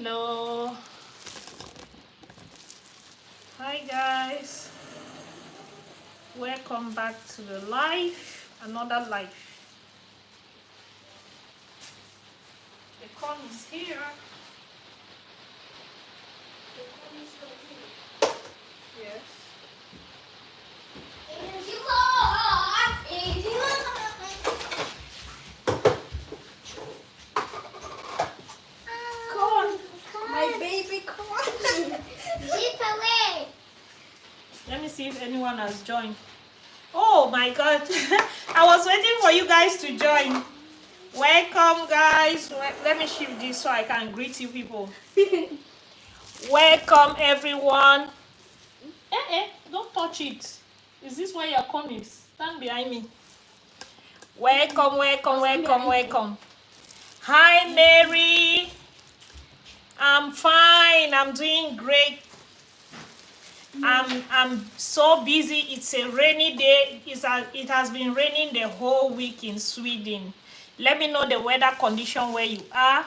Hello. Hi guys. Welcome back to the life. Another life. The corn is here. The corn is here. Yes. Corn. My baby corn. Zip away. Let me see if anyone has joined. Oh my god. I was waiting for you guys to join. Welcome guys. Let me shift this so I can greet you people. Welcome everyone. Don't touch it. Is this where your corn is? Stand behind me. Welcome, welcome, welcome, welcome. Hi Mary. I'm fine. I'm doing great. I'm so busy. It's a rainy day. It has been raining the whole week in Sweden. Let me know the weather condition where you are.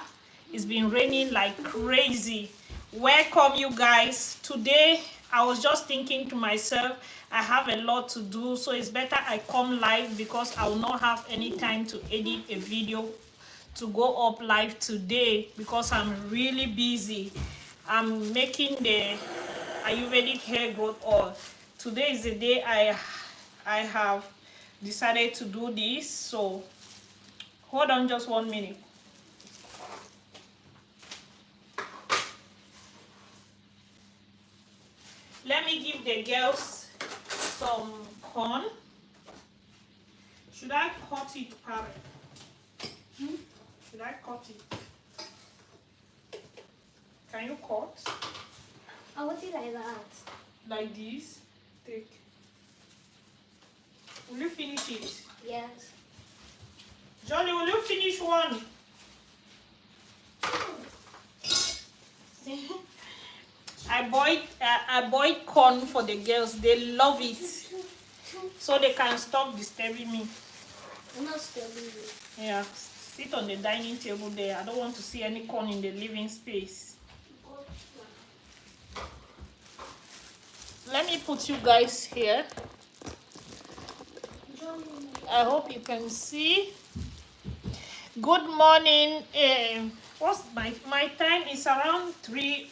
It's been raining like crazy. Welcome you guys. Today I was just thinking to myself, I have a lot to do, so it's better I come live because I will not have any time to edit a video to go up live today because I'm really busy. I'm making the Ayurvedic hair growth oil. Today is the day I have decided to do this. So hold on just 1 minute. Let me give the girls some corn. Should I cut it, Parrot? Should I cut it? Can you cut? I want it like that. Like this? Take. Will you finish it? Yes. Johnny, will you finish one? I bought corn for the girls. They love it. So they can stop disturbing me. I'm not disturbing you. Yeah, sit on the dining table there. I don't want to see any corn in the living space. Let me put you guys here. I hope you can see. Good morning. What's my time is around 3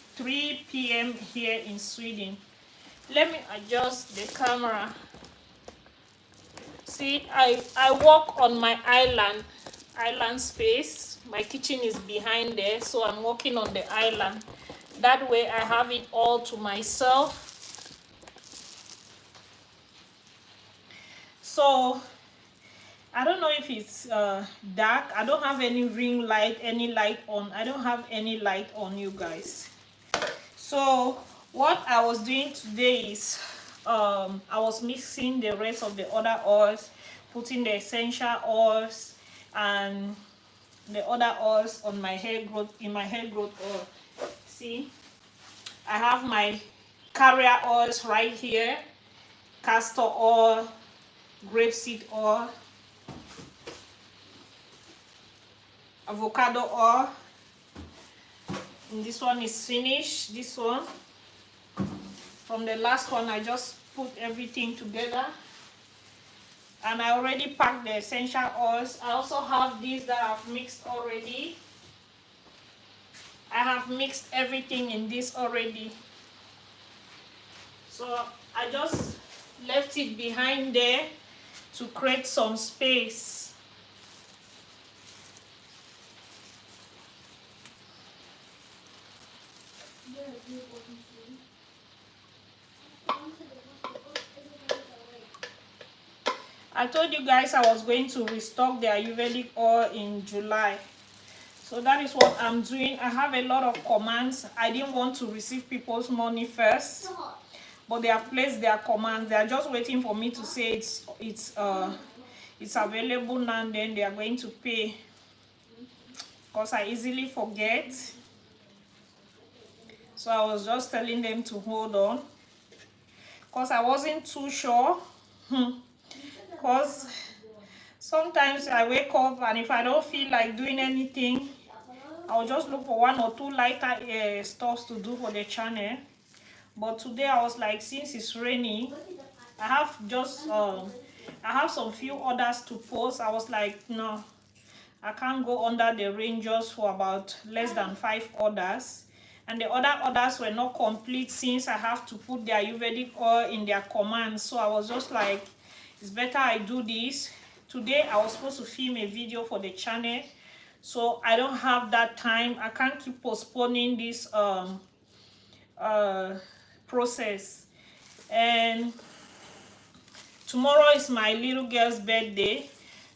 p.m. here in Sweden. Let me adjust the camera. See, I walk on my island space. My kitchen is behind there, so I'm walking on the island. That way I have it all to myself. So I don't know if it's dark. I don't have any ring light, any light on. I don't have any light on, you guys. So what I was doing today is I was mixing the rest of the other oils, putting the essential oils and the other oils on my hair growth, in my hair growth oil. See, I have my carrier oils right here, castor oil, grapeseed oil, avocado oil, and this one is finished. This one from the last one, I just put everything together, and I already packed the essential oils. I also have these that I've mixed already. I have mixed everything in this already, so I just left it behind there to create some space. I told you guys I was going to restock the Ayurvedic oil in July. So that is what I'm doing. I have a lot of commands. I didn't want to receive people's money first, but they have placed their commands. They are just waiting for me to say it's available now, and then they are going to pay. Because I easily forget. So I was just telling them to hold on. Because I wasn't too sure. Because sometimes I wake up and if I don't feel like doing anything, I'll just look for 1 or 2 lighter stuffs to do for the channel. But today I was like, since it's rainy, I have some few orders to post. I was like, no, I can't go under the rain just for about less than 5 orders. And the other orders were not complete since I have to put the Ayurvedic oil in their commands. So I was just like, it's better I do this. Today I was supposed to film a video for the channel. So I don't have that time. I can't keep postponing this process. And tomorrow is my little girl's birthday.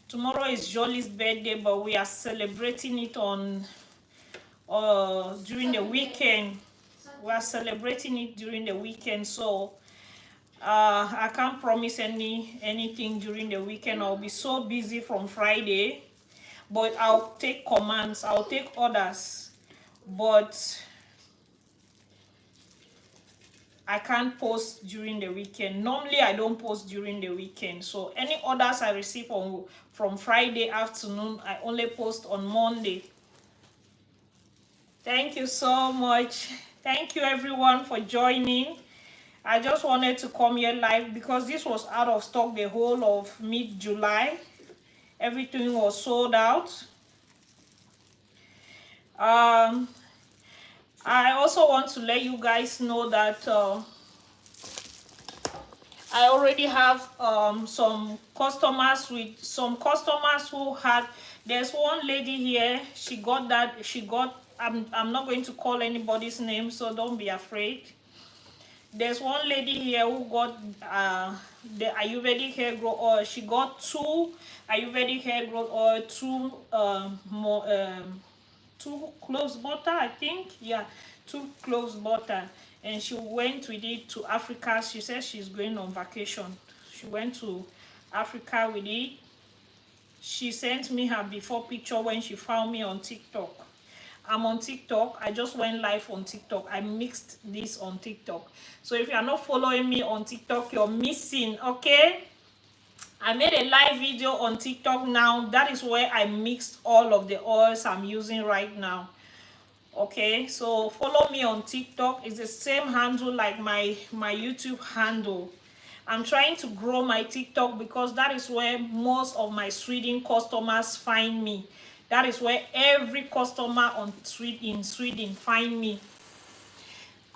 Tomorrow is Jolly's birthday, but we are celebrating it on during the weekend. We are celebrating it during the weekend, so I can't promise anything during the weekend. I'll be so busy from Friday, but I'll take commands, I'll take orders, but I can't post during the weekend. Normally I don't post during the weekend, so any orders I receive from Friday afternoon, I only post on Monday. Thank you so much. Thank you everyone for joining. I just wanted to come here live because this was out of stock the whole of mid-July. Everything was sold out. I also want to let you guys know that I already have some customers who had, there's one lady here, I'm not going to call anybody's name, so don't be afraid. There's one lady here who got the Ayurvedic hair growth oil. She got 2 Ayurvedic hair growth oil, 2 cloves butter, I think. Yeah, 2 cloves butter. And she went with it to Africa. She says she's going on vacation. She went to Africa with it. She sent me her before picture when she found me on TikTok. I'm on TikTok. I just went live on TikTok. I mixed this on TikTok. So if you are not following me on TikTok, you're missing, okay? I made a live video on TikTok now. That is where I mixed all of the oils I'm using right now. Okay, so follow me on TikTok. It's the same handle like my YouTube handle. I'm trying to grow my TikTok because that is where most of my Sweden customers find me. That is where every customer in Sweden find me.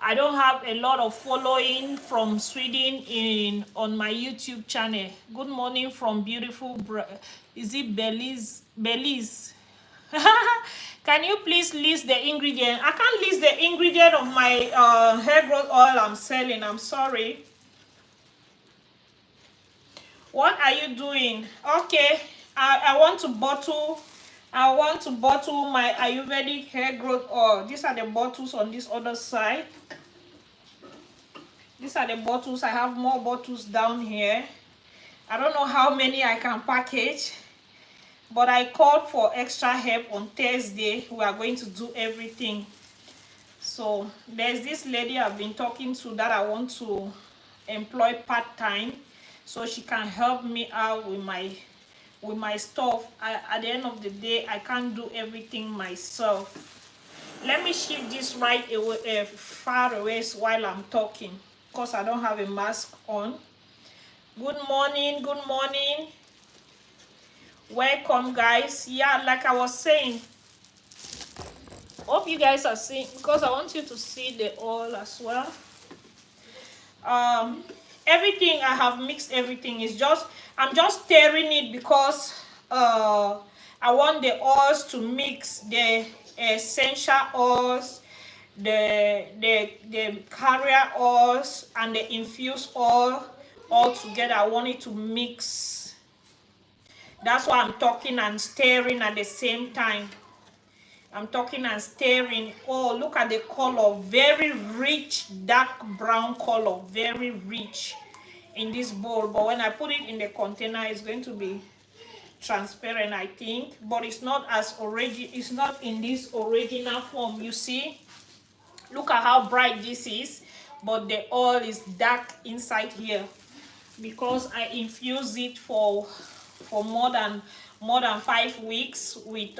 I don't have a lot of following from Sweden on my YouTube channel. Good morning from beautiful, is it Belize? Belize. Can you please list the ingredient? I can't list the ingredient of my hair growth oil I'm selling. I'm sorry. What are you doing? Okay, I want to bottle my Ayurvedic hair growth oil. These are the bottles on this other side. These are the bottles. I have more bottles down here. I don't know how many I can package, but I called for extra help on Thursday. We are going to do everything. So there's this lady I've been talking to that I want to employ part-time, so she can help me out with my stuff. At the end of the day, I can't do everything myself. Let me shift this right away, far away while I'm talking, because I don't have a mask on. Good morning, good morning. Welcome, guys. Yeah, like I was saying, hope you guys are seeing, because I want you to see the oil as well. Everything I have mixed, everything is just, I'm just stirring it because I want the oils to mix, the essential oils, the carrier oils and the infused oil all together. I want it to mix. That's why I'm talking and stirring at the same time. I'm talking and stirring. Oh, look at the color. Very rich, dark brown color. Very rich in this bowl. But when I put it in the container, it's going to be transparent, I think. But it's not as it's not in this original form. You see? Look at how bright this is. But the oil is dark inside here, because I infuse it for more than 5 weeks with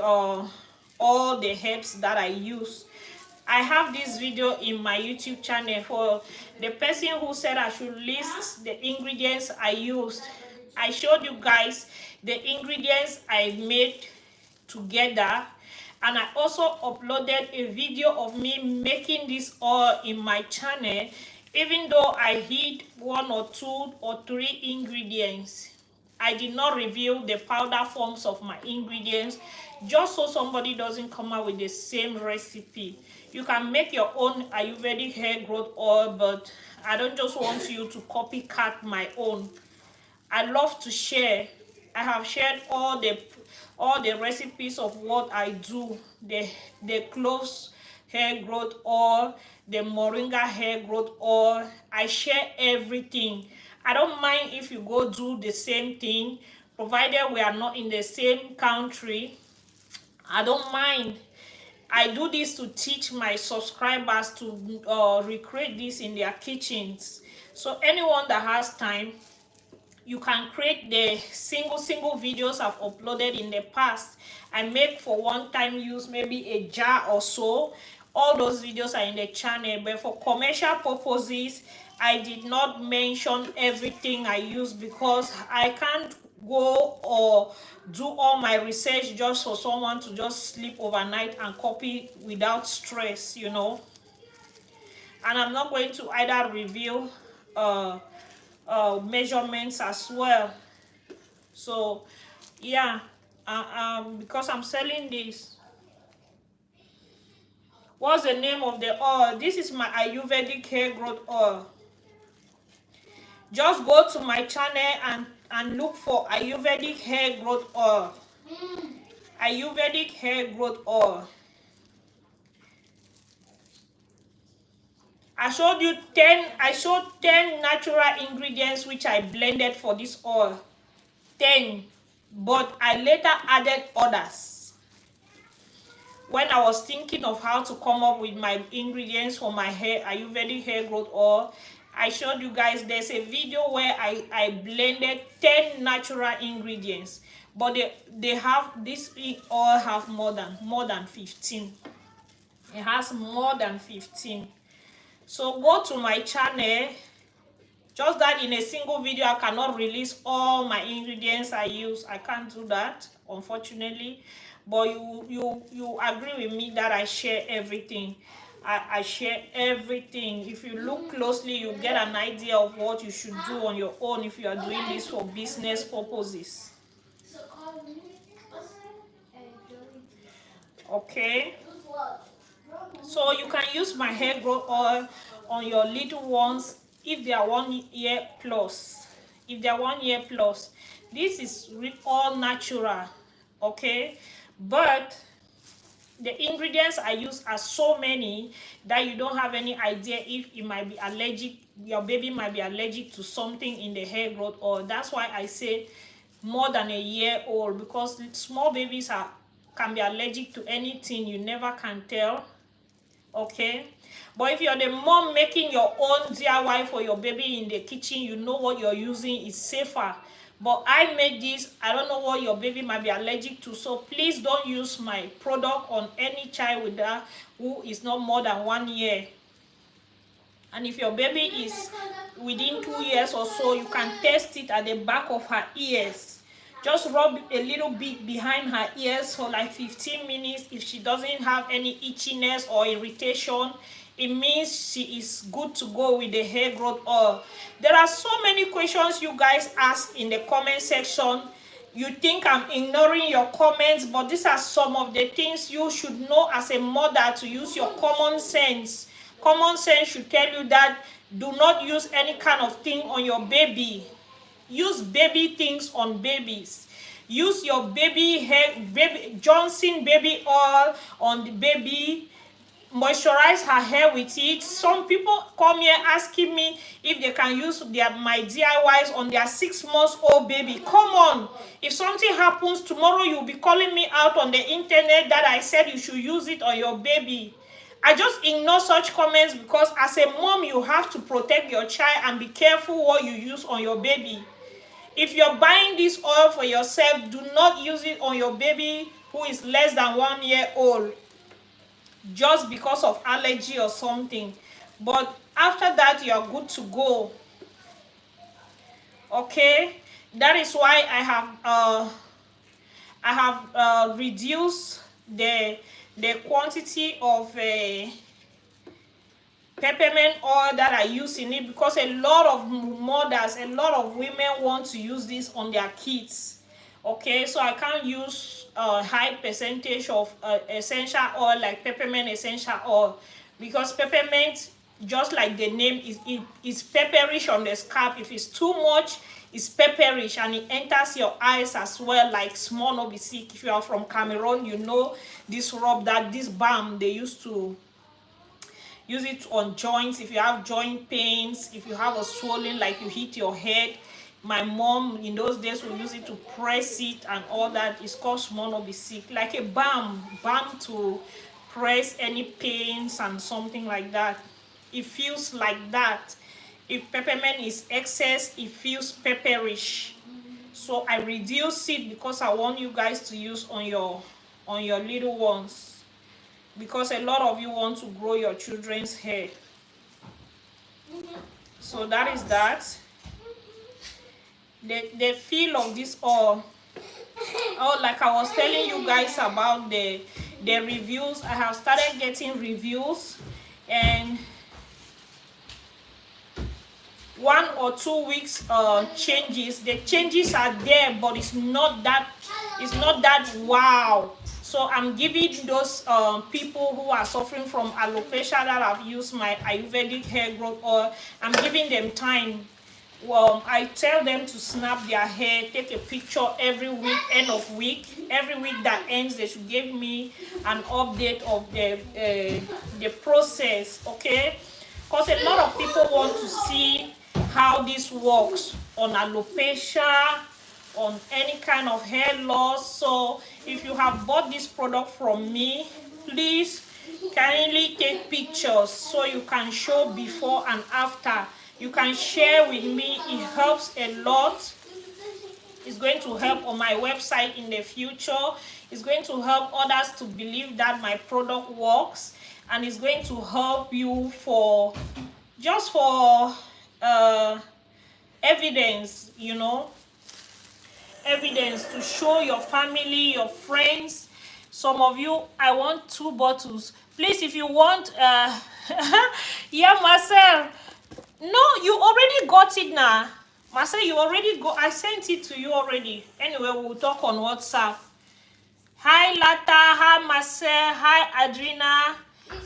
all the herbs that I use. I have this video in my YouTube channel for the person who said I should list the ingredients I used. I showed you guys the ingredients I made together, and I also uploaded a video of me making this oil in my channel, even though I hid 1 or 2 or 3 ingredients. I did not reveal the powder forms of my ingredients, just so somebody doesn't come out with the same recipe. You can make your own Ayurvedic hair growth oil, but I don't just want you to copycat my own. I love to share. I have shared all the recipes of what I do. The cloves hair growth oil, the moringa hair growth oil. I share everything. I don't mind if you go do the same thing, provided we are not in the same country. I don't mind. I do this to teach my subscribers to recreate this in their kitchens. So anyone that has time, you can create the single videos I've uploaded in the past. I make for one-time use, maybe a jar or so. All those videos are in the channel, but for commercial purposes, I did not mention everything I use because I can't go or do all my research just for someone to just sleep overnight and copy without stress, you know. And I'm not going to either reveal measurements as well. So yeah, because I'm selling this. What's the name of the oil? This is my Ayurvedic hair growth oil. Just go to my channel and look for Ayurvedic hair growth oil. Ayurvedic hair growth oil. I showed 10 natural ingredients which I blended for this oil. 10, but I later added others. When I was thinking of how to come up with my ingredients for my hair, Ayurvedic hair growth oil, I showed you guys there's a video where I blended 10 natural ingredients, but they have this oil have more than 15. It has more than 15. So go to my channel. Just that in a single video I cannot release all my ingredients I use. I can't do that, unfortunately. But you agree with me that I share everything. I share everything. If you look closely, you get an idea of what you should do on your own if you are doing this for business purposes. Okay. So you can use my hair growth oil on your little ones if they are 1 year plus. If they are 1 year plus, this is all natural, okay? But the ingredients I use are so many that you don't have any idea if it might be allergic. Your baby might be allergic to something in the hair growth oil. That's why I say more than a year old, because small babies can be allergic to anything. You never can tell. Okay, but if you're the mom making your own DIY for your baby in the kitchen, you know what you're using is safer. But I made this. I don't know what your baby might be allergic to, so please don't use my product on any child with that who is not more than 1 year. And if your baby is within 2 years or so, you can test it at the back of her ears. Just rub a little bit behind her ears for like 15 minutes. If she doesn't have any itchiness or irritation, it means she is good to go with the hair growth oil. There are so many questions you guys ask in the comment section. You think I'm ignoring your comments, but these are some of the things you should know as a mother, to use your common sense. Common sense should tell you that do not use any kind of thing on your baby. Use baby things on babies. Use your baby hair, Johnson baby oil on the baby. Moisturize her hair with it. Some people come here asking me if they can use my DIYs on their 6-month-old baby. Come on. If something happens tomorrow, you'll be calling me out on the internet that I said you should use it on your baby. I just ignore such comments because as a mom, you have to protect your child and be careful what you use on your baby. If you're buying this oil for yourself, do not use it on your baby who is less than 1 year old, just because of allergy or something. But after that, you are good to go. Okay, that is why I have reduced the quantity of peppermint oil that I use in it, because a lot of mothers, a lot of women want to use this on their kids. Okay, so I can't use a high percentage of essential oil like peppermint essential oil, because peppermint, just like the name, is pepperish on the scalp. If it's too much, it's pepperish, and it enters your eyes as well, like small no be sick. If you are from Cameroon, you know this rub, that this balm, they used to use it on joints. If you have joint pains, if you have a swelling like you hit your head, my mom in those days would use it to press it and all that. It's called small no be sick, like a balm to press any pains and something like that. It feels like that. If peppermint is excess, it feels pepperish. So I reduce it because I want you guys to use on your little ones, because a lot of you want to grow your children's hair. So that is that. The feel of this oil. Oh, like I was telling you guys about the reviews. I have started getting reviews, and 1 or 2 weeks changes. The changes are there, but it's not that wow. So I'm giving those people who are suffering from alopecia that have used my Ayurvedic hair growth oil, I'm giving them time. Well, I tell them to snap their hair, take a picture every week, end of week. Every week that ends, they should give me an update of the process, okay? Because a lot of people want to see how this works on alopecia, on any kind of hair loss. So if you have bought this product from me, please kindly take pictures so you can show before and after. You can share with me. It helps a lot. It's going to help on my website in the future. It's going to help others to believe that my product works, and it's going to help you for just for evidence, you know, evidence to show your family, your friends. Some of you, I want 2 bottles. Please, if you want, yeah, Marcel. No, you already got it now. Marcel, you already got, I sent it to you already. Anyway, we'll talk on WhatsApp. Hi, Lata. Hi, Marcel. Hi, Adrina.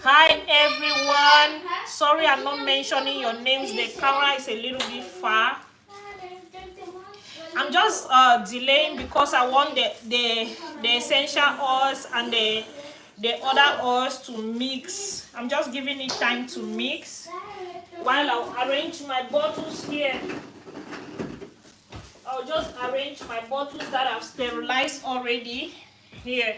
Hi, everyone. Sorry, I'm not mentioning your names. The camera is a little bit far. I'm just delaying because I want the essential oils and the other oils to mix. I'm just giving it time to mix while I'll arrange my bottles here. I'll just arrange my bottles that I've sterilized already here.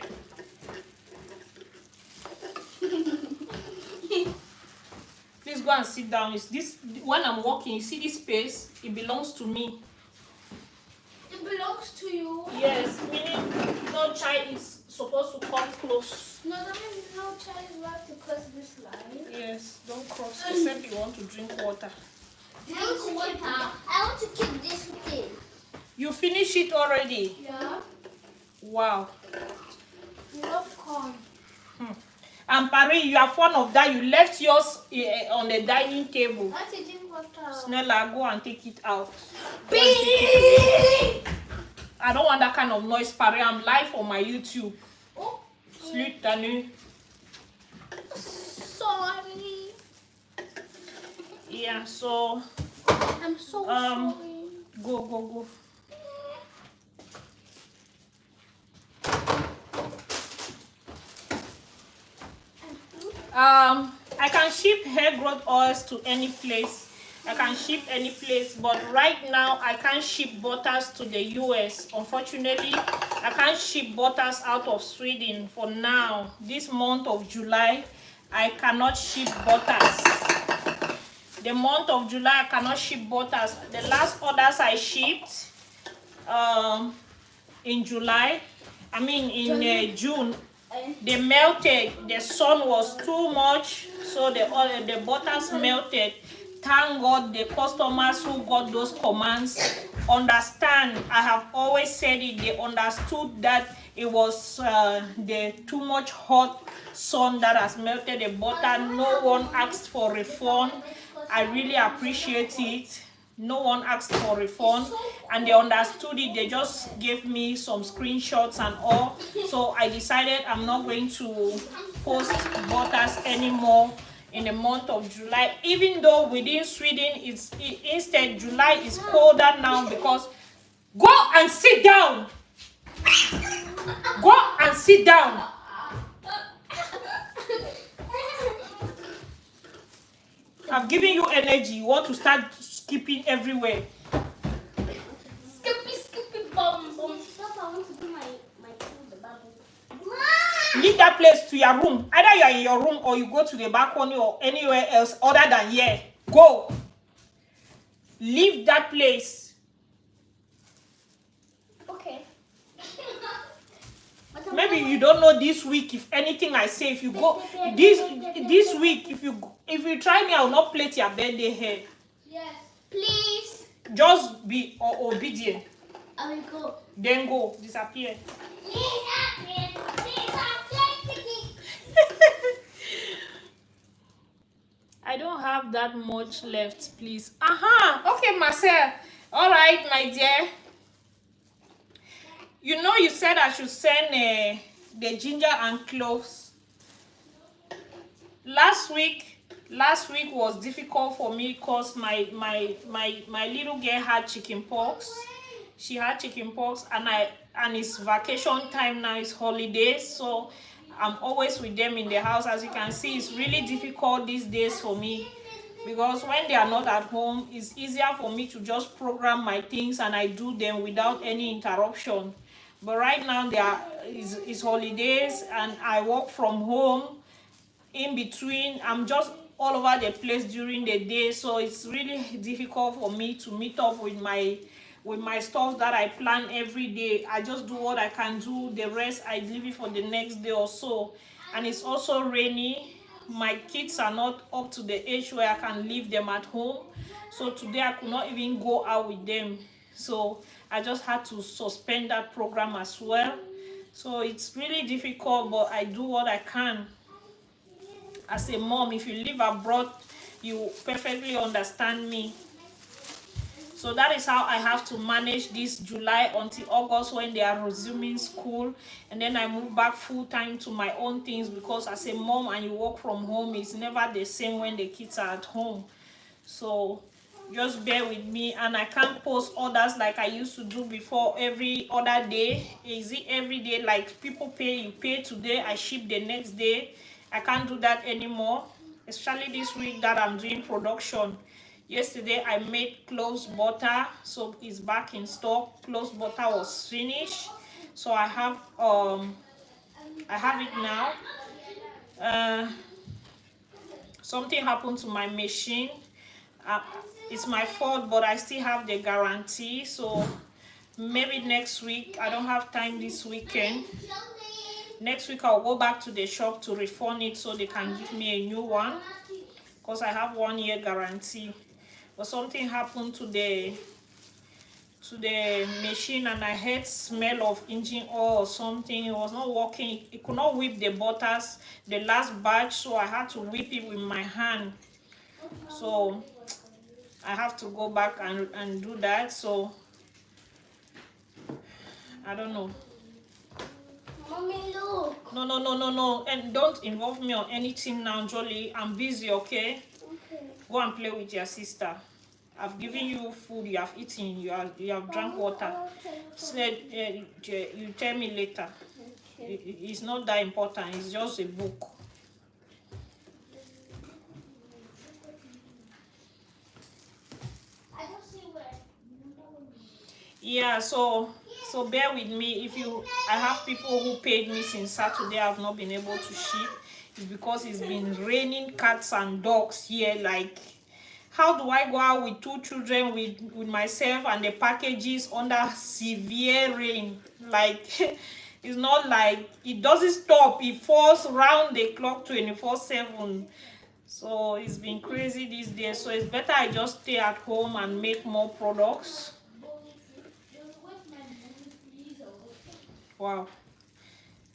Please go and sit down. Is this, when I'm walking, you see this space? It belongs to me. It belongs to you? Yes, meaning no child is supposed to come close. No, that means no child is allowed to cross this line. Yes, don't cross except you want to drink water. Drink water. I want to keep this thing. You finish it already? Yeah. Wow. Love corn. And Paris, you are fond of that. You left yours on the dining table. I want to drink water. Snella, go and take it out. Beep. I don't want that kind of noise, Paris. I'm live on my YouTube. Oh. Slut Tanu. Sorry. Yeah, so I'm so sorry. go. I can ship hair growth oils to any place. I can ship any place, but right now I can't ship butters to the US. Unfortunately, I can't ship butters out of Sweden for now. This month of July, I cannot ship butters. The month of July, I cannot ship butters. The last orders I shipped, in July, I mean in June, they melted. The sun was too much, so the butters melted. Thank God the customers who got those commands understand. I have always said it. They understood that it was the too much hot sun that has melted the butter. No one asked for refund. I really appreciate it. No one asked for refund, and they understood it. They just gave me some screenshots and all. So I decided I'm not going to post butters anymore in the month of July, even though within Sweden instead July is colder now. Because go and sit down, go and sit down. I've given you energy. You want to start skipping everywhere. Skippy, bum, bum. Stop, I want to do my food, the bubble. Leave that place to your room. Either you are in your room or you go to the balcony or anywhere else other than here. Go. Leave that place. Okay. Maybe you don't know this week. If anything I say, if you go this week, if you try me, I will not plait your birthday hair. Yes. Please. Just be obedient. I will go. Then go. Disappear. I don't have that much left, please. Okay, Marcel. All right, my dear. You know, you said I should send the ginger and cloves. Last week was difficult for me because my little girl had chicken pox. She had chicken pox, and it's vacation time now. It's holidays, so I'm always with them in the house. As you can see, it's really difficult these days for me, because when they are not at home, it's easier for me to just program my things and I do them without any interruption. But right now it's holidays and I work from home. In between, I'm just all over the place during the day, so it's really difficult for me to meet up with my stuff that I plan every day. I just do what I can do. The rest I leave it for the next day or so. And it's also rainy. My kids are not up to the age where I can leave them at home, so today I could not even go out with them, so I just had to suspend that program as well. So it's really difficult, but I do what I can. As a mom, if you live abroad, you perfectly understand me. So that is how I have to manage this July until August, when they are resuming school, and then I move back full-time to my own things, because as a mom and you work from home, it's never the same when the kids are at home. So just bear with me, and I can't post orders like I used to do before every other day. Is it every day? Like people pay, you pay today, I ship the next day. I can't do that anymore, especially this week that I'm doing production. Yesterday I made cloves butter, so it's back in stock. Cloves butter was finished, so I have it now. Something happened to my machine. It's my fault, but I still have the guarantee, so maybe next week. I don't have time this weekend. Next week I'll go back to the shop to refund it so they can give me a new one, because I have 1 year guarantee. But something happened to the machine, and I heard smell of engine oil or something. It was not working. It could not whip the butters, the last batch, so I had to whip it with my hand. So I have to go back and do that. So I don't know. Mommy, look. No, and don't involve me on anything now, Jolie. I'm busy, okay? Go and play with your sister. I've given you food, you have eaten, you have drank water. Said you tell me later. It's not that important. It's just a book. I don't see where. Yeah, so bear with me. I have people who paid me since Saturday. I've not been able to ship. It's because it's been raining cats and dogs here like How do I go out with 2 children, with myself, and the packages under severe rain? Like, it's not like it doesn't stop. It falls round the clock 24/7. So it's been crazy these days. So it's better I just stay at home and make more products. Wow,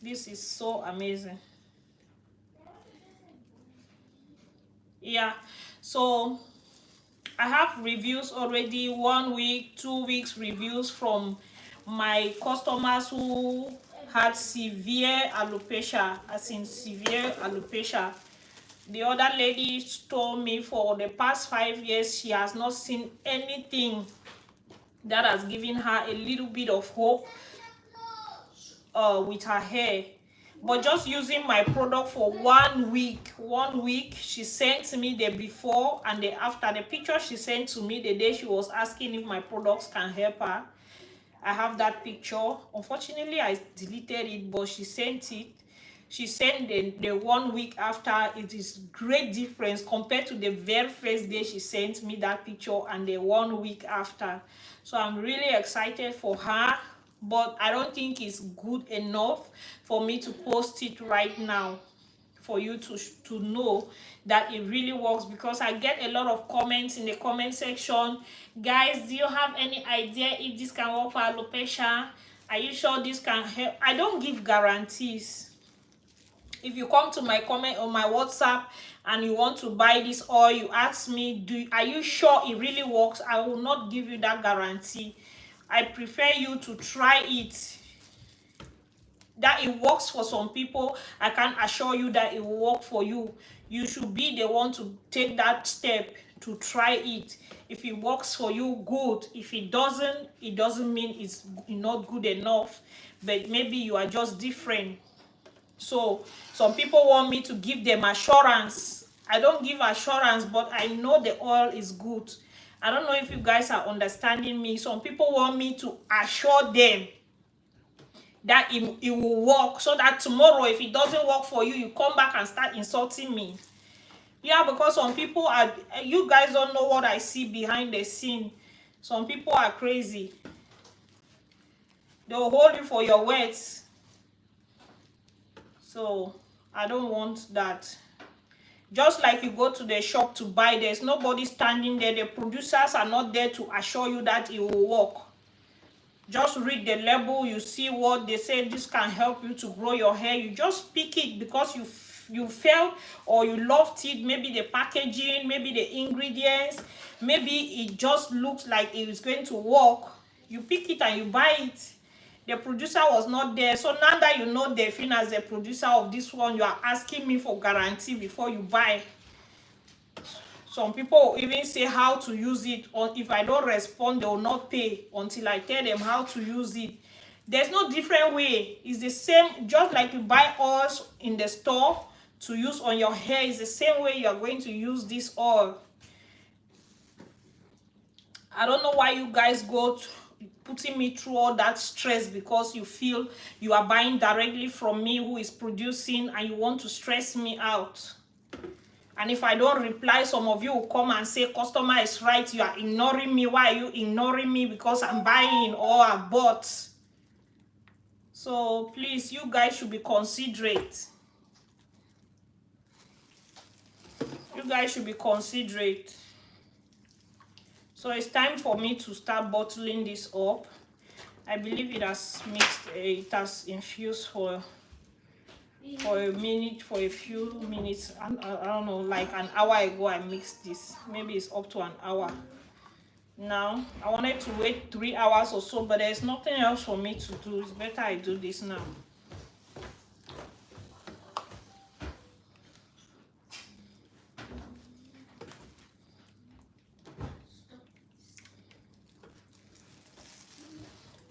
this is so amazing. Yeah, so I have reviews already, 1 week, 2 weeks reviews from my customers who had severe alopecia, as in severe alopecia. The other lady told me for the past 5 years she has not seen anything that has given her a little bit of hope with her hair. But just using my product for 1 week, she sent me the before and the after. The picture she sent to me the day she was asking if my products can help her, I have that picture. Unfortunately, I deleted it, but she sent it. She sent the 1 week after. It is great difference compared to the very first day she sent me that picture and the 1 week after. So I'm really excited for her, but I don't think it's good enough for me to post it right now for you to know that it really works, because I get a lot of comments in the comment section. Guys, do you have any idea if this can work for alopecia? Are you sure this can help? I don't give guarantees. If you come to my comment on my WhatsApp and you want to buy this, or you ask me, are you sure it really works? I will not give you that guarantee. I prefer you to try it. That it works for some people, I can't assure you that it will work for you. You should be the one to take that step to try it. If it works for you, good. If it doesn't, it doesn't mean it's not good enough, but maybe you are just different. So some people want me to give them assurance. I don't give assurance, but I know the oil is good. I don't know if you guys are understanding me. Some people want me to assure them that it will work, so that tomorrow if it doesn't work for you, you come back and start insulting me. Yeah, because some people are, you guys don't know what I see behind the scene. Some people are crazy. They'll hold you for your words. So I don't want that. Just like you go to the shop to buy, there's nobody standing there. The producers are not there to assure you that it will work. Just read the label, you see what they say, this can help you to grow your hair. You just pick it because you felt or you loved it. Maybe the packaging, maybe the ingredients, maybe it just looks like it is going to work. You pick it and you buy it. The producer was not there. So now that you know Delphine as the producer of this one, you are asking me for guarantee before you buy. Some people even say how to use it, or if I don't respond, they will not pay until I tell them how to use it. There's no different way. It's the same, just like you buy oils in the store to use on your hair. It's the same way you are going to use this oil. I don't know why you guys go putting me through all that stress because you feel you are buying directly from me who is producing, and you want to stress me out. And if I don't reply, some of you will come and say, customer is right, you are ignoring me. Why are you ignoring me? Because I'm buying or I bought. So please, you guys should be considerate. You guys should be considerate. So it's time for me to start bottling this up. I believe it has mixed, it has infused for a minute, for a few minutes. I don't know, like an hour ago I mixed this. Maybe it's up to an hour now. I wanted to wait 3 hours or so, but there's nothing else for me to do. It's better I do this now.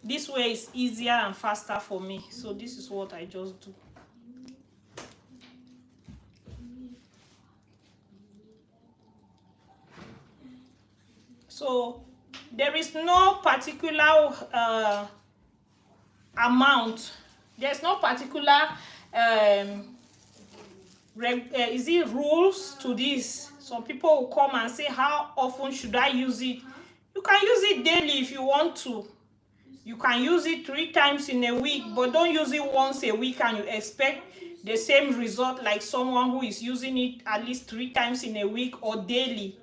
This way is easier and faster for me, so this is what I just do. So there is no particular amount. There's no particular is it rules to this. Some people will come and say, how often should I use it? You can use it daily if you want to. You can use it 3 times in a week, but don't use it once a week and you expect the same result like someone who is using it at least 3 times in a week or daily.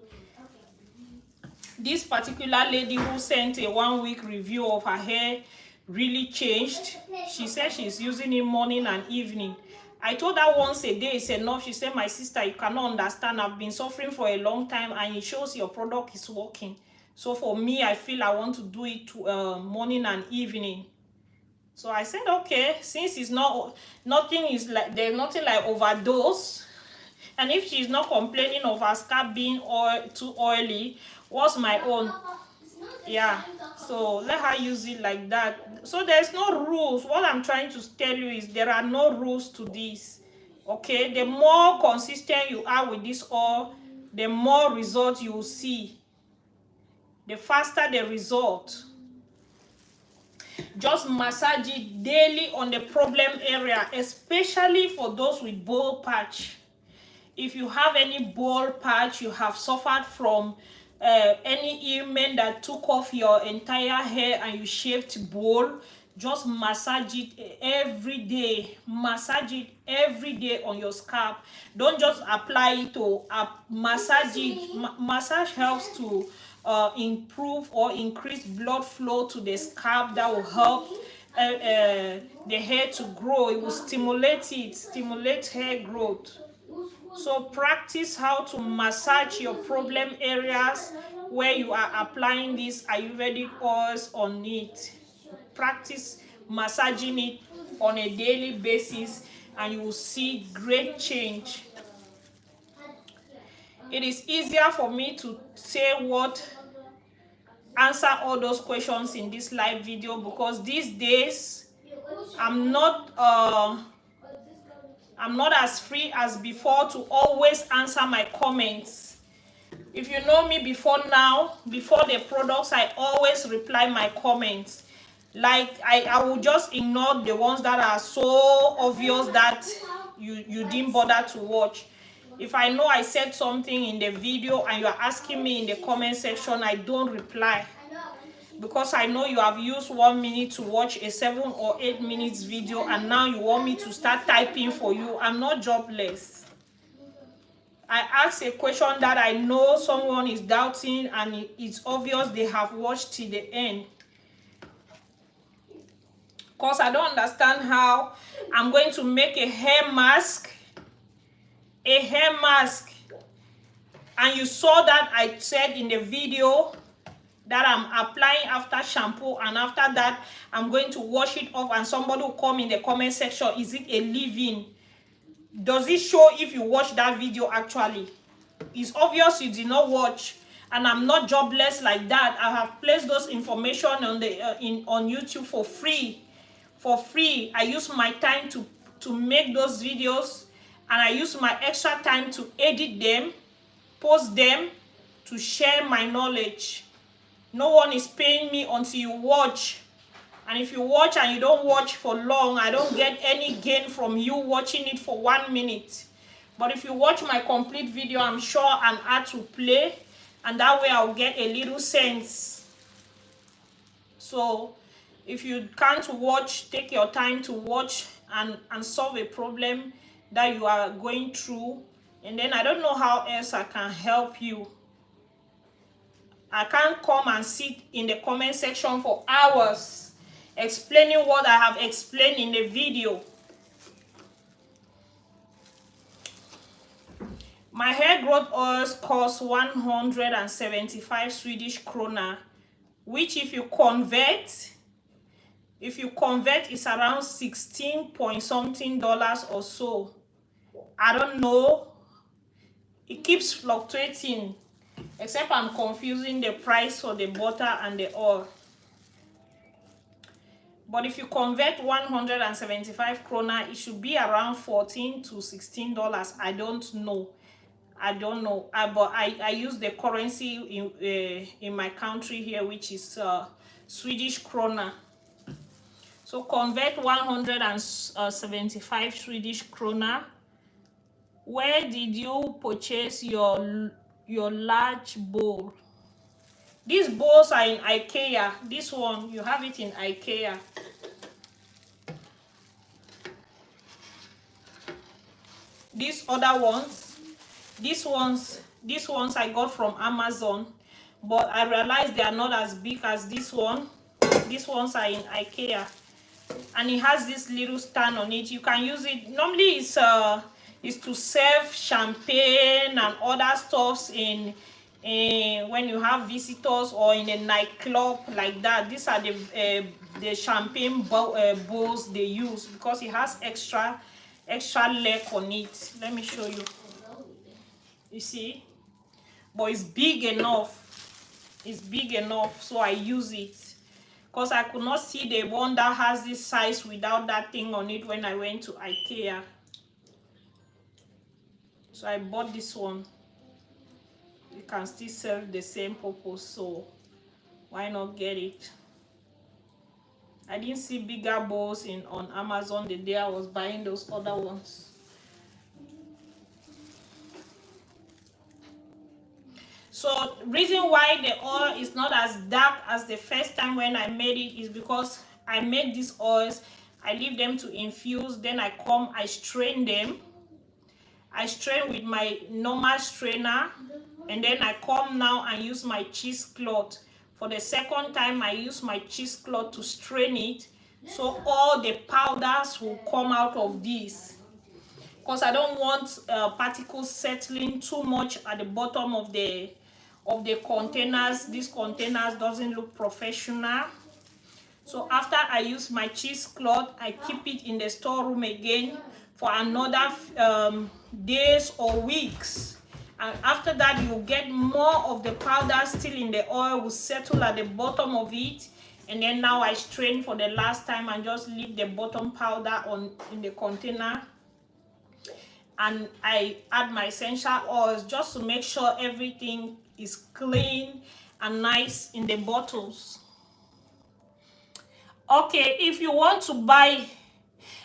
This particular lady who sent a 1-week review of her hair really changed. She said she's using it morning and evening. I told her once a day is enough. She said, my sister, you cannot understand. I've been suffering for a long time and it shows your product is working. So for me, I feel I want to do it morning and evening. So I said, okay, since it's nothing is like, there's nothing like overdose. And if she's not complaining of her scalp being too oily, what's my own? Yeah, so let her use it like that. So there's no rules. What I'm trying to tell you is there are no rules to this. Okay, the more consistent you are with this oil, the more results you will see. The faster the result. Just massage it daily on the problem area, especially for those with bald patch. If you have any bald patch, you have suffered from any ailment that took off your entire hair and you shaved bald, just massage it every day. Massage it every day on your scalp. Don't just apply it to massage it. Massage helps to improve or increase blood flow to the scalp. That will help the hair to grow. It will stimulate hair growth. So practice how to massage your problem areas where you are applying these Ayurvedic oils on it. Practice massaging it on a daily basis and you will see great change. It is easier for me to say answer all those questions in this live video because these days I'm not as free as before to always answer my comments. If you know me before now, before the products, I always reply my comments. Like I will just ignore the ones that are so obvious that you didn't bother to watch. If I know I said something in the video and you're asking me in the comment section, I don't reply. Because I know you have used 1 minute to watch a 7 or 8 minutes video and now you want me to start typing for you. I'm not jobless. I ask a question that I know someone is doubting and it's obvious they have watched till the end. Because I don't understand how I'm going to make a hair mask. And you saw that I said in the video that I'm applying after shampoo and after that I'm going to wash it off and somebody will come in the comment section, is it a leave-in? Does it show if you watch that video actually? It's obvious you did not watch and I'm not jobless like that. I have placed those information on the on YouTube for free. For free. I use my time to make those videos and I use my extra time to edit them, post them, to share my knowledge. No one is paying me until you watch. And if you watch and you don't watch for long, I don't get any gain from you watching it for 1 minute. But if you watch my complete video, I'm sure an ad will play. And that way I'll get a little sense. So if you can't watch, take your time to watch and solve a problem that you are going through. And then I don't know how else I can help you. I can't come and sit in the comment section for hours explaining what I have explained in the video. My hair growth oils cost 175 Swedish krona, which if you convert, it's around 16 point something dollars or so. I don't know. It keeps fluctuating. Except I'm confusing the price for the butter and the oil. But if you convert 175 krona, it should be around 14 to 16 dollars. I don't know. But I use the currency in my country here, which is Swedish krona. So convert 175 Swedish krona Where did you purchase your large bowl? These bowls are in IKEA. This one, you have it in IKEA. These other ones, these ones I got from Amazon, but I realized they are not as big as this one. These ones are in IKEA, and it has this little stand on it. You can use it. Normally, it's to serve champagne and other stuffs in when you have visitors or in a nightclub like that. These are the champagne bowls they use because it has extra leg on it. Let me show you. You see, but it's big enough. It's big enough, so I use it because I could not see the one that has this size without that thing on it when I went to IKEA. So I bought this one. It can still serve the same purpose, so why not get it? I didn't see bigger bowls on Amazon the day I was buying those other ones. So reason why the oil is not as dark as the first time when I made it is because I make these oils, I leave them to infuse, then I come, I strain them. I strain with my normal strainer, and then I come now and use my cheesecloth. For the second time, I use my cheesecloth to strain it, so all the powders will come out of this. Because I don't want particles settling too much at the bottom of the containers. These containers doesn't look professional. So after I use my cheesecloth, I keep it in the storeroom again for another days or weeks. And after that, you get more of the powder still in the oil, will settle at the bottom of it. And then now I strain for the last time and just leave the bottom powder in the container. And I add my essential oils just to make sure everything is clean and nice in the bottles. Okay, if you want to buy,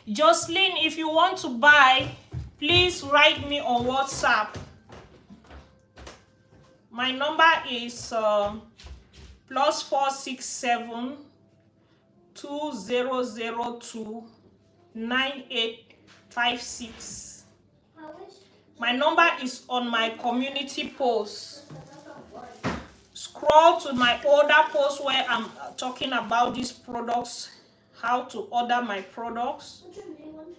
Jocelyn, if you want to buy, please write me on WhatsApp. My number is +467 2002 9856. My number is on my community post. Scroll to my older post where I'm talking about these products, how to order my products.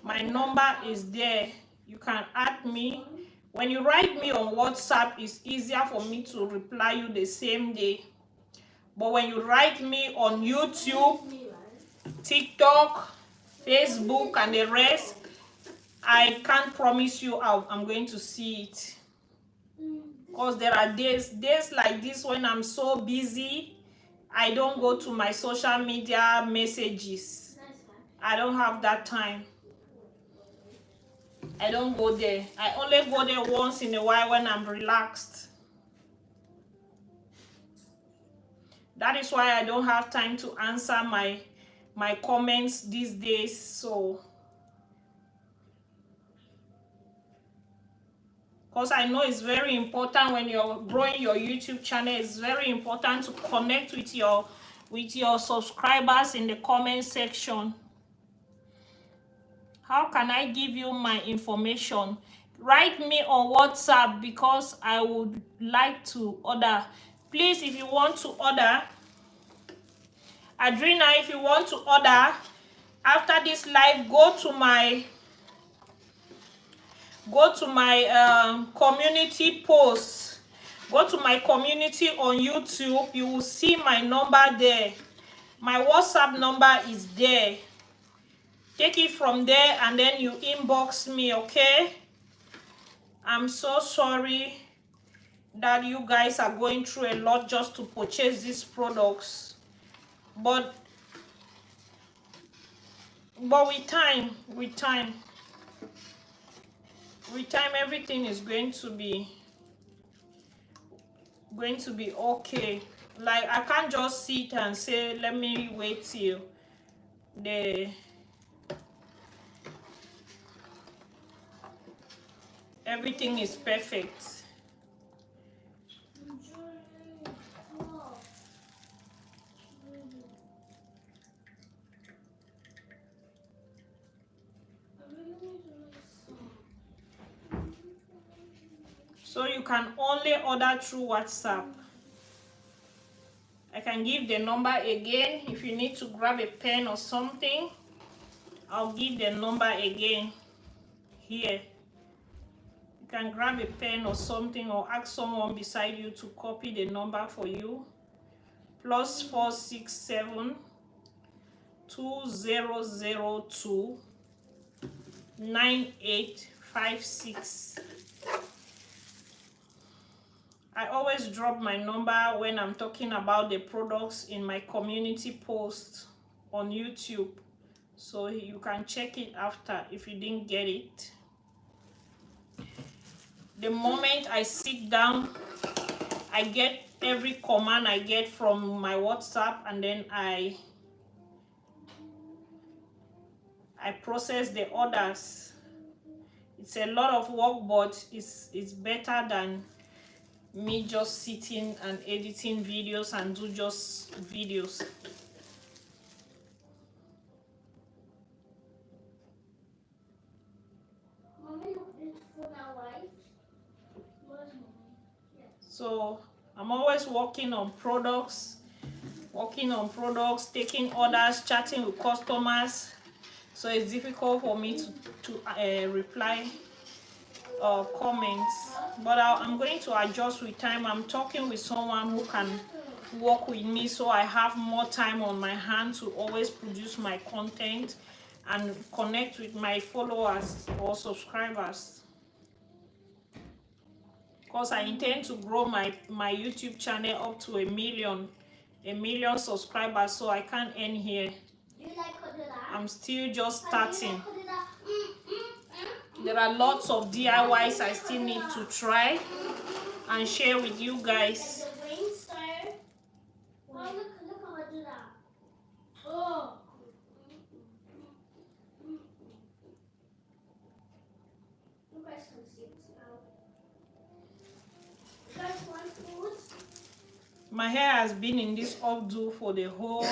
My number is there. You can add me. When you write me on WhatsApp, it's easier for me to reply you the same day. But when you write me on YouTube, TikTok, Facebook, and the rest, I can't promise you I'm going to see it. Because there are days like this when I'm so busy, I don't go to my social media messages. I don't have that time. I don't go there. I only go there once in a while when I'm relaxed. That is why I don't have time to answer my comments these days. So, because I know it's very important when you're growing your YouTube channel, it's very important to connect with your subscribers in the comment section. How can I give you my information? Write me on WhatsApp because I would like to order. Please, if you want to order, Adrina, if you want to order, after this live, go to my community post. Go to my community on YouTube. You will see my number there. My WhatsApp number is there. Take it from there and then you inbox me, okay? I'm so sorry that you guys are going through a lot just to purchase these products. But with time, everything is going to be okay. Like, I can't just sit and say, let me wait till Everything is perfect. So you can only order through WhatsApp. I can give the number again. If you need to grab a pen or something, I'll give the number again here. You can grab a pen or something, or ask someone beside you to copy the number for you. +467 2002 9856. I always drop my number when I'm talking about the products in my community post on YouTube, so you can check it after if you didn't get it. The moment I sit down, I get every command I get from my WhatsApp, and then I process the orders. It's a lot of work, but it's better than me just sitting and editing videos and do just videos. So I'm always working on products, taking orders, chatting with customers. So it's difficult for me to reply comments, but I'm going to adjust with time. I'm talking with someone who can work with me, so I have more time on my hand to always produce my content and connect with my followers or subscribers, because I intend to grow my YouTube channel up to a million subscribers, so I can't end here. I'm still just starting. There are lots of DIYs I still need to try and share with you guys. My hair has been in this updo for the whole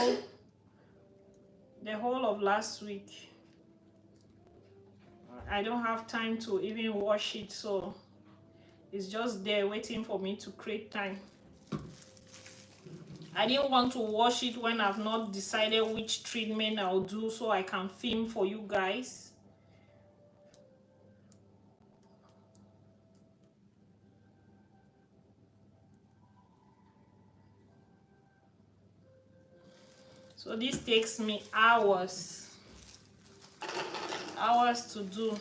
of last week. I don't have time to even wash it, so it's just there waiting for me to create time. I didn't want to wash it when I've not decided which treatment I'll do, so I can film for you guys. So this takes me hours to do.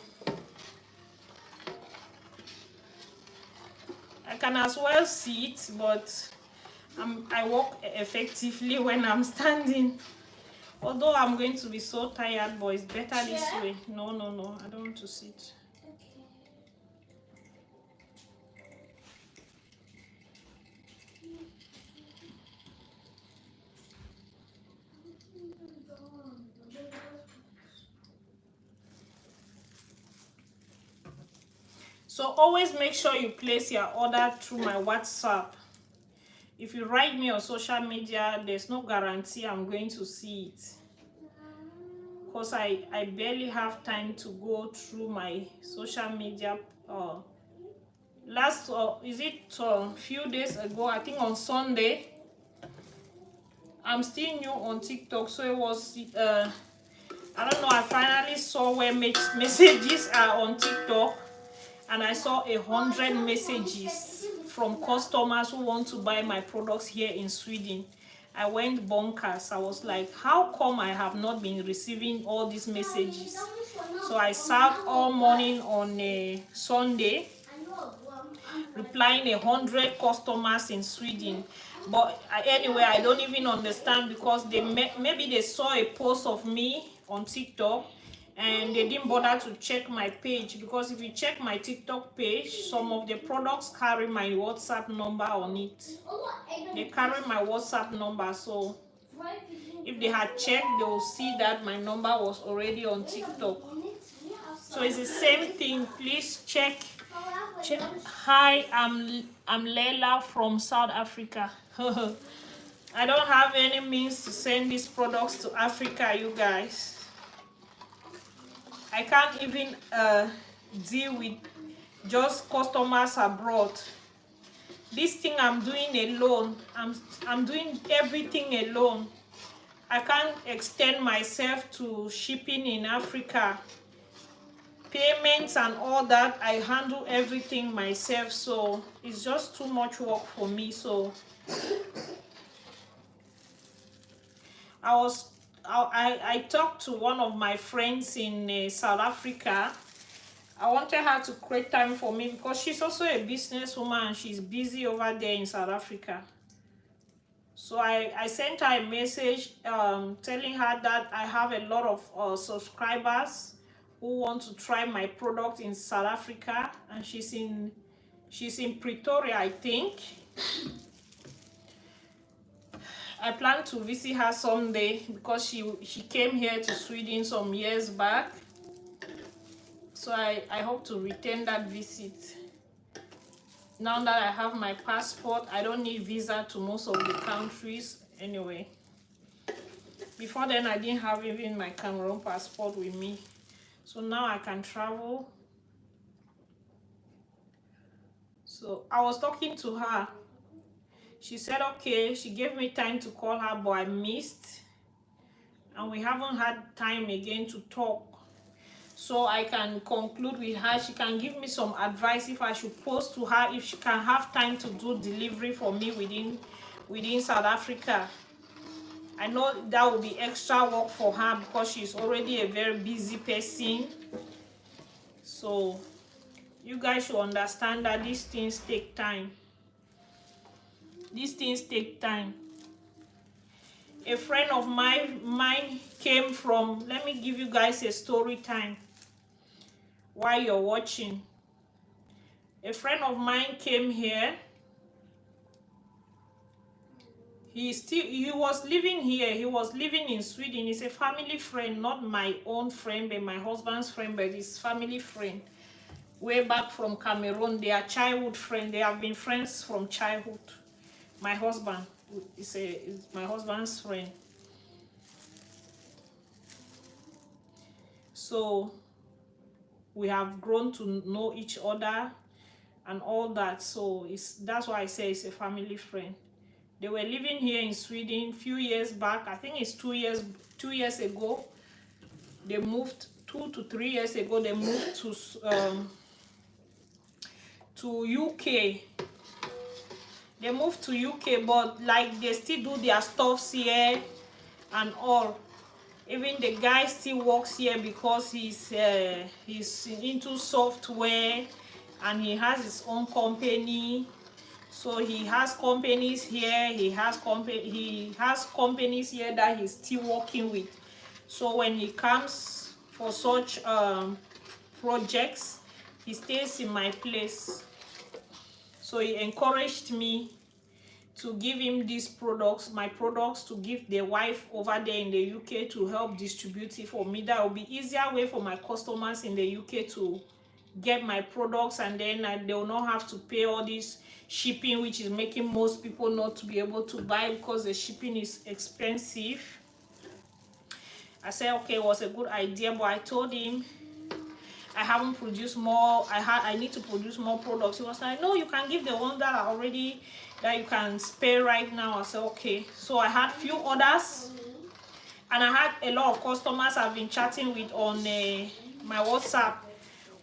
I can as well sit, but I work effectively when I'm standing. Although I'm going to be so tired, but it's better this way. No, I don't want to sit. So always make sure you place your order through my WhatsApp. If you write me on social media, there's no guarantee I'm going to see it, because I barely have time to go through my social media. Few days ago, I think on Sunday, I'm still new on TikTok, so it was I don't know, I finally saw where messages are on TikTok, and I saw 100 messages from customers who want to buy my products here in Sweden. I went bonkers. I was like, how come I have not been receiving all these messages? So I sat all morning on a Sunday replying 100 customers in Sweden. But anyway, I don't even understand, because maybe they saw a post of me on TikTok and they didn't bother to check my page, because if you check my TikTok page, some of the products carry my WhatsApp number on it. They carry my WhatsApp number, so if they had checked, they will see that my number was already on TikTok. So it's the same thing. Please check Hi, I'm Leila from South Africa. I don't have any means to send these products to Africa, you guys. I can't even deal with just customers abroad. This thing I'm doing alone. I'm doing everything alone. I can't extend myself to shipping in Africa. Payments and all that, I handle everything myself, so it's just too much work for me. So I talked to one of my friends in South Africa. I wanted her to create time for me because she's also a businesswoman and she's busy over there in South Africa. So I sent her a message telling her that I have a lot of subscribers who want to try my product in South Africa, and she's in Pretoria, I think. I plan to visit her someday because she came here to Sweden some years back. So I hope to return that visit. Now that I have my passport, I don't need visa to most of the countries anyway. Before then, I didn't have even my Cameroon passport with me. So now I can travel. So I was talking to her. She said, okay, she gave me time to call her, but I missed. And we haven't had time again to talk. So I can conclude with her. She can give me some advice if I should post to her, if she can have time to do delivery for me within South Africa. I know that will be extra work for her because she's already a very busy person. So you guys should understand that these things take time. These things take time. A friend of mine came from, let me give you guys a story time while you're watching. A friend of mine came here. He was living here. He was living in Sweden. He's a family friend, not my own friend, but my husband's friend, but his family friend. Way back from Cameroon. They are childhood friends. They have been friends from childhood. My husband is my husband's friend. So we have grown to know each other and all that. So that's why I say it's a family friend. They were living here in Sweden a few years back. I think it's 2 years ago. They moved 2 to 3 years ago. They moved to UK. They moved to UK, but like they still do their stuffs here and all. Even the guy still works here because he's into software and he has his own company. So he has companies here. He has companies here that he's still working with. So when he comes for such projects, he stays in my place. So he encouraged me to give him these products, my products, to give the wife over there in the UK to help distribute it for me. That will be easier way for my customers in the UK to get my products, and then they will not have to pay all this shipping, which is making most people not to be able to buy because the shipping is expensive. I said, okay, it was a good idea, but I told him I haven't produced more. I need to produce more products. He was like, no, you can give the ones that are already, that you can spare right now. I said, okay. So I had few orders, and I had a lot of customers I've been chatting with on my WhatsApp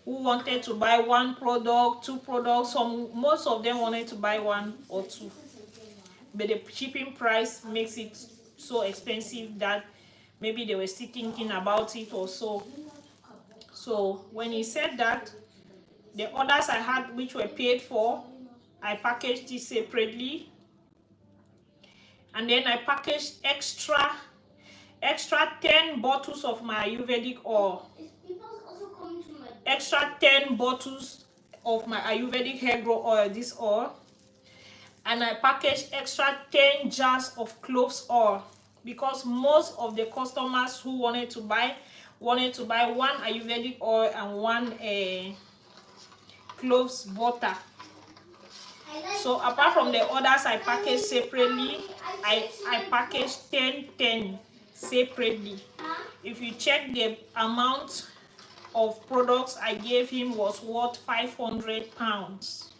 who wanted to buy 1 product, 2 products. Most of them wanted to buy 1 or 2, but the shipping price makes it so expensive that maybe they were still thinking about it or so. So when he said that, the orders I had which were paid for, I packaged it separately, and then I packaged extra 10 bottles of my Ayurvedic oil. Extra 10 bottles of my Ayurvedic hair growth oil, this oil. And I packaged extra 10 jars of cloves oil, because most of the customers who wanted to buy 1 Ayurvedic oil and 1 cloves butter. So apart from the others I packaged separately, I packaged 10 separately. If you check the amount of products I gave him was worth 500 pounds,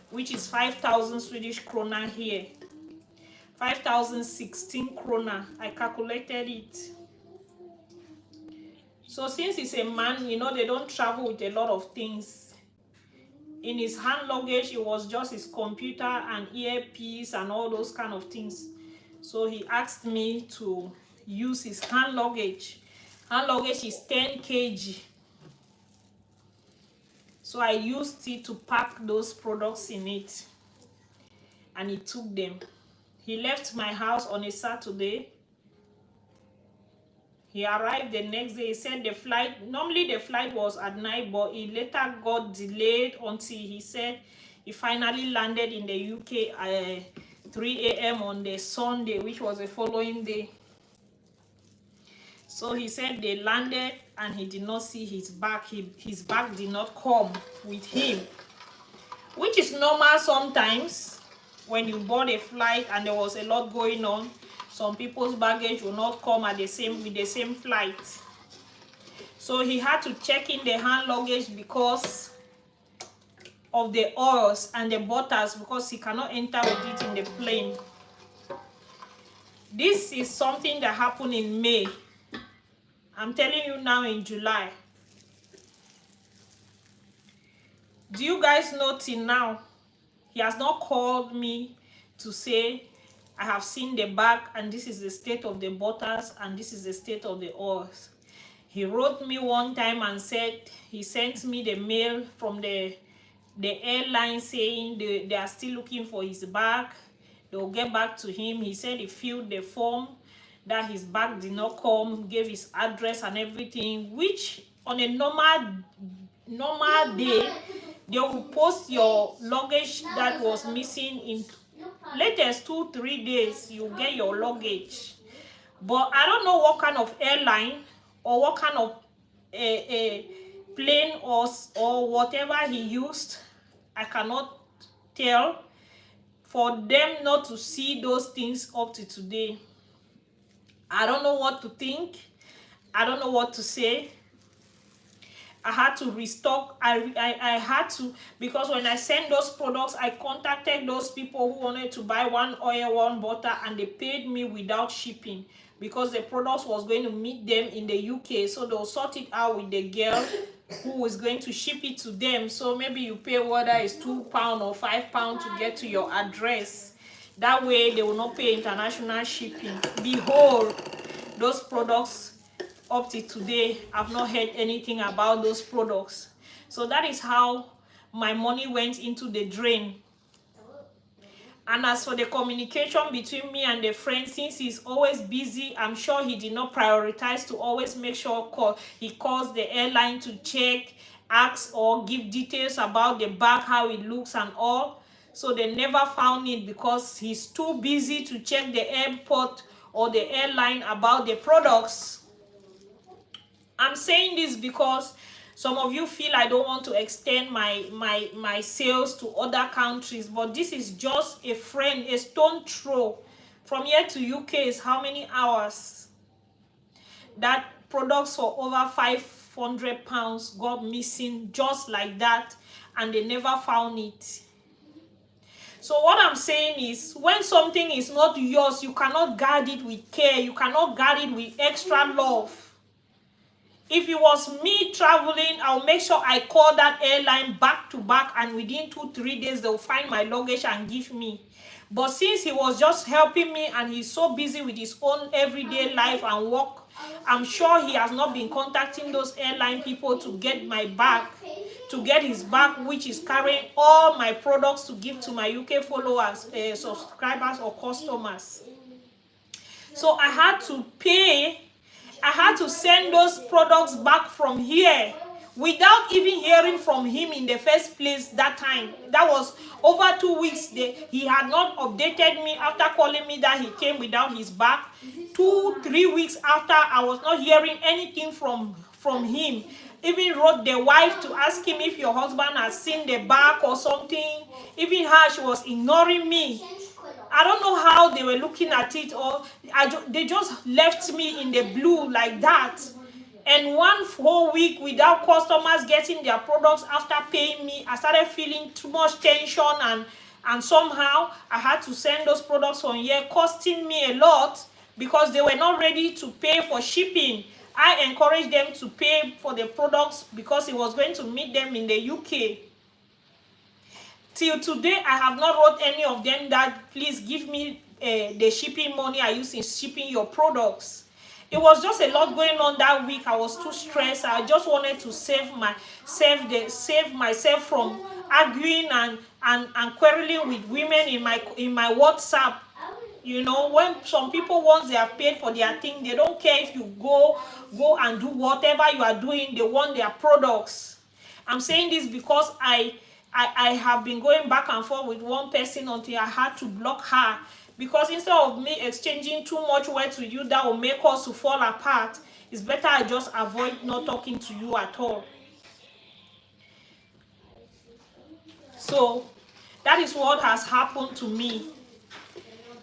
which is 5,000 Swedish krona here. 5,016 krona. I calculated it. So since he's a man, you know, they don't travel with a lot of things. In his hand luggage, it was just his computer and earpiece and all those kind of things. So he asked me to use his hand luggage. Hand luggage is 10 kg. So I used it to pack those products in it. And he took them. He left my house on a Saturday. He arrived the next day. He said the flight, normally the flight was at night, but it later got delayed until he said he finally landed in the UK at 3 a.m. on the Sunday, which was the following day. So he said they landed and he did not see his bag. His bag did not come with him, which is normal sometimes when you board a flight and there was a lot going on. Some people's baggage will not come with the same flight. So he had to check in the hand luggage because of the oils and the butters, because he cannot enter with it in the plane. This is something that happened in May. I'm telling you now in July. Do you guys know till now, he has not called me to say, I have seen the bag and this is the state of the butters and this is the state of the oils. He wrote me one time and said he sent me the mail from the airline saying they are still looking for his bag. They will get back to him. He said he filled the form that his bag did not come, gave his address and everything, which on a normal day, they will post your luggage that was missing in latest 2-3 days. You get your luggage. But I don't know what kind of airline or what kind of plane or whatever he used. I cannot tell. For them not to see those things up to today, I don't know what to think. I don't know what to say. I had to restock. I had to, because when I sent those products, I contacted those people who wanted to buy one oil, one butter, and they paid me without shipping because the products was going to meet them in the UK. So they'll sort it out with the girl who is going to ship it to them. So maybe you pay whether it's £2 or £5 to get to your address. That way they will not pay international shipping. Behold, those products up to today, I've not heard anything about those products. So that is how my money went into the drain. And as for the communication between me and the friend, since he's always busy, I'm sure he did not prioritize to always make sure he calls the airline to check, ask or give details about the bag, how it looks and all. So they never found it because he's too busy to check the airport or the airline about the products. I'm saying this because some of you feel I don't want to extend my sales to other countries, but this is just a friend, a stone throw. From here to UK is how many hours? That products for over 500 pounds got missing just like that, and they never found it. So what I'm saying is, when something is not yours, you cannot guard it with care. You cannot guard it with extra love. If it was me traveling, I'll make sure I call that airline back to back, and within 2-3 days, they'll find my luggage and give me. But since he was just helping me and he's so busy with his own everyday life and work, I'm sure he has not been contacting those airline people to get my bag, to get his bag, which is carrying all my products to give to my UK followers, subscribers or customers. So I had to pay. I had to send those products back from here without even hearing from him in the first place that time. That was over 2 weeks. He had not updated me after calling me that he came without his bag. 2-3 weeks after, I was not hearing anything from from him. Even wrote the wife to ask him if your husband has seen the back or something. Even her, she was ignoring me. I don't know how they were looking at it, or they just left me in the blue like that. And one whole week without customers getting their products after paying me, I started feeling too much tension, and somehow I had to send those products from here, costing me a lot because they were not ready to pay for shipping. I encouraged them to pay for the products because it was going to meet them in the UK. Till today, I have not wrote any of them that please give me the shipping money I use in shipping your products. It was just a lot going on that week. I was too stressed. I just wanted to save myself from arguing and quarreling with women in my WhatsApp. You know, when some people, once they have paid for their thing, they don't care if you go and do whatever you are doing. They want their products. I'm saying this because I have been going back and forth with one person until I had to block her. Because instead of me exchanging too much words with you that will make us to fall apart, it's better I just avoid not talking to you at all. So that is what has happened to me.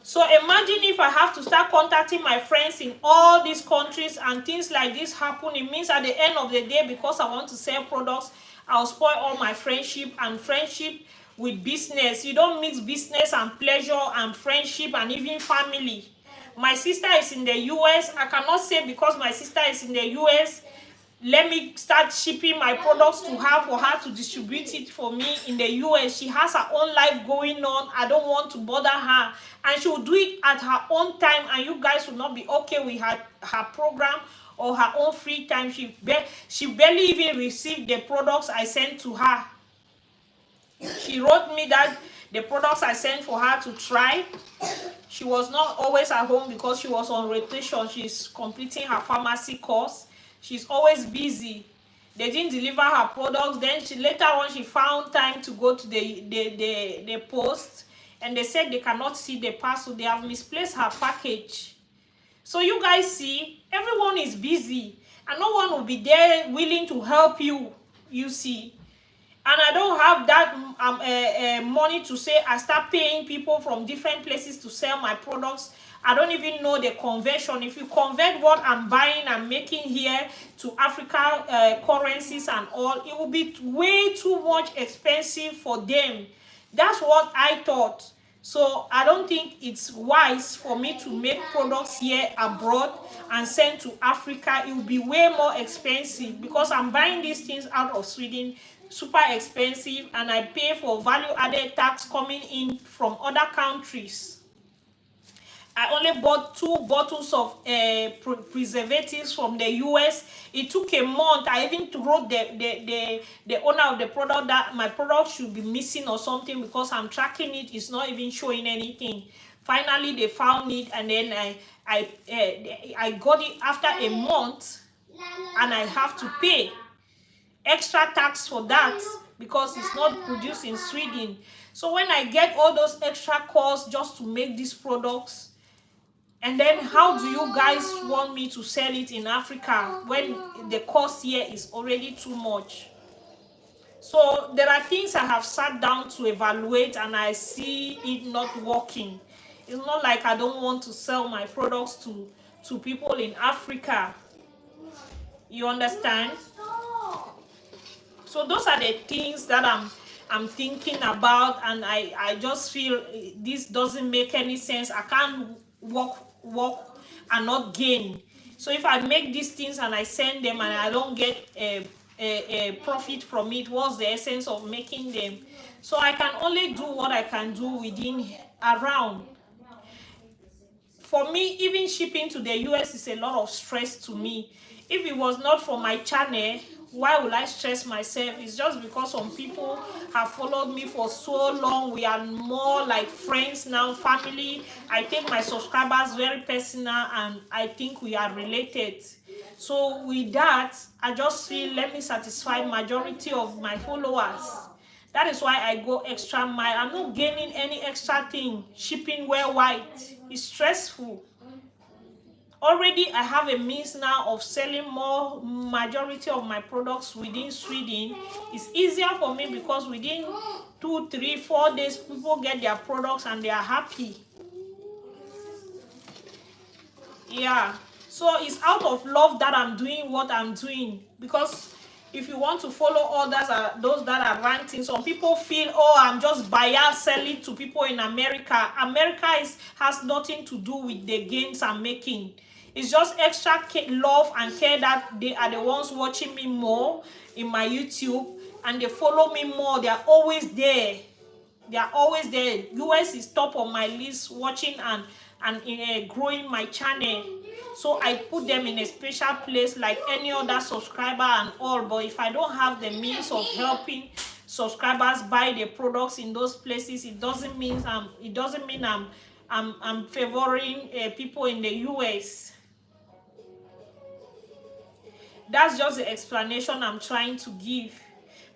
So imagine if I have to start contacting my friends in all these countries and things like this happen. It means at the end of the day, because I want to sell products, I'll spoil all my friendship and friendship with business. You don't mix business and pleasure and friendship and even family. My sister is in the US. I cannot say because my sister is in the US, let me start shipping my products to her for her to distribute it for me in the US. She has her own life going on. I don't want to bother her. And she will do it at her own time, and you guys will not be okay with her program or her own free time. She barely even received the products I sent to her. She wrote me that the products I sent for her to try, she was not always at home because she was on rotation. She's completing her pharmacy course. She's always busy. They didn't deliver her products. Then later on, she found time to go to the post, and they said they cannot see the parcel. They have misplaced her package. So you guys see, everyone is busy, and no one will be there willing to help you, you see. And I don't have that money to say I start paying people from different places to sell my products. I don't even know the conversion. If you convert what I'm buying and making here to African currencies and all, it will be way too much expensive for them. That's what I thought. So I don't think it's wise for me to make products here abroad and send to Africa. It will be way more expensive because I'm buying these things out of Sweden, super expensive, and I pay for value-added tax coming in from other countries. I only bought 2 bottles of preservatives from the US. It took a month. I even wrote the owner of the product that my product should be missing or something because I'm tracking it. It's not even showing anything. Finally, they found it, and then I got it after a month, and I have to pay extra tax for that because it's not produced in Sweden. So when I get all those extra costs just to make these products, and then how do you guys want me to sell it in Africa when the cost here is already too much? So there are things I have sat down to evaluate, and I see it not working. It's not like I don't want to sell my products to people in Africa. You understand? So those are the things that I'm thinking about, and I just feel this doesn't make any sense. I can't work and not gain. So if I make these things and I send them and I don't get a profit from it, what's the essence of making them? So I can only do what I can do within around. For me, even shipping to the US is a lot of stress to me. If it was not for my channel, why would I stress myself? It's just because some people have followed me for so long. We are more like friends now, family. I take my subscribers very personal, and I think we are related. So with that, I just feel let me satisfy majority of my followers. That is why I go extra mile. I'm not gaining any extra thing. Shipping worldwide is stressful. Already I have a means now of selling more majority of my products within Sweden. It's easier for me because within 2, 3, 4 days people get their products and they are happy. Yeah, so it's out of love that I'm doing what I'm doing, because if you want to follow others, those that are ranting, some people feel, oh, I'm just buyer selling to people in America. America has nothing to do with the gains I'm making. It's just extra love and care that they are the ones watching me more in my YouTube, and they follow me more. They are always there. They are always there. US is top of my list, watching and growing my channel. So I put them in a special place like any other subscriber and all. But if I don't have the means of helping subscribers buy the products in those places, it doesn't mean I'm favoring people in the US. That's just the explanation I'm trying to give.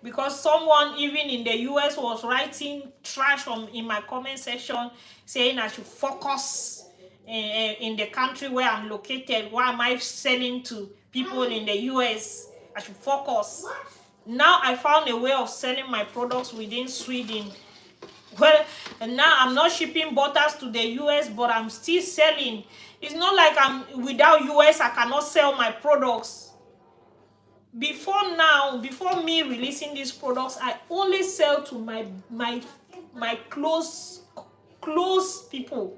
Because someone even in the US was writing trash in my comment section, saying I should focus in the country where I'm located. Why am I selling to people in the US? I should focus. Now I found a way of selling my products within Sweden. Well, and now I'm not shipping butters to the US, but I'm still selling. It's not like I'm without US, I cannot sell my products. Before me releasing these products, I only sell to my close people.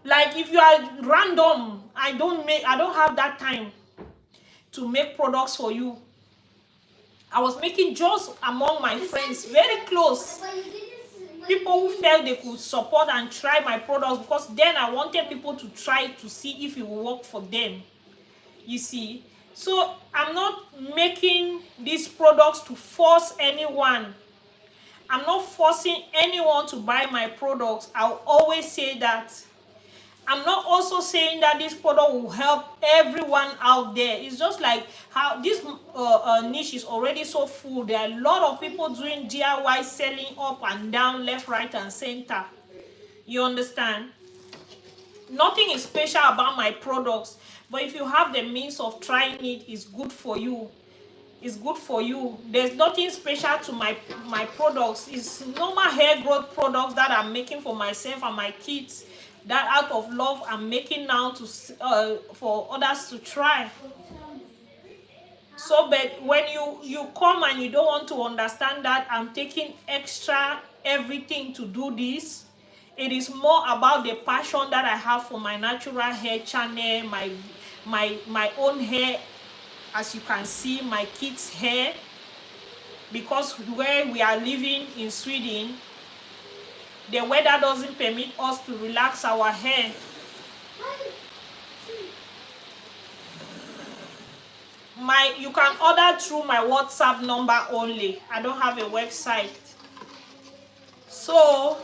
Like if you are random, I don't have that time to make products for you. I was making just among my friends, very close, people who felt they could support and try my products, because then I wanted people to try to see if it will work for them. You see, so I'm not making these products to force anyone. I'm not forcing anyone to buy my products. I'll always say that. I'm not also saying that this product will help everyone out there. It's just like how this niche is already so full. There are a lot of people doing DIY selling up and down, left, right, and center. You understand? Nothing is special about my products, but if you have the means of trying it, it's good for you. It's good for you. There's nothing special to my products. It's normal hair growth products that I'm making for myself and my kids, that out of love I'm making now to for others to try. So, but when you come and you don't want to understand that I'm taking extra everything to do this, it is more about the passion that I have for my natural hair channel, my own hair, as you can see, my kids' hair, because where we are living in Sweden, the weather doesn't permit us to relax our hair. You can order through my WhatsApp number only. I don't have a website. So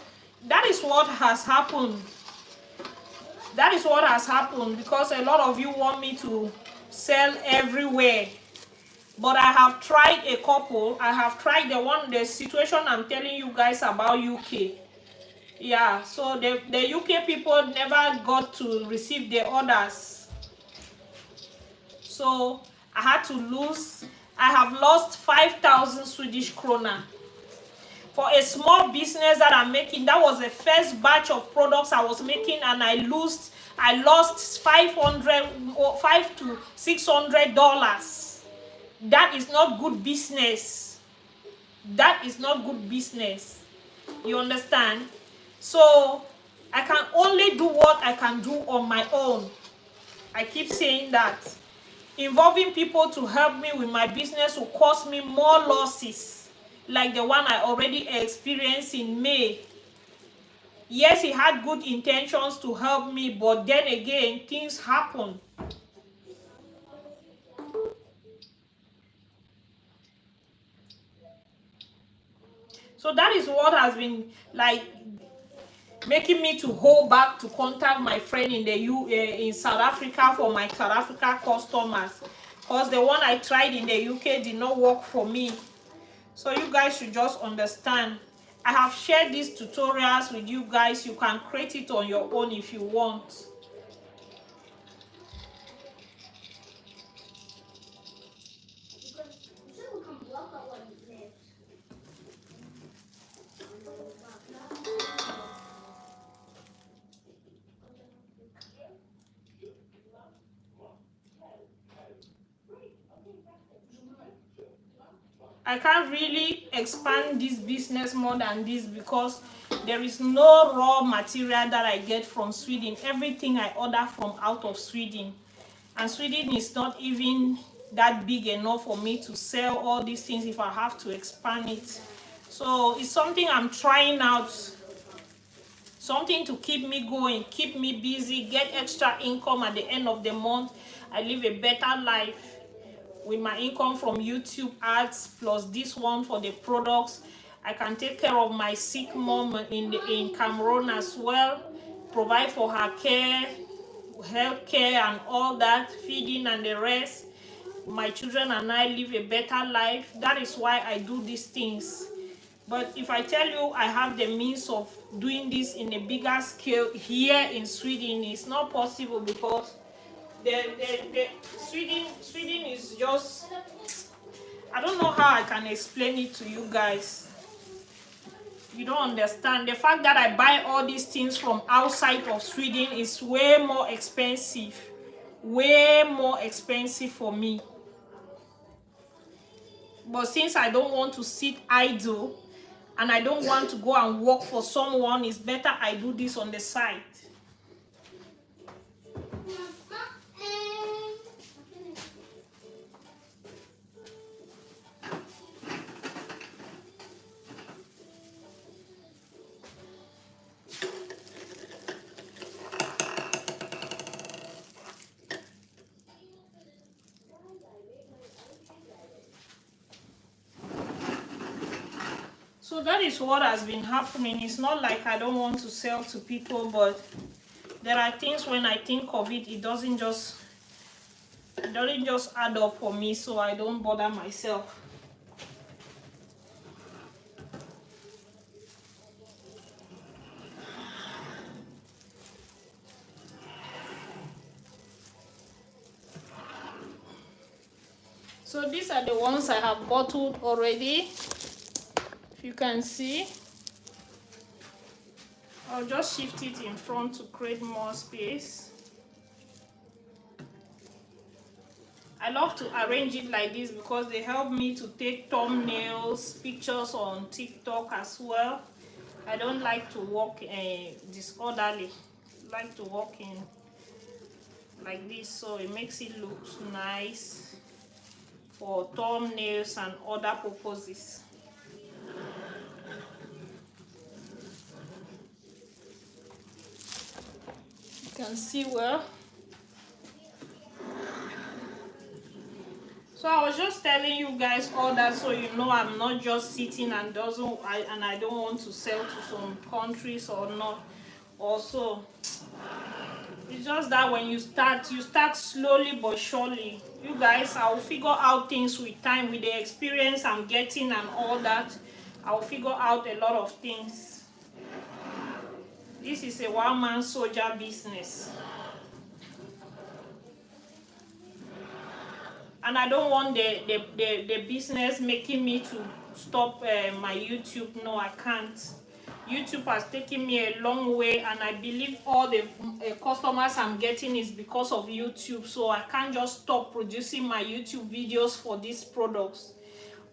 that is what has happened. That is what has happened, because a lot of you want me to sell everywhere. But I have tried a couple. I have tried the situation I'm telling you guys about UK. Yeah, so the UK people never got to receive the orders. So I have lost 5,000 Swedish krona. For a small business that I'm making, that was the first batch of products I was making, and I lost $500 to $600. That is not good business. That is not good business. You understand? So I can only do what I can do on my own. I keep saying that. Involving people to help me with my business will cause me more losses, like the one I already experienced in May. Yes, he had good intentions to help me, but then again, things happen. So that is what has been like making me to hold back to contact my friend in South Africa for my South Africa customers, because the one I tried in the UK did not work for me. So you guys should just understand. I have shared these tutorials with you guys. You can create it on your own if you want. I can't really expand this business more than this because there is no raw material that I get from Sweden. Everything I order from out of Sweden. And Sweden is not even that big enough for me to sell all these things if I have to expand it. So it's something I'm trying out, something to keep me going, keep me busy, get extra income at the end of the month. I live a better life with my income from YouTube ads plus this one for the products. I can take care of my sick mom in Cameroon as well, provide for her care, health care and all that, feeding and the rest. My children and I live a better life. That is why I do these things. But if I tell you I have the means of doing this in a bigger scale here in Sweden, it's not possible because Sweden is just, I don't know how I can explain it to you guys. You don't understand. The fact that I buy all these things from outside of Sweden is way more expensive. Way more expensive for me. But since I don't want to sit idle and I don't want to go and work for someone, it's better I do this on the side. So that is what has been happening. It's not like I don't want to sell to people, but there are things when I think of it, it doesn't just add up for me, so I don't bother myself. So these are the ones I have bottled already. If you can see, I'll just shift it in front to create more space. I love to arrange it like this because they help me to take thumbnails, pictures on TikTok as well. I don't like to work disorderly. I like to work in like this, so it makes it look nice for thumbnails and other purposes. You can see well. So I was just telling you guys all that so you know I'm not just sitting and I don't want to sell to some countries or not. Also, it's just that when you start slowly but surely. You guys, I'll figure out things with time, with the experience I'm getting and all that. I'll figure out a lot of things. This is a one-man soldier business. And I don't want the business making me to stop my YouTube. No, I can't. YouTube has taken me a long way, and I believe all the customers I'm getting is because of YouTube. So I can't just stop producing my YouTube videos for these products.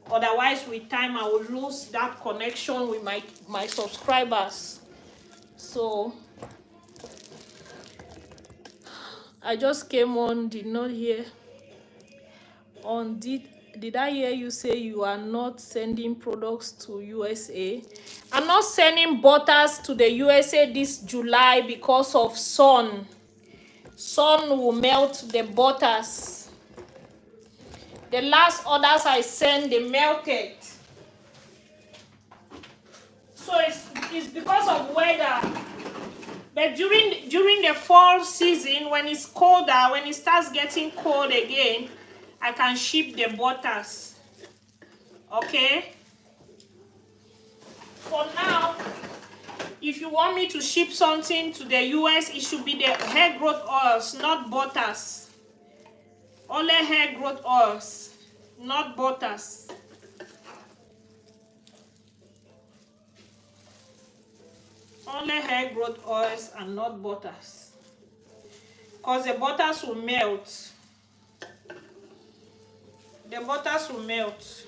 Otherwise, with time, I will lose that connection with my subscribers. So I just came on, did not hear. Did I hear you say you are not sending products to USA? I'm not sending butters to the USA this July because of sun. Sun will melt the butters. The last orders I sent, they melted. So it's because of weather. But during the fall season, when it's colder, when it starts getting cold again, I can ship the butters. Okay? For now, if you want me to ship something to the US, it should be the hair growth oils, not butters. Only hair growth oils, not butters. Only hair growth oils and not butters. Because the butters will melt. The butters will melt.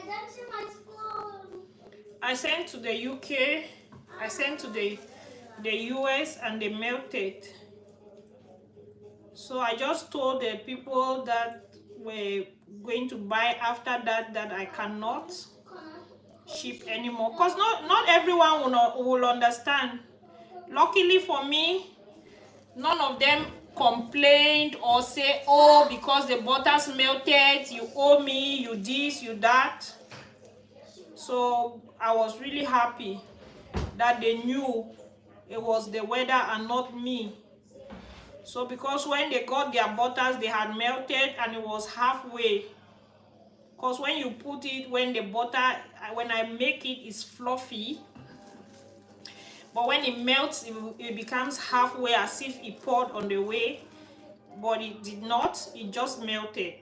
That's in my school. I sent to the UK, I sent to the US, and they melted. So I just told the people that were going to buy after that I cannot ship anymore, because not everyone will understand. Luckily for me, none of them complained or say, oh, because the butters melted, you owe me, you this, you that. So I was really happy that they knew it was the weather and not me. So because when they got their butters, they had melted and it was halfway. Because when you put it, when the butter, when I make it, it's fluffy. But when it melts, it becomes halfway, as if it poured on the way. But it did not, it just melted.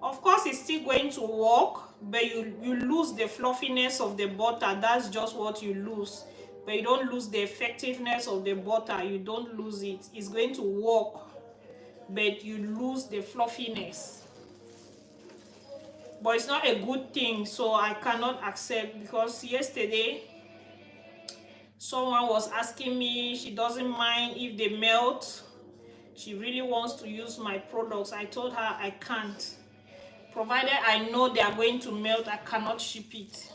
Of course, it's still going to work, but you lose the fluffiness of the butter. That's just what you lose. But you don't lose the effectiveness of the butter. You don't lose it. It's going to work, but you lose the fluffiness. But it's not a good thing, so I cannot accept, because yesterday someone was asking me, she doesn't mind if they melt. She really wants to use my products. I told her I can't. Provided I know they are going to melt, I cannot ship it.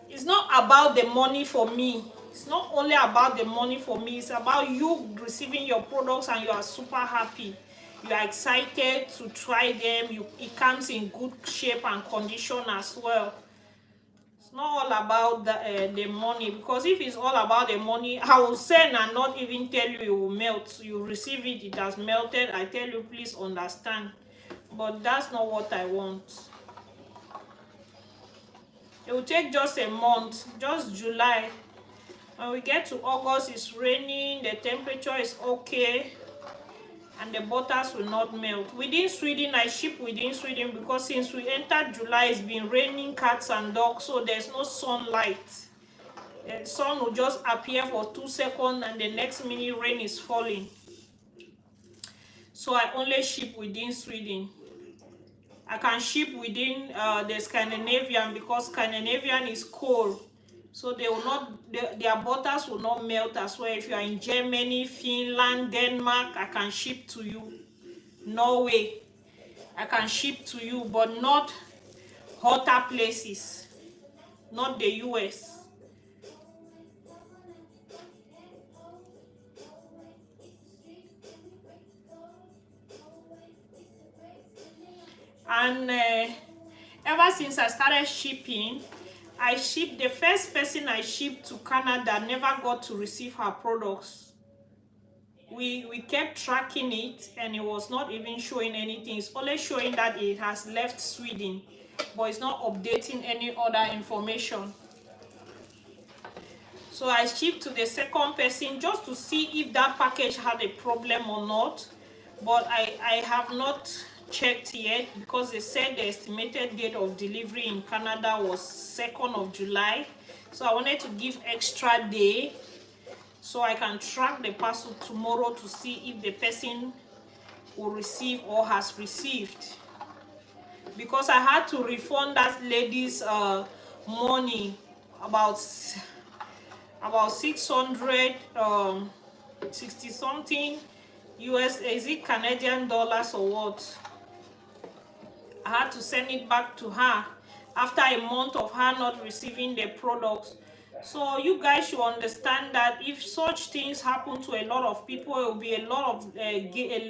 It's not about the money for me. It's not only about the money for me. It's about you receiving your products and you are super happy. You are excited to try them. It comes in good shape and condition as well. It's not all about the money, because if it's all about the money, I will send and not even tell you it will melt. You receive it, it has melted. I tell you, please understand. But that's not what I want. It will take just a month, just July. When we get to August, it's raining, the temperature is okay, and the butters will not melt. Within Sweden, I ship within Sweden, because since we entered July, it's been raining cats and dogs, so there's no sunlight. The sun will just appear for 2 seconds, and the next minute rain is falling. So I only ship within Sweden. I can ship within the Scandinavian, because Scandinavian is cold. So they will not, their butters will not melt as well. If you are in Germany, Finland, Denmark, I can ship to you. Norway, I can ship to you, but not hotter places, not the US. And ever since I started shipping, the first person I shipped to Canada never got to receive her products. We kept tracking it, and it was not even showing anything. It's only showing that it has left Sweden, but it's not updating any other information. So I shipped to the second person just to see if that package had a problem or not. But I have not checked yet, because they said the estimated date of delivery in Canada was 2nd of July. So I wanted to give extra day so I can track the parcel tomorrow to see if the person will receive or has received. Because I had to refund that lady's money, about 600 60 something US, is it Canadian dollars or what? I had to send it back to her after a month of her not receiving the products. So you guys should understand that if such things happen to a lot of people, it will be a lot of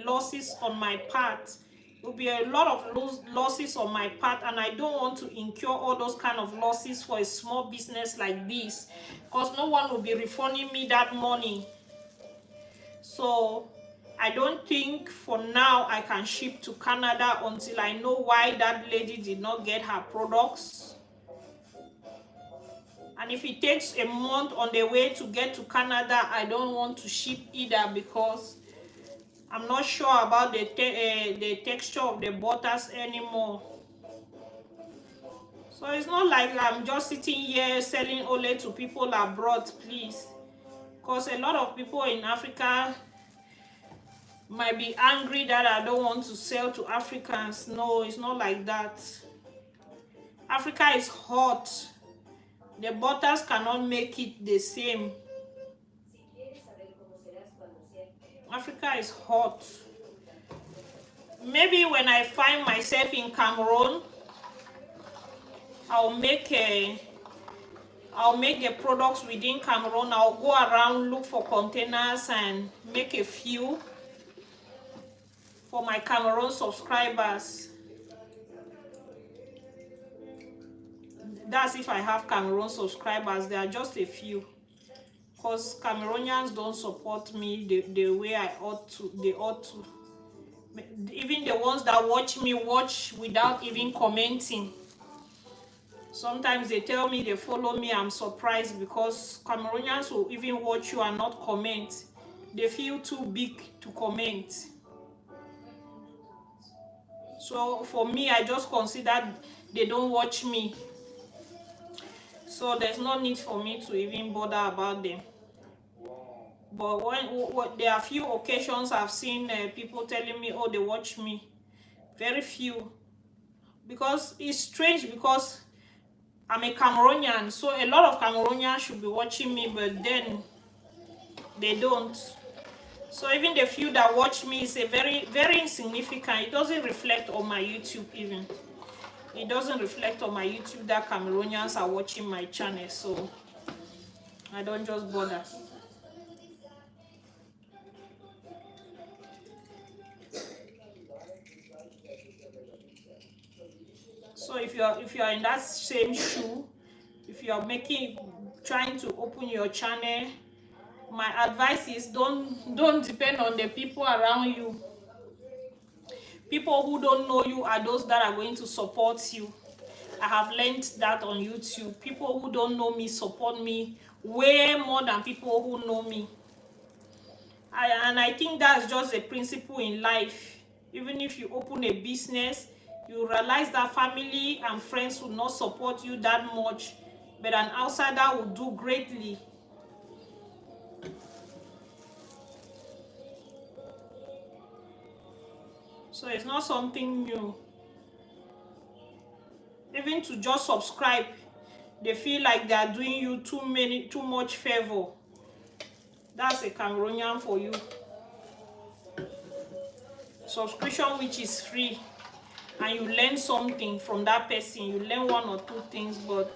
losses on my part. It will be a lot of losses on my part, and I don't want to incur all those kind of losses for a small business like this, because no one will be refunding me that money. So I don't think for now I can ship to Canada until I know why that lady did not get her products. And if it takes a month on the way to get to Canada, I don't want to ship either, because I'm not sure about the texture of the butters anymore. So it's not like I'm just sitting here selling only to people abroad, please. Because a lot of people in Africa might be angry that I don't want to sell to Africans. No, it's not like that. Africa is hot. The butters cannot make it the same. Africa is hot. Maybe when I find myself in Cameroon, I'll make the products within Cameroon. I'll go around, look for containers and make a few for my Cameroon subscribers. That's if I have Cameroon subscribers. There are just a few, because Cameroonians don't support me the way they ought to. Even the ones that watch me watch without even commenting. Sometimes they tell me they follow me. I'm surprised, because Cameroonians will even watch you and not comment. They feel too big to comment. So for me, I just consider they don't watch me. So there's no need for me to even bother about them. But when there are few occasions I've seen people telling me, oh, they watch me. Very few. Because it's strange, because I'm a Cameroonian, so a lot of Cameroonians should be watching me, but then they don't. So even the few that watch me is a very, very insignificant. It doesn't reflect on my YouTube even. It doesn't reflect on my YouTube that Cameroonians are watching my channel, so I don't just bother. So if you're in that same shoe, if you're trying to open your channel, my advice is don't depend on the people around you. People who don't know you are those that are going to support you. I have learned that on YouTube. People who don't know me support me way more than people who know me. And I think that's just a principle in life. Even if you open a business, you realize that family and friends will not support you that much, but an outsider will do greatly. So it's not something new. Even to just subscribe, they feel like they are doing you too much favor. That's a Cameroonian for you. Subscription which is free, and you learn something from that person. You learn one or two things, but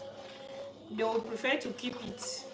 they will prefer to keep it.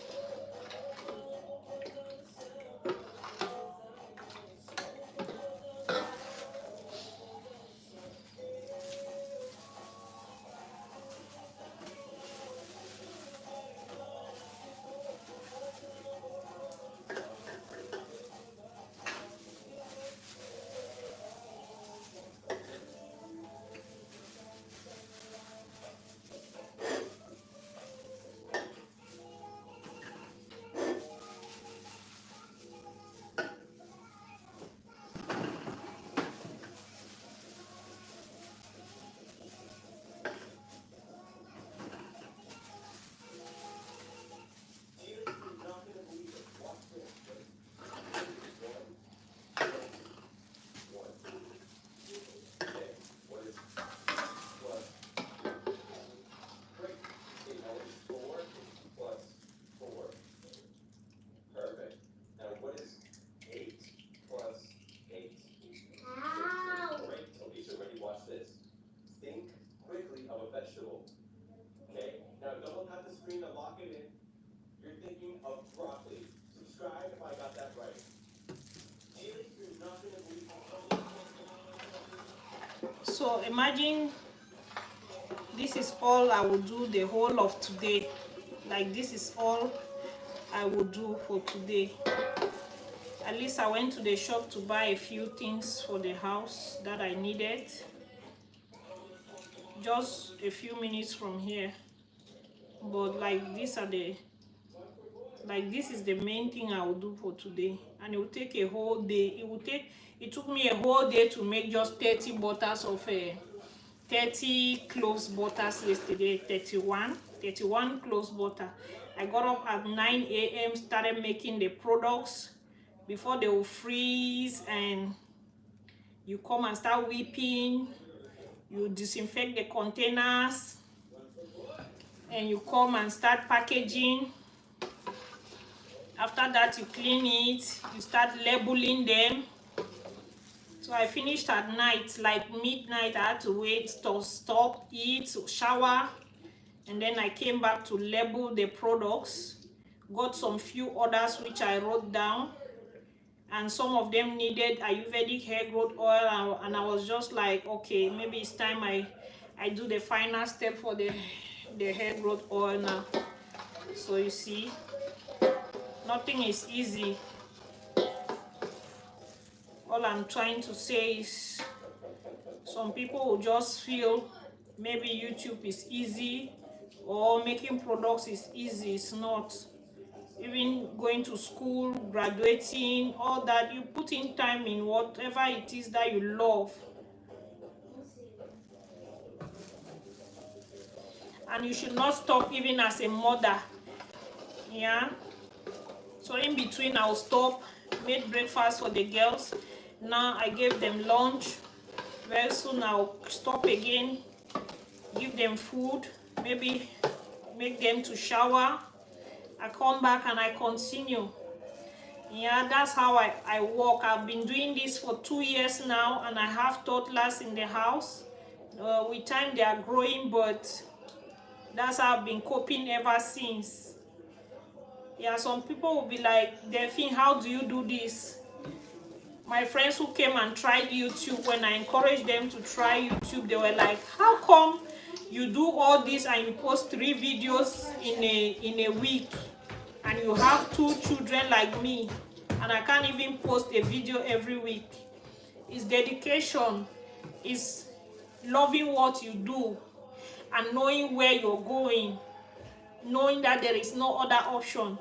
So imagine this is all I will do the whole of today. Like, this is all I will do for today. At least I went to the shop to buy a few things for the house that I needed. Just a few minutes from here. But like, this is the main thing I will do for today. And it will take a whole day. It took me a whole day to make just 30 bottles of 30 cloves butters yesterday. 31 cloves butter. I got up at 9 a.m. started making the products before they will freeze, and you come and start whipping. You disinfect the containers, and you come and start packaging. After that, you clean it, you start labeling them. So I finished at night, like midnight. I had to wait to stop, eat, shower, and then I came back to label the products. Got some few orders which I wrote down, and some of them needed Ayurvedic hair growth oil, and I was just like, okay, maybe it's time I do the final step for the hair growth oil now. So you see, nothing is easy. All I'm trying to say is, some people will just feel maybe YouTube is easy or making products is easy. It's not. Even going to school, graduating, all that, you put in time in whatever it is that you love. And you should not stop even as a mother. Yeah. So in between, I'll stop, made breakfast for the girls. Now I gave them lunch. Very soon I'll stop again, give them food, maybe make them to shower. I come back and I continue. Yeah, that's how I work. I've been doing this for 2 years now, and I have toddlers in the house. With time they are growing, but that's how I've been coping ever since. Yeah, some people will be like, Delphine, how do you do this? My friends who came and tried YouTube, when I encouraged them to try YouTube, they were like, how come you do all this and you post 3 videos in a week, and you have 2 children like me, and I can't even post a video every week? It's dedication. It's loving what you do and knowing where you're going, knowing that there is no other option.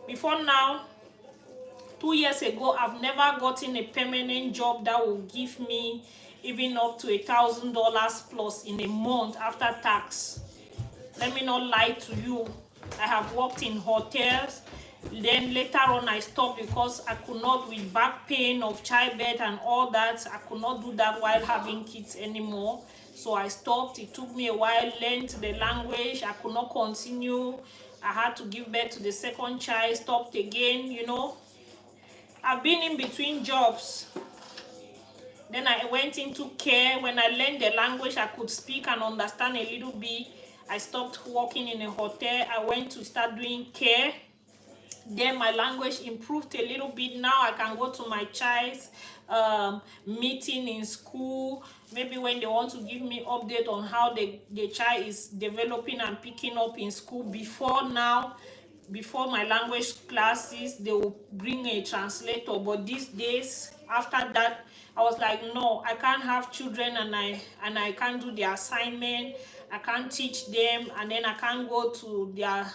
Before now, 2 years ago, I've never gotten a permanent job that will give me even up to $1,000 plus in a month after tax. Let me not lie to you. I have worked in hotels. Then later on, I stopped because I could not, with back pain of childbirth and all that, I could not do that while having kids anymore. So I stopped. It took me a while, learned the language. I could not continue. I had to give birth to the second child, stopped again, you know. I've been in between jobs. Then I went into care. When I learned the language, I could speak and understand a little bit. I stopped working in a hotel. I went to start doing care. Then my language improved a little bit. Now I can go to my child's meeting in school. Maybe when they want to give me update on how the child is developing and picking up in school. Before my language classes, they will bring a translator. But these days, after that, I was like, no, I can't have children and I can't do the assignment. I can't teach them, and then I can't go to their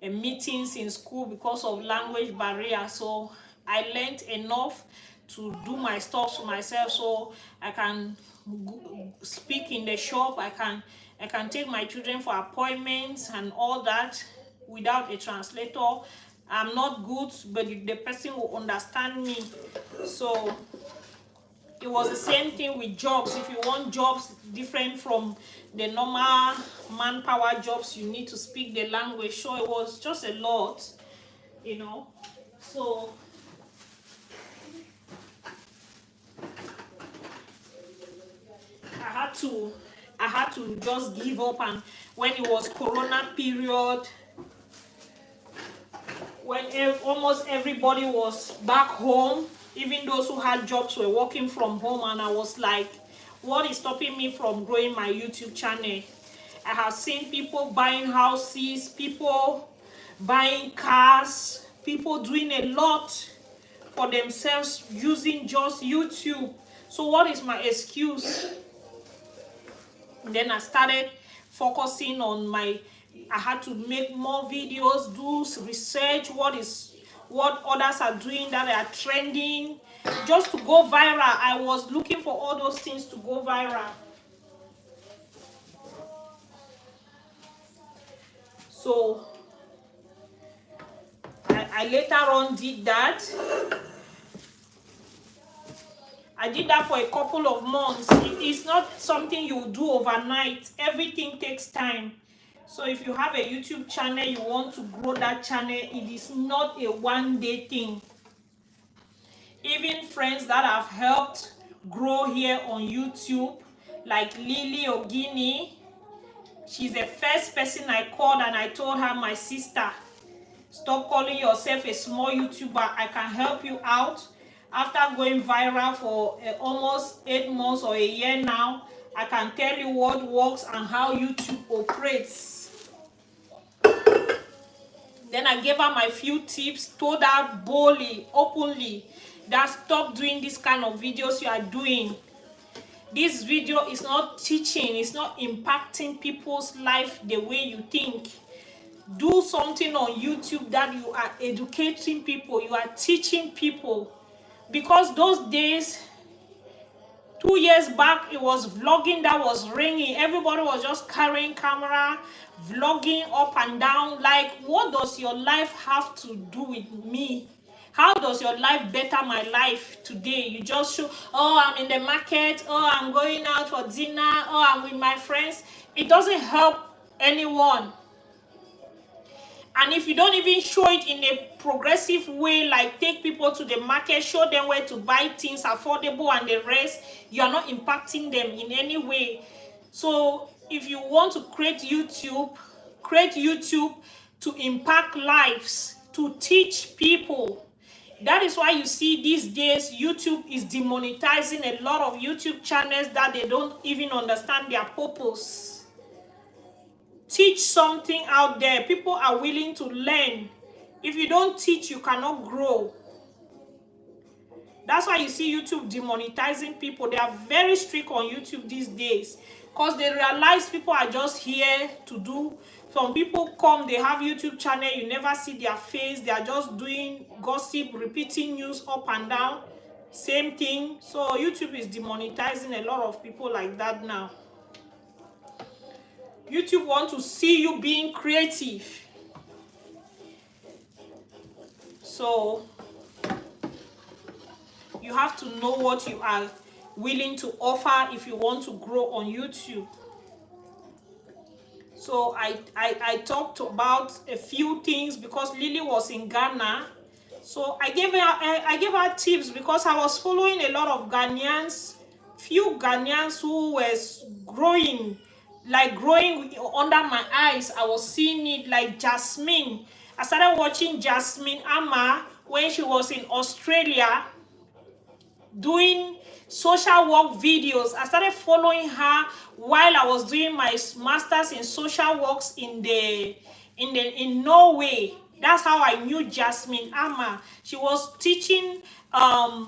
meetings in school because of language barrier. So I learned enough to do my stuff to myself, so I can speak in the shop. I can take my children for appointments and all that without a translator. I'm not good, but the person will understand me. So it was the same thing with jobs. If you want jobs different from the normal manpower jobs, you need to speak the language. So it was just a lot, you know. So I had to just give up. And when it was Corona period, when almost everybody was back home, even those who had jobs were working from home, and I was like, what is stopping me from growing my YouTube channel? I have seen people buying houses, people buying cars, people doing a lot for themselves using just YouTube. So what is my excuse? And then I started focusing on I had to make more videos, do research, what others are doing that are trending, just to go viral. I was looking for all those things to go viral. So I later on did that. I did that for a couple of months. It's not something you do overnight. Everything takes time. So if you have a YouTube channel, you want to grow that channel, it is not a one-day thing. Even friends that I've helped grow here on YouTube, like Lily Ogini, she's the first person I called and I told her, my sister, stop calling yourself a small YouTuber. I can help you out. After going viral for almost 8 months or a year now, I can tell you what works and how YouTube operates. Then I gave her my few tips, told her boldly, openly, that stop doing this kind of videos you are doing. This video is not teaching, it's not impacting people's life the way you think. Do something on YouTube that you are educating people, you are teaching people. Because those days, 2 years back, it was vlogging that was ringing. Everybody was just carrying camera, vlogging up and down. Like, what does your life have to do with me? How does your life better my life today? You just show, oh, I'm in the market, oh, I'm going out for dinner, oh, I'm with my friends. It doesn't help anyone. And if you don't even show it in a progressive way, like take people to the market, show them where to buy things affordable and the rest, you are not impacting them in any way. So if you want to create YouTube to impact lives, to teach people. That is why you see these days YouTube is demonetizing a lot of YouTube channels that they don't even understand their purpose. Teach something out there. People are willing to learn. If you don't teach, you cannot grow. That's why you see YouTube demonetizing people. They are very strict on YouTube these days because they realize people are just here to do. Some people come, they have YouTube channel, you never see their face. They are just doing gossip, repeating news up and down. Same thing. So YouTube is demonetizing a lot of people like that now. YouTube want to see you being creative. So you have to know what you are willing to offer if you want to grow on YouTube. So I talked about a few things because Lily was in Ghana. So I gave her tips because I was following a lot of Ghanaians, few Ghanaians who was growing under my eyes. I was seeing it, like Jasmine. I started watching Jasmine Amma when she was in Australia doing social work videos. I started following her while I was doing my master's in social works in Norway. That's how I knew Jasmine Amma. She was teaching how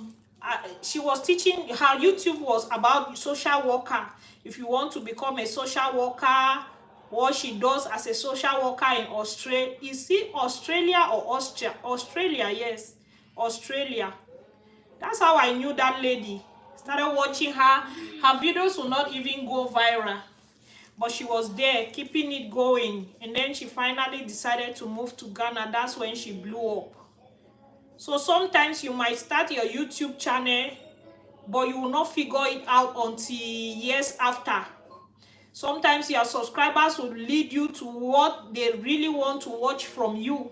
YouTube was about social worker. If you want to become a social worker, what she does as a social worker in Australia. Is it Australia or Austria? Australia, yes. Australia. That's how I knew that lady. Started watching her. Her videos will not even go viral. But she was there, keeping it going. And then she finally decided to move to Ghana. That's when she blew up. So sometimes you might start your YouTube channel, but you will not figure it out until years after. Sometimes your subscribers will lead you to what they really want to watch from you.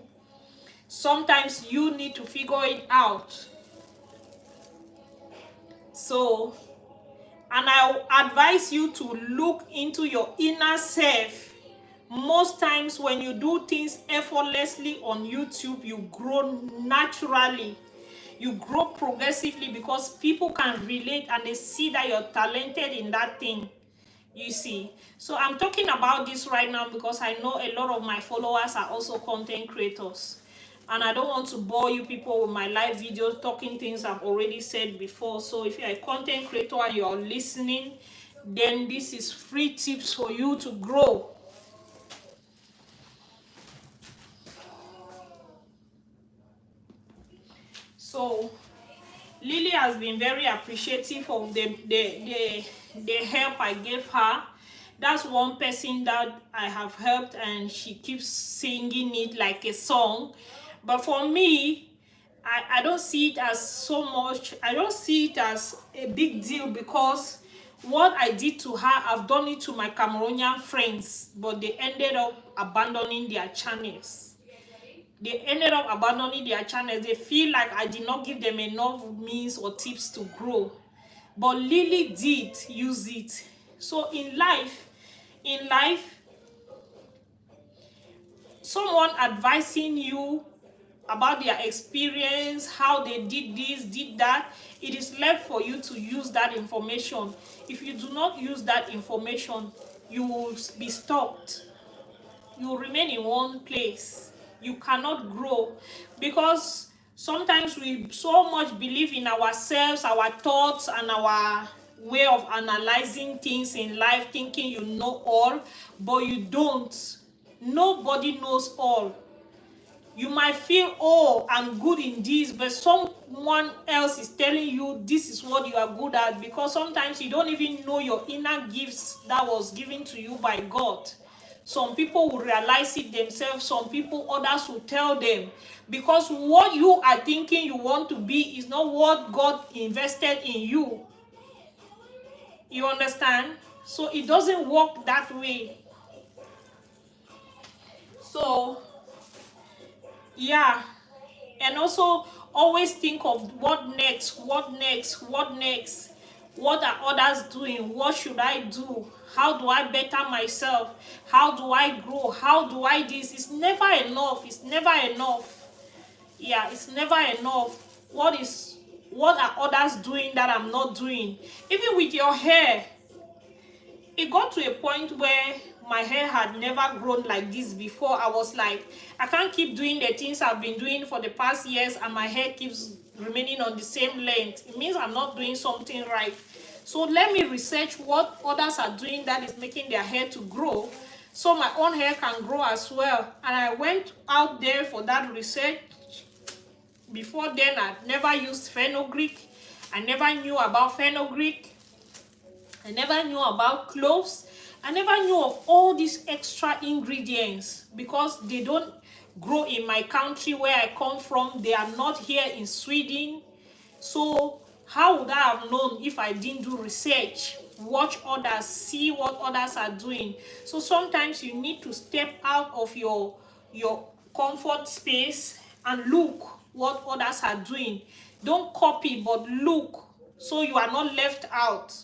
Sometimes you need to figure it out. So, and I advise you to look into your inner self. Most times when you do things effortlessly on YouTube, you grow naturally. You grow progressively because people can relate and they see that you're talented in that thing. You see. So I'm talking about this right now because I know a lot of my followers are also content creators. And I don't want to bore you people with my live videos talking things I've already said before. So if you're a content creator and you're listening, then this is free tips for you to grow. So Lily has been very appreciative of the help I gave her. That's one person that I have helped and she keeps singing it like a song. But for me, I don't see it as so much. I don't see it as a big deal because What I did to her, I've done it to my Cameroonian friends, but they ended up abandoning their channels. They ended up abandoning their channels. They feel like I did not give them enough means or tips to grow. But Lily did use it. So in life, someone advising you about their experience, how they did this, did that, it is left for you to use that information. If you do not use that information, you will be stopped. You will remain in one place. You cannot grow, because sometimes we so much believe in ourselves, our thoughts, and our way of analyzing things in life, thinking you know all, but you don't. Nobody knows all. You might feel, oh, I'm good in this, but someone else is telling you this is what you are good at, because sometimes you don't even know your inner gifts that was given to you by God. Some people will realize it themselves, some people, others will tell them, because what you are thinking you want to be is not what God invested in you. You understand? So it doesn't work that way. So yeah. And also always think of what next, what next, what next. What are others doing? What should I do? How do I better myself? How do I grow? How do I this? It's never enough. It's never enough. Yeah, it's never enough. What are others doing that I'm not doing? Even with your hair, it got to a point where my hair had never grown like this before. I was like, I can't keep doing the things I've been doing for the past years and my hair keeps remaining on the same length. It means I'm not doing something right. So let me research what others are doing that is making their hair to grow, so my own hair can grow as well. And I went out there for that research. Before then, I'd never used fenugreek. I never knew about fenugreek. I never knew about cloves. I never knew of all these extra ingredients, because they don't grow in my country where I come from. They are not here in Sweden. So how would I have known if I didn't do research, watch others, see what others are doing? So sometimes you need to step out of your comfort space and look what others are doing. Don't copy, but look, so you are not left out.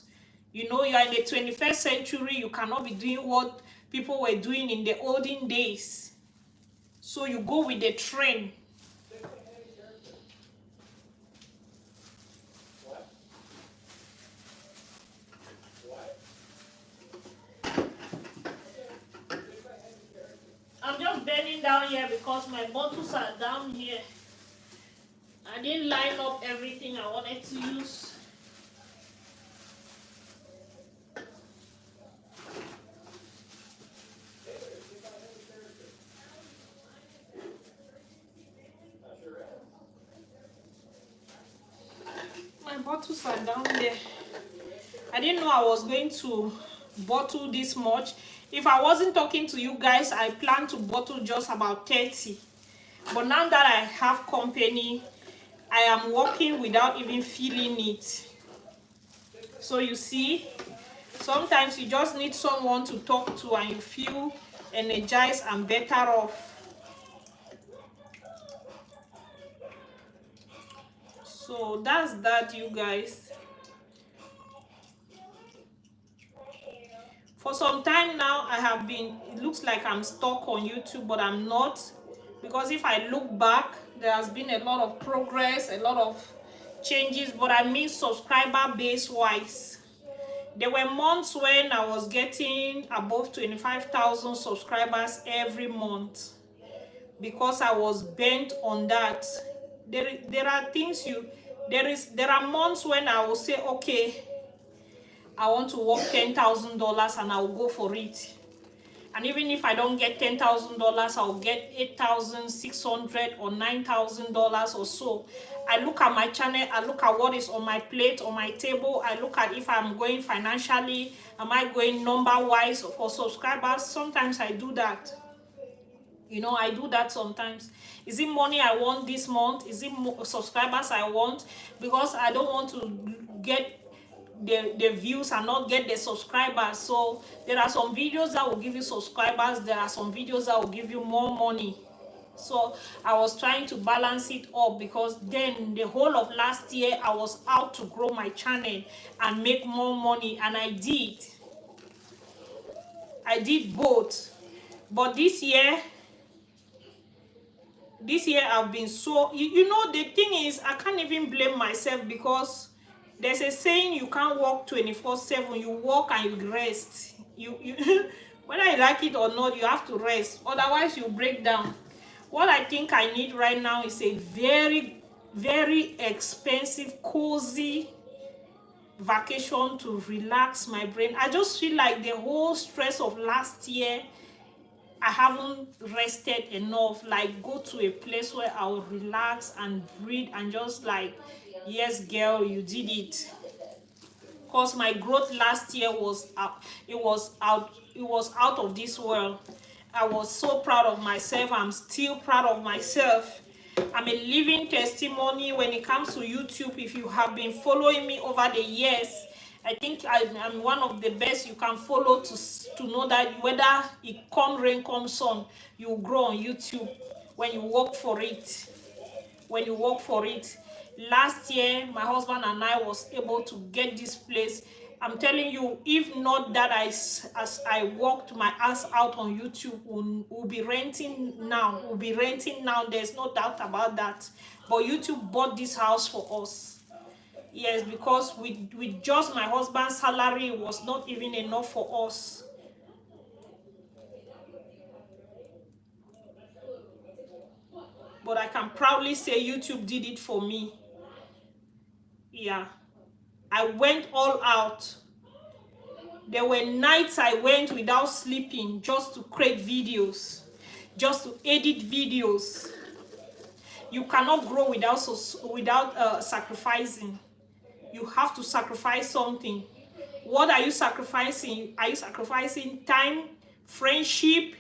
You know, you are in the 21st century. You cannot be doing what people were doing in the olden days. So you go with the trend. I'm just bending down here because my bottles are down here. I didn't line up everything I wanted to use. My bottles are down there. I didn't know I was going to bottle this much. If I wasn't talking to you guys, I planned to bottle just about 30. But now that I have company, I am working without even feeling it. So you see, sometimes you just need someone to talk to and you feel energized and better off. So that's that, you guys. For some time now, I have been, it looks like I'm stuck on YouTube, but I'm not. Because if I look back, there has been a lot of progress, a lot of changes, but I mean subscriber base wise. There were months when I was getting above 25,000 subscribers every month, because I was bent on that. There are things there are months when I will say, okay, I want to work $10,000 and I will go for it. And even if I don't get $10,000, I'll get $8,600 or $9,000 or so. I look at my channel, I look at what is on my plate, on my table. I look at if I'm going financially, am I going number-wise for subscribers? Sometimes I do that. You know, I do that sometimes. Is it money I want this month? Is it subscribers I want? Because I don't want to the views and not get the subscribers. So there are some videos that will give you subscribers, there are some videos that will give you more money. So I was trying to balance it up, because then the whole of last year I was out to grow my channel and make more money, and I did both. But this year I've been so, you know, the thing is, I can't even blame myself, because there's a saying, you can't work 24/7. You work and you rest. You whether you like it or not, you have to rest, otherwise you break down. What I think I need right now is a very, very expensive, cozy vacation to relax my brain. I just feel like the whole stress of last year, I haven't rested enough. Like, go to a place where I'll relax and breathe and just like, yes girl, you did it. Because my growth last year was out of this world. I was so proud of myself. I'm still proud of myself. I'm a living testimony when it comes to YouTube. If you have been following me over the years, I think I'm one of the best you can follow to know that whether it come rain, come sun, you grow on YouTube when you work for it. Last year, my husband and I was able to get this place. I'm telling you, if not that, as I worked my ass out on YouTube, we'll be renting now. There's no doubt about that. But YouTube bought this house for us. Yes, because with just my husband's salary, it was not even enough for us. But I can proudly say YouTube did it for me. Yeah. I went all out. There were nights I went without sleeping just to create videos, just to edit videos. You cannot grow without sacrificing. You have to sacrifice something. What are you sacrificing? Are you sacrificing time, friendship,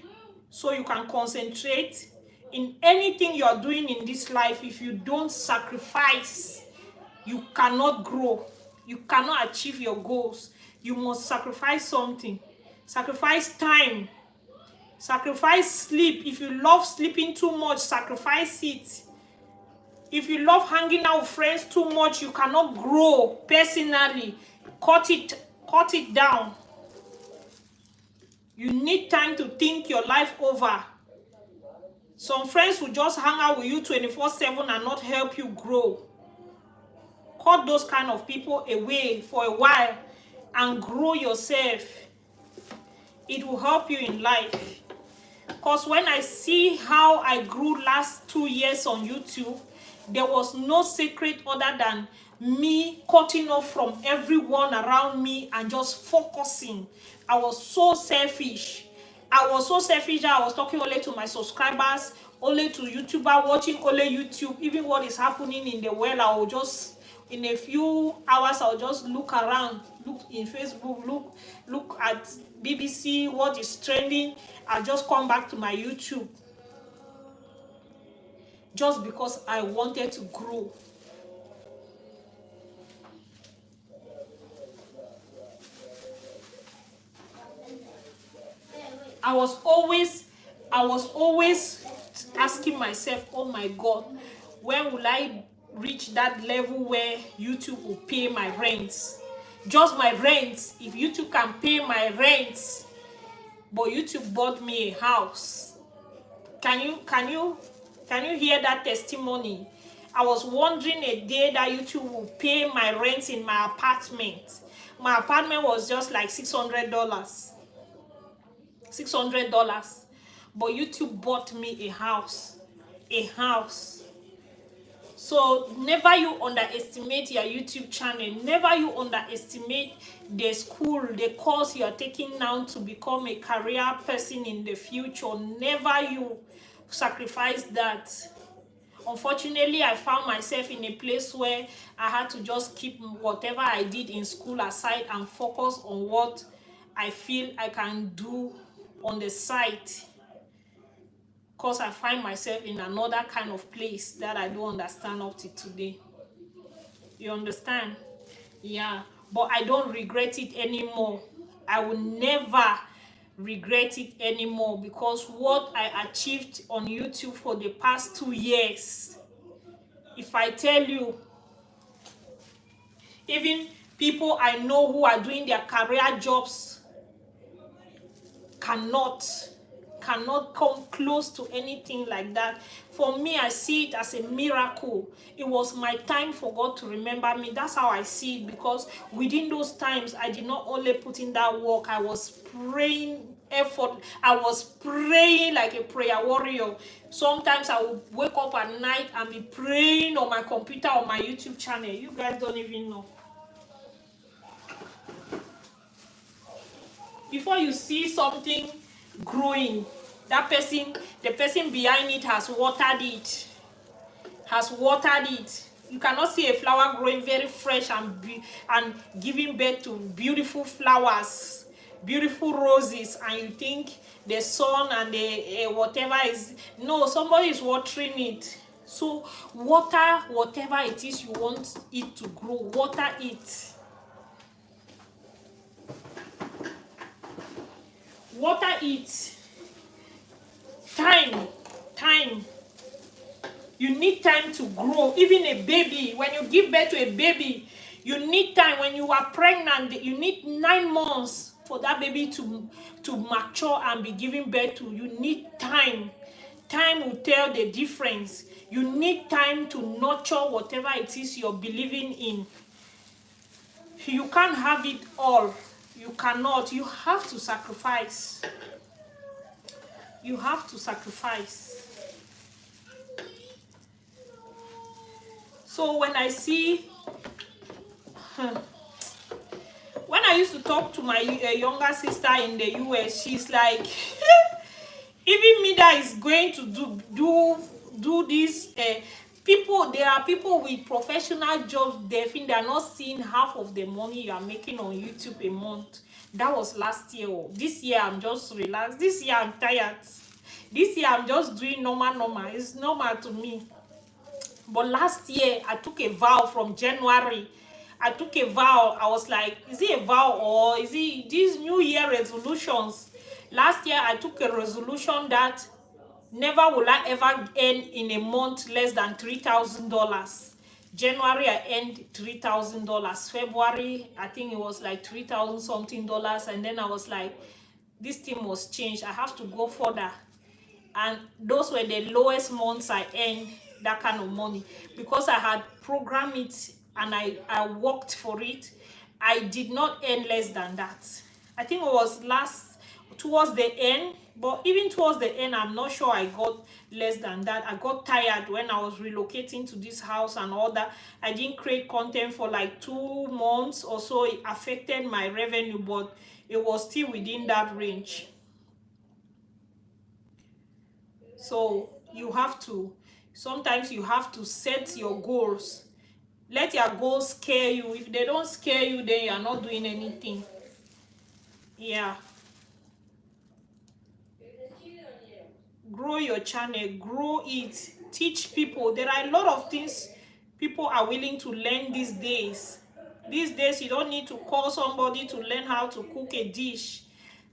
so you can concentrate? In anything you are doing in this life, if you don't sacrifice, you cannot grow. You cannot achieve your goals. You must sacrifice something. Sacrifice time. Sacrifice sleep. If you love sleeping too much, sacrifice it. If you love hanging out with friends too much, you cannot grow personally. Cut it down. You need time to think your life over. Some friends will just hang out with you 24/7 and not help you grow. Cut those kind of people away for a while and grow yourself. It will help you in life. Because when I see how I grew last 2 years on YouTube, there was no secret other than me cutting off from everyone around me and just focusing. I was so selfish. I was talking only to my subscribers, only to YouTuber, watching only YouTube. Even what is happening in the world, I will just, in a few hours, I'll just look around, look in Facebook, look at BBC, what is trending. I'll just come back to my YouTube. Just because I wanted to grow. I was always asking myself, oh my God, when will I reach that level where YouTube will pay my rents? Just my rents. If YouTube can pay my rents, but YouTube bought me a house. Can you hear that testimony? I was wondering a day that YouTube will pay my rent in my apartment. My apartment was just like $600. But YouTube bought me a house. So never you underestimate your YouTube channel. Never you underestimate the school, the course you are taking now to become a career person in the future. Never you sacrifice that. Unfortunately, I found myself in a place where I had to just keep whatever I did in school aside and focus on what I feel I can do on the side, because I find myself in another kind of place that I don't understand up to today. You understand? Yeah. but I don't regret it anymore. I will never regret it anymore, because what I achieved on YouTube for the past 2 years, if I tell you, even people I know who are doing their career jobs cannot come close to anything like that. For me, I see it as a miracle. It was my time for God to remember me. That's how I see it, because within those times, I did not only put in that work, I was praying effort. I was praying like a prayer warrior. Sometimes I would wake up at night and be praying on my computer, on my YouTube channel. You guys don't even know. Before you see something growing, that person, the person behind it has watered it. You cannot see a flower growing very fresh and giving birth to beautiful flowers, beautiful roses, and you think the sun and the whatever is, no, somebody is watering it. So water whatever it is you want it to grow. Water it. Water it. Time. You need time to grow. Even a baby, when you give birth to a baby, you need time. When you are pregnant, you need 9 months for that baby to mature and be given birth to. You need time. Time will tell the difference. You need time to nurture whatever it is you're believing in. You can't have it all. You cannot. You have to sacrifice. You have to sacrifice. So when I see, when I used to talk to my younger sister in the US, she's like, even me that is going to do this. People, there are people with professional jobs. They think they are not seeing half of the money you are making on YouTube a month. That was last year. This year I'm just relaxed. This year I'm tired. This year I'm just doing normal. It's normal to me. But last year I took a vow from January. I took a vow. I was like, is it a vow or is it these New Year resolutions? Last year I took a resolution that never will I ever earn in a month less than $3,000. January I earned $3,000. February I think it was like 3,000 something dollars, and then I was like, this thing must change. I have to go further. And those were the lowest months I earned that kind of money, because I had programmed it and I worked for it. I did not earn less than that. I think it was towards the end, but even towards the end, I'm not sure I got less than that. I got tired when I was relocating to this house and all that. I didn't create content for like 2 months or so. It affected my revenue, but it was still within that range. So sometimes you have to set your goals. Let your goals scare you. If they don't scare you, then you are not doing anything. Yeah. Grow your channel, grow it, teach people. There are a lot of things people are willing to learn these days. These days, you don't need to call somebody to learn how to cook a dish.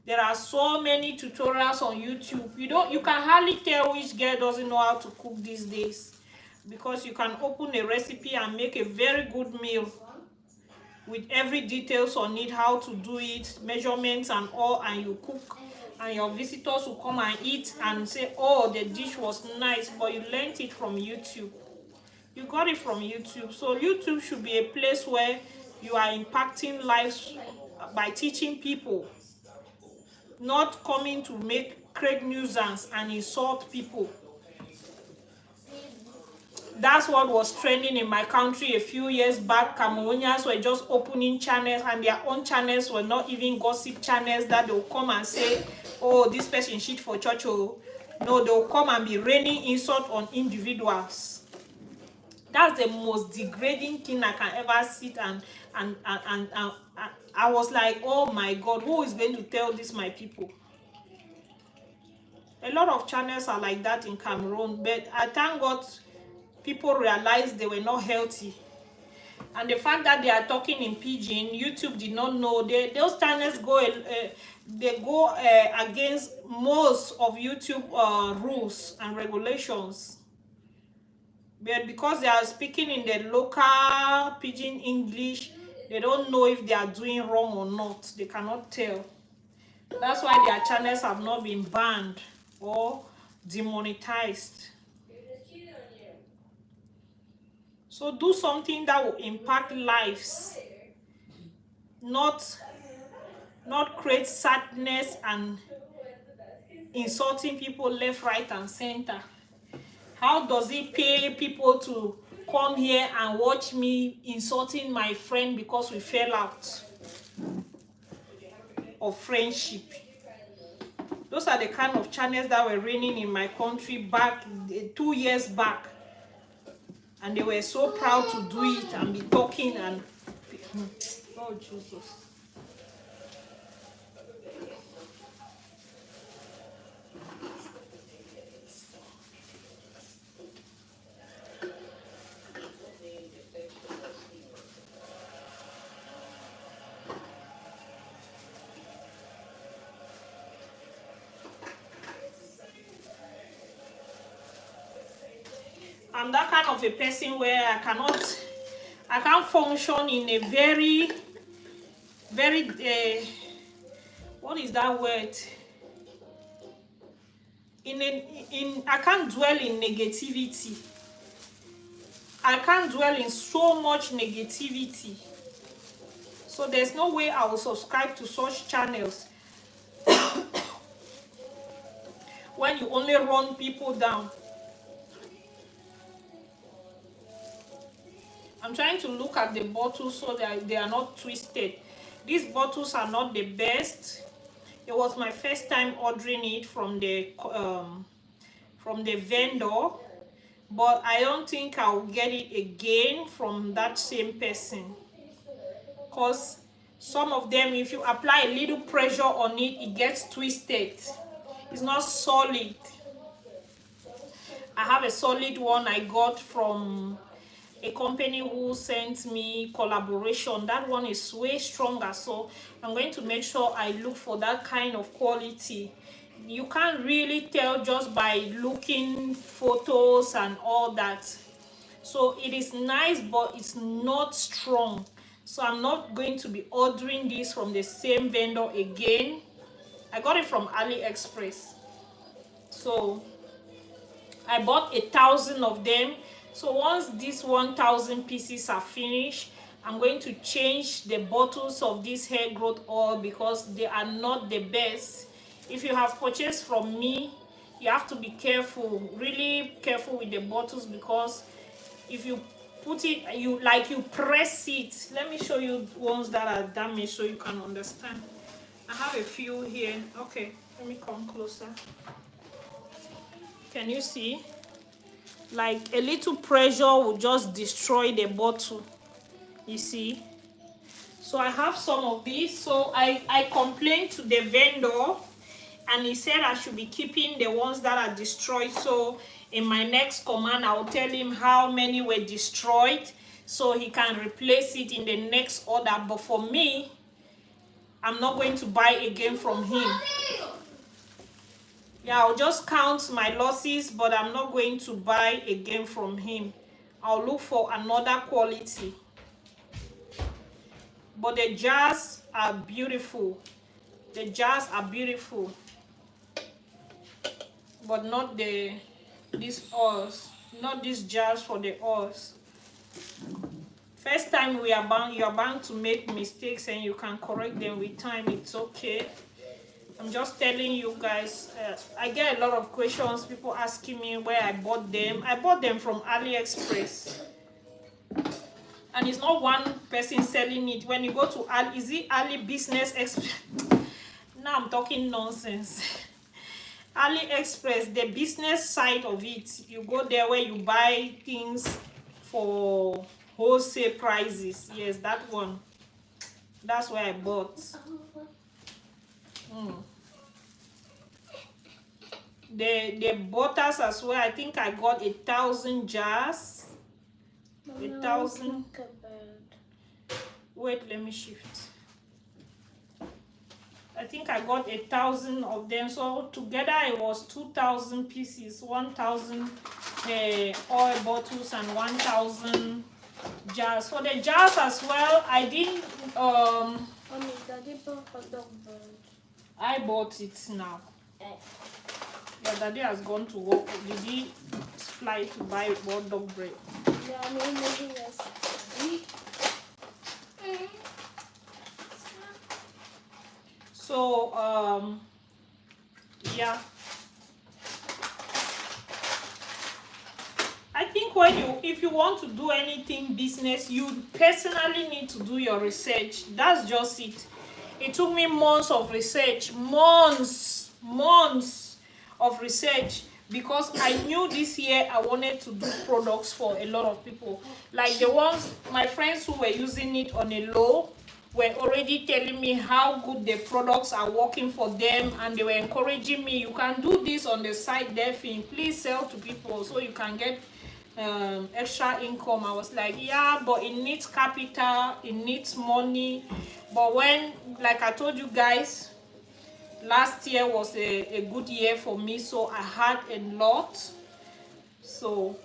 There are so many tutorials on YouTube. You can hardly tell which girl doesn't know how to cook these days, because you can open a recipe and make a very good meal with every details on it, how to do it, measurements and all, and you cook, and your visitors will come and eat and say, oh, the dish was nice, but you learned it from YouTube. You got it from YouTube. So YouTube should be a place where you are impacting lives by teaching people, not coming to create nuisance and insult people. That's what was trending in my country a few years back. Cameroonians were just opening channels, and their own channels were not even gossip channels that they'll come and say, oh, this person shit for church. Oh. No, they'll come and be raining insult on individuals. That's the most degrading thing I can ever sit and I was like, oh my God, who is going to tell this my people? A lot of channels are like that in Cameroon, but I thank God people realized they were not healthy. And the fact that they are talking in pidgin, YouTube did not know. Those channels go against most of YouTube rules and regulations. But because they are speaking in the local pidgin English, they don't know if they are doing wrong or not. They cannot tell. That's why their channels have not been banned or demonetized. So do something that will impact lives, not create sadness and insulting people left, right, and center. How does it pay people to come here and watch me insulting my friend because we fell out of friendship? Those are the kind of channels that were reigning in my country back 2 years back. And they were so proud to do it and be talking and... Oh, Jesus. I'm that kind of a person where I can't function in a very, what is that word? I can't dwell in negativity. I can't dwell in so much negativity. So there's no way I will subscribe to such channels when you only run people down. I'm trying to look at the bottles so that they are not twisted. These bottles are not the best. It was my first time ordering it from the vendor, but I don't think I'll get it again from that same person, because some of them, if you apply a little pressure on it, it gets twisted. It's not solid. I have a solid one I got from a company who sent me collaboration. That one is way stronger, so I'm going to make sure I look for that kind of quality. You can't really tell just by looking photos and all that. So it is nice, but it's not strong. So I'm not going to be ordering this from the same vendor again. I got it from AliExpress. So I bought 1,000 of them. So once these 1,000 pieces are finished, I'm going to change the bottles of this hair growth oil because they are not the best. If you have purchased from me, you have to be careful, really careful with the bottles, because if you put it, you press it. Let me show you ones that are damaged so you can understand. I have a few here. Okay, let me come closer. Can you see? Like a little pressure will just destroy the bottle, you see. So I have some of these. So I complained to the vendor and he said I should be keeping the ones that are destroyed. So in my next command, I'll tell him how many were destroyed so he can replace it in the next order. But for me, I'm not going to buy again from him. Yeah, I'll just count my losses, but I'm not going to buy again from him. I'll look for another quality. But the jars are beautiful. The jars are beautiful. But not these oils. Not these jars for the oils. First time you are bound to make mistakes, and you can correct them with time. It's okay. I'm just telling you guys, I get a lot of questions, people asking me where I bought them. I bought them from AliExpress. And it's not one person selling it. When you go to Ali, is it Ali Business Express? Now I'm talking nonsense. AliExpress, the business side of it. You go there where you buy things for wholesale prices. Yes, that one. That's where I bought. The butters as well. I think I got 1,000 jars. 1,000. wait, let me shift. I think I got 1,000 of them, so together it was 2,000 pieces, 1,000 oil bottles and 1,000 jars. For the jars as well, I didn't Mommy, Daddy bought hot dog bread. I bought it now. Yeah, Daddy has gone to work. Did he fly to buy hot dog bread? Yeah, maybe yes. So yeah, I think if you want to do anything business, you personally need to do your research. That's just it. It took me months of research, months of research, because I knew this year I wanted to do products for a lot of people. Like the ones, my friends who were using it on a low were already telling me how good the products are working for them, and they were encouraging me, you can do this on the side, Delphine, please sell to people so you can get extra income. I was like, yeah, but it needs capital, it needs money. But when, like I told you guys, last year was a good year for me, so I had a lot, so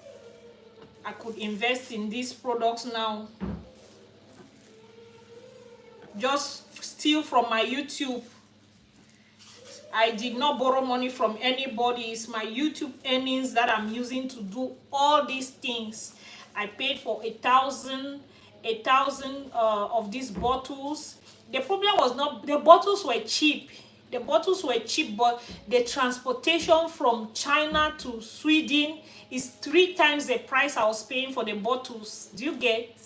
I could invest in these products now. Just steal from my YouTube. I did not borrow money from anybody. It's my YouTube earnings that I'm using to do all these things. I paid for 1,000 of these bottles. The problem was not, the bottles were cheap. The bottles were cheap, but the transportation from China to Sweden is 3 times the price I was paying for the bottles. Do you get?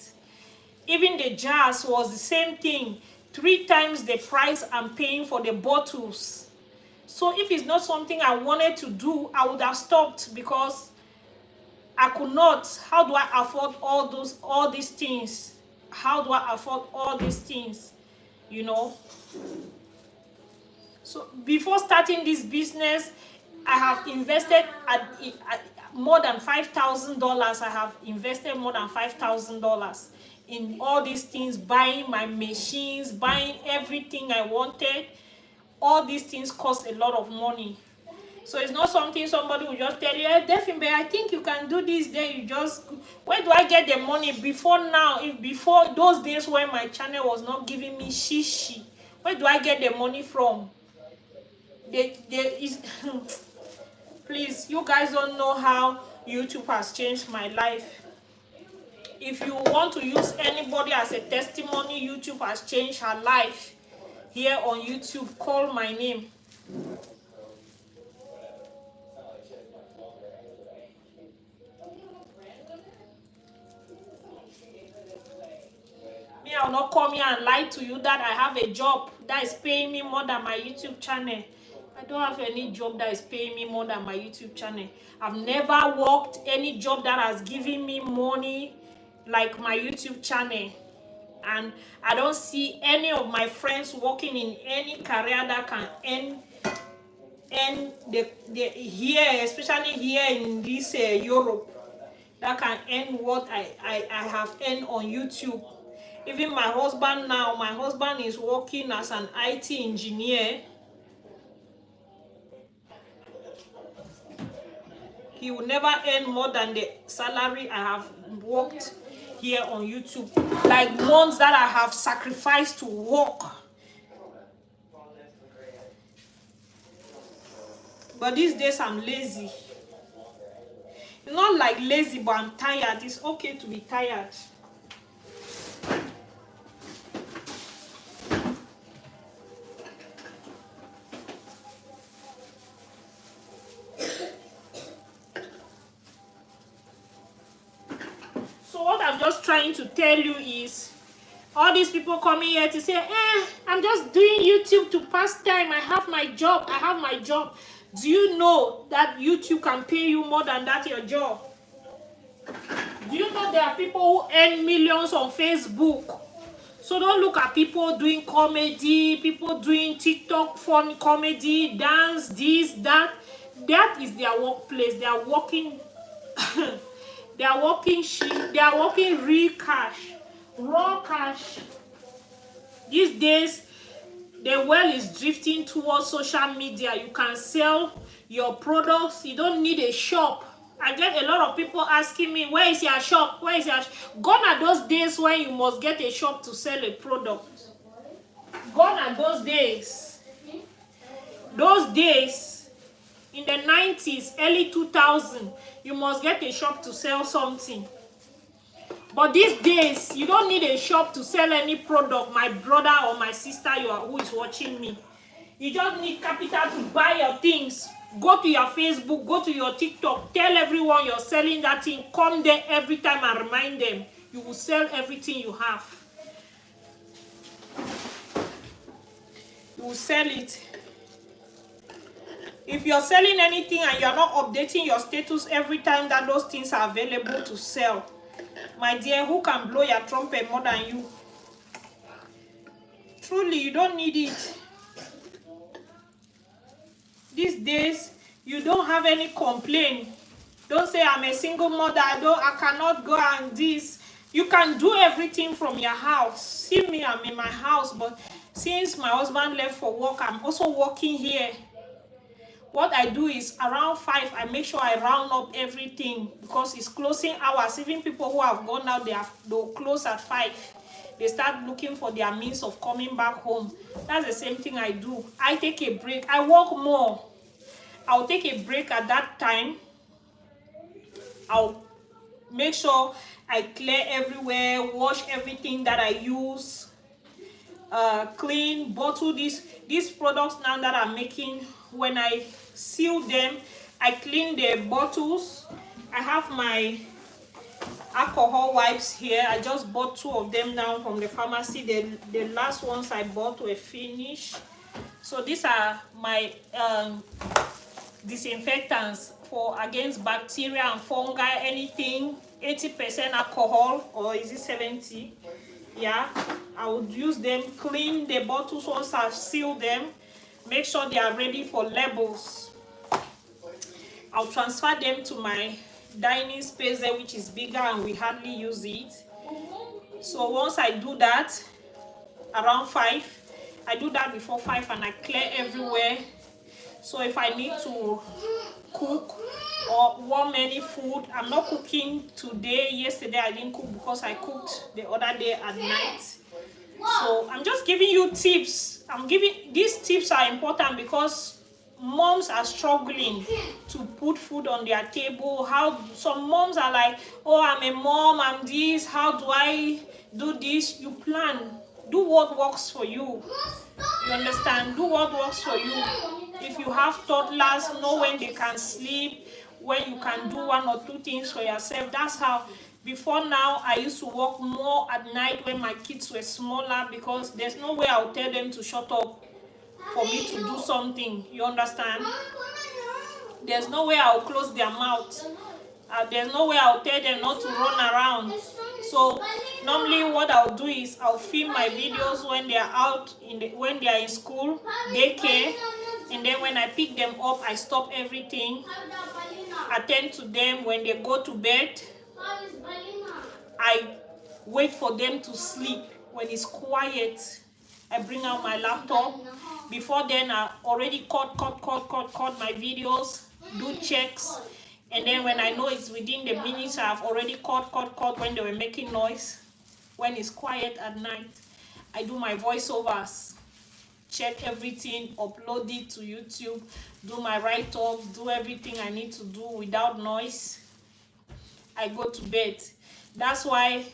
Even the jars was the same thing. 3 times the price I'm paying for the bottles. So if it's not something I wanted to do, I would have stopped, because I could not. How do I afford all these things? How do I afford all these things? You know? So before starting this business, I have invested at more than $5,000. I have invested more than $5,000 in all these things, buying my machines, buying everything I wanted. All these things cost a lot of money. So it's not something somebody will just tell you, hey, Delphine, I think you can do this. Then you just, where do I get the money? Before now, before those days when my channel was not giving me shishi, where do I get the money from? Please, you guys don't know how YouTube has changed my life. If you want to use anybody as a testimony, YouTube has changed her life. Here on YouTube, call my name. Me, I'll not come here and lie to you that I have a job that is paying me more than my YouTube channel. I don't have any job that is paying me more than my YouTube channel. I've never worked any job that has given me money like my YouTube channel. And I don't see any of my friends working in any career that can earn here, especially here in this Europe, that can earn what I have earned on YouTube. Even my husband now, my husband is working as an IT engineer. He will never earn more than the salary I have worked here on YouTube. Like months that I have sacrificed to work. But these days I'm lazy. Not like lazy, but I'm tired. It's okay to be tired. I'm just trying to tell you is, all these people coming here to say, I'm just doing YouTube to pass time. I have my job. I have my job. Do you know that YouTube can pay you more than that your job? Do you know there are people who earn millions on Facebook? So don't look at people doing comedy, people doing TikTok fun comedy, dance, this, that. That is their workplace. They are working they are working real cash, raw cash. These days, the world is drifting towards social media. You can sell your products. You don't need a shop. I get a lot of people asking me, where is your shop? Where is your shop? Gone are those days when you must get a shop to sell a product. Gone are those days. Those days, in the 90s, early 2000s, you must get a shop to sell something. But these days, you don't need a shop to sell any product, my brother or my sister who is watching me. You just need capital to buy your things. Go to your Facebook, go to your TikTok, tell everyone you're selling that thing. Come there every time and remind them. You will sell everything you have. You will sell it. If you're selling anything and you're not updating your status every time that those things are available to sell, my dear, who can blow your trumpet more than you? Truly, you don't need it. These days, you don't have any complaint. Don't say, I'm a single mother, I cannot go and this. You can do everything from your house. See me, I'm in my house, but since my husband left for work, I'm also working here. What I do is around 5, I make sure I round up everything because it's closing hours. Even people who have gone out, they'll close at 5. They start looking for their means of coming back home. That's the same thing I do. I take a break. I work more. I'll take a break at that time. I'll make sure I clear everywhere, wash everything that I use, clean, bottle these products now that I'm making. When I seal them, I clean the bottles. I have my alcohol wipes here. I just bought 2 of them now from the pharmacy. The last ones I bought were finished. So these are my disinfectants for against bacteria and fungi, anything. 80% alcohol, or is it 70? Yeah, I would use them. Clean the bottles once I've sealed them. Make sure they are ready for labels. I'll transfer them to my dining space there, which is bigger and we hardly use it. So once I do that, around 5, I do that before 5 and I clear everywhere. So if I need to cook or warm any food, I'm not cooking today. Yesterday I didn't cook because I cooked the other day at night. So I'm just giving you tips. These tips are important because moms are struggling to put food on their table. How some moms are like, oh, I'm a mom, I'm this, how do I do this? You plan. Do what works for you. You understand? Do what works for you. If you have toddlers, know when they can sleep, when you can do 1 or 2 things for yourself. That's how. Before now, I used to work more at night when my kids were smaller because there's no way I'll tell them to shut up for me to do something. You understand? There's no way I'll close their mouth. There's no way I'll tell them not to run around. So normally what I'll do is I'll film my videos when they're out, when they're in school, daycare, and then when I pick them up, I stop everything, attend to them. When they go to bed, I wait for them to sleep. When it's quiet, I bring out my laptop. Before then, I already cut my videos, do checks. And then when I know it's within the minutes, I've already cut when they were making noise. When it's quiet at night, I do my voiceovers, check everything, upload it to YouTube, do my write-up, do everything I need to do without noise. I go to bed. That's why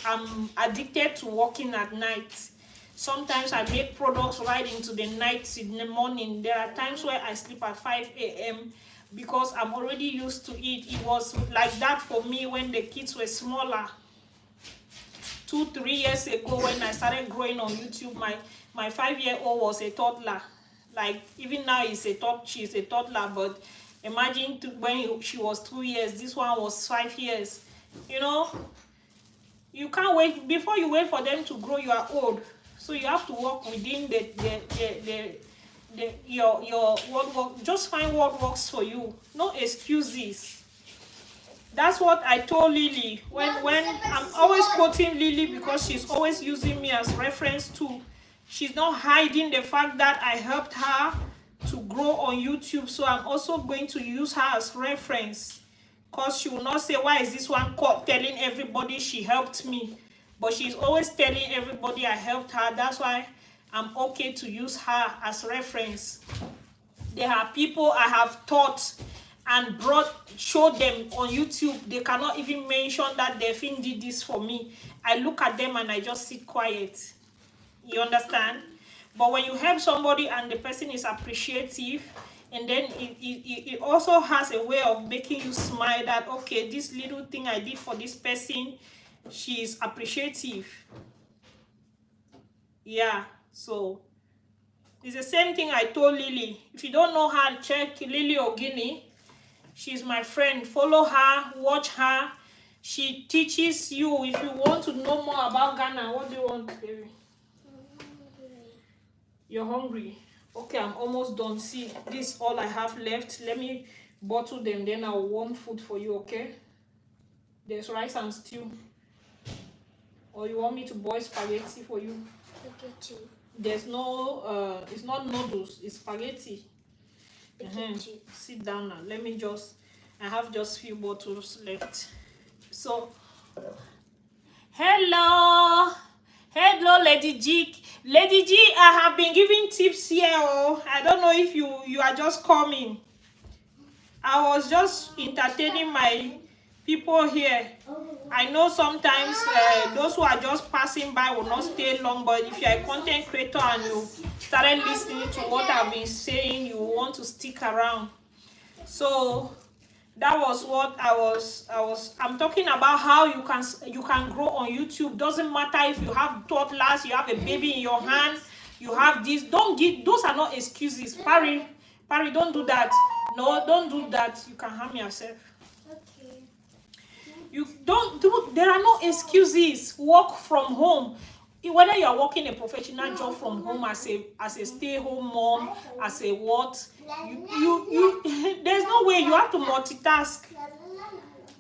I'm addicted to working at night. Sometimes I make products right into the night, in the morning. There are times where I sleep at 5 a.m. because I'm already used to it. It was like that for me when the kids were smaller. 2-3 years ago when I started growing on YouTube, my 5-year-old was a toddler. Like even now she's a toddler, but imagine when she was 2 years, this one was 5 years. You know, you can't wait. Before you wait for them to grow, you are old. So you have to work within your what work. Just find what works for you. No excuses. That's what I told Lily. When I'm always quoting Lily because she's always using me as reference too. She's not hiding the fact that I helped her to grow on YouTube. So I'm also going to use her as reference. Because she will not say, why is this one telling everybody she helped me? But she's always telling everybody I helped her. That's why I'm okay to use her as reference. There are people I have taught and showed them on YouTube. They cannot even mention that Delphine did this for me. I look at them and I just sit quiet. You understand? But when you help somebody and the person is appreciative, and then it also has a way of making you smile that, okay, this little thing I did for this person, she is appreciative. Yeah, so it's the same thing I told Lily. If you don't know her, check Lily Ogini. She's my friend. Follow her, watch her. She teaches you. If you want to know more about Ghana, what do you want, baby? You're hungry? Okay, I'm almost done. See, this is all I have left. Let me bottle them, then I'll warm food for you, okay? There's rice and stew. Or you want me to boil spaghetti for you? Spaghetti. There's no, it's not noodles, it's spaghetti. Sit down now. Let me I have just few bottles left. So, hello, Lady G. Lady G, I have been giving tips here. Oh, I don't know if you are just coming. I was just entertaining my people here. I know sometimes those who are just passing by will not stay long, but if you're a content creator and you started listening to what I've been saying, you want to stick around. So that was what I'm talking about, how you can grow on YouTube. Doesn't matter if you have toddlers, you have a baby in your hand, you have this. Those are not excuses. Parry, don't do that. No, don't do that. You can harm yourself. Okay. There are no excuses. Work from home. Whether you are working a professional job from home as a stay-home mom, as a what, there's no way. You have to multitask.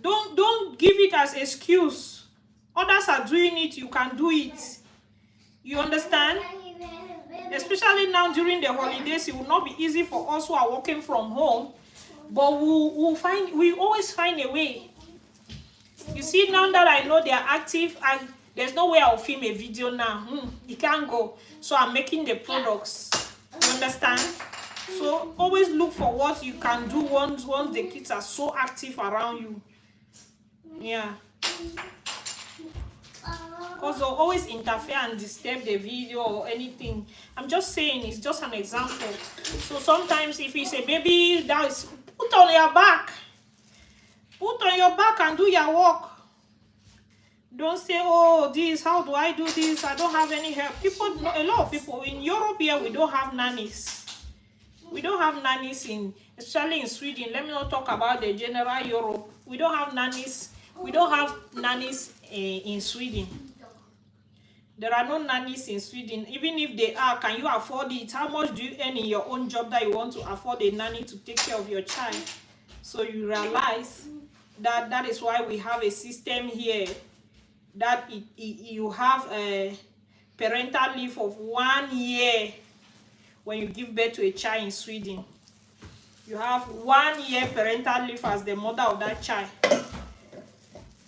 Don't give it as excuse. Others are doing it, you can do it. You understand? Especially now during the holidays, it will not be easy for us who are working from home, but we always find a way. You see, now that I know they are active, and there's no way I'll film a video now. It can't go. So I'm making the products. You understand? So always look for what you can do once the kids are so active around you. Yeah. Because they'll always interfere and disturb the video or anything. I'm just saying, it's just an example. So sometimes if it's a baby, put on your back. Put on your back and do your work. Don't say, oh, how do I do this? I don't have any help. A lot of people in Europe here, we don't have nannies. We don't have nannies especially in Sweden. Let me not talk about the general Europe. We don't have nannies. We don't have nannies in Sweden. There are no nannies in Sweden. Even if they are, can you afford it? How much do you earn in your own job that you want to afford a nanny to take care of your child? So you realize that is why we have a system here that you have a parental leave of 1 year when you give birth to a child in Sweden. You have 1 year parental leave as the mother of that child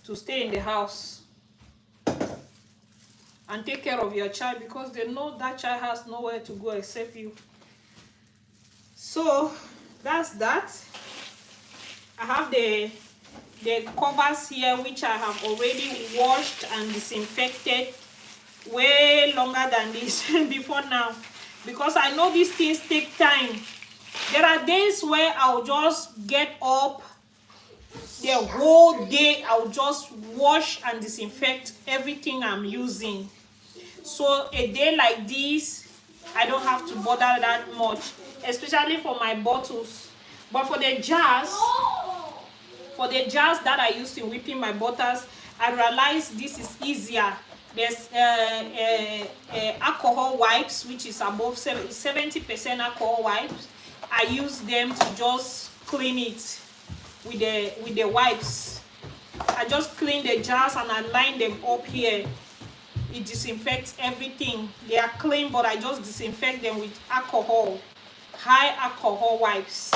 to stay in the house and take care of your child, because they know that child has nowhere to go except you. So that's that. I have the covers here, which I have already washed and disinfected way longer than this before now, because I know these things take time. There are days where I'll just get up the whole day, I'll just wash and disinfect everything I'm using. So a day like this, I don't have to bother that much, especially for my bottles. But for the jars that I use in whipping my butters, I realized this is easier. There's alcohol wipes, which is above 70% alcohol wipes. I use them to just clean it with the wipes. I just clean the jars and I line them up here. It disinfects everything. They are clean, but I just disinfect them with alcohol, high alcohol wipes.